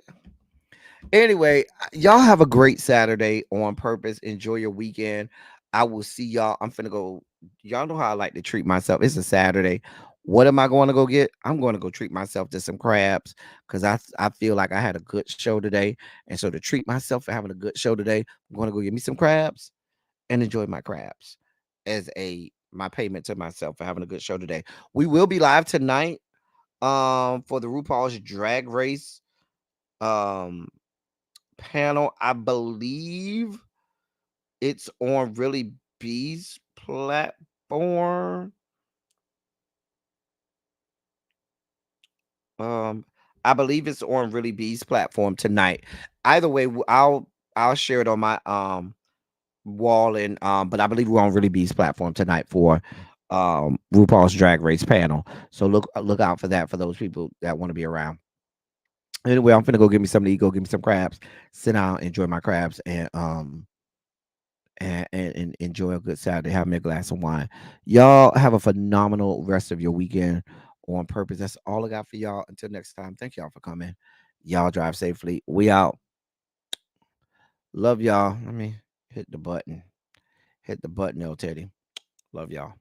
Anyway, y'all have a great Saturday on purpose. Enjoy your weekend. I will see y'all. I'm finna go. Y'all know how I like to treat myself. It's a Saturday. What am I going to go get? I'm going to go treat myself to some crabs because I feel like I had a good show today. And so to treat myself for having a good show today, I'm going to go get me some crabs and enjoy my crabs as a my payment to myself for having a good show today. We will be live tonight for the RuPaul's Drag Race um panel. I believe it's on Really B's platform. Um I believe it's on Really B's platform tonight. Either way, I'll share it on my wall and but I believe we're on Really B's platform tonight for RuPaul's Drag Race panel. So look out for that for those people that want to be around. Anyway, I'm finna go get me something to eat, go get me some crabs, sit down, enjoy my crabs, and enjoy a good Saturday. Have me a glass of wine. Y'all have a phenomenal rest of your weekend on purpose. That's all I got for y'all. Until next time, thank y'all for coming. Y'all drive safely. We out. Love y'all. Let me hit the button. Hit the button, Teddy. Love y'all.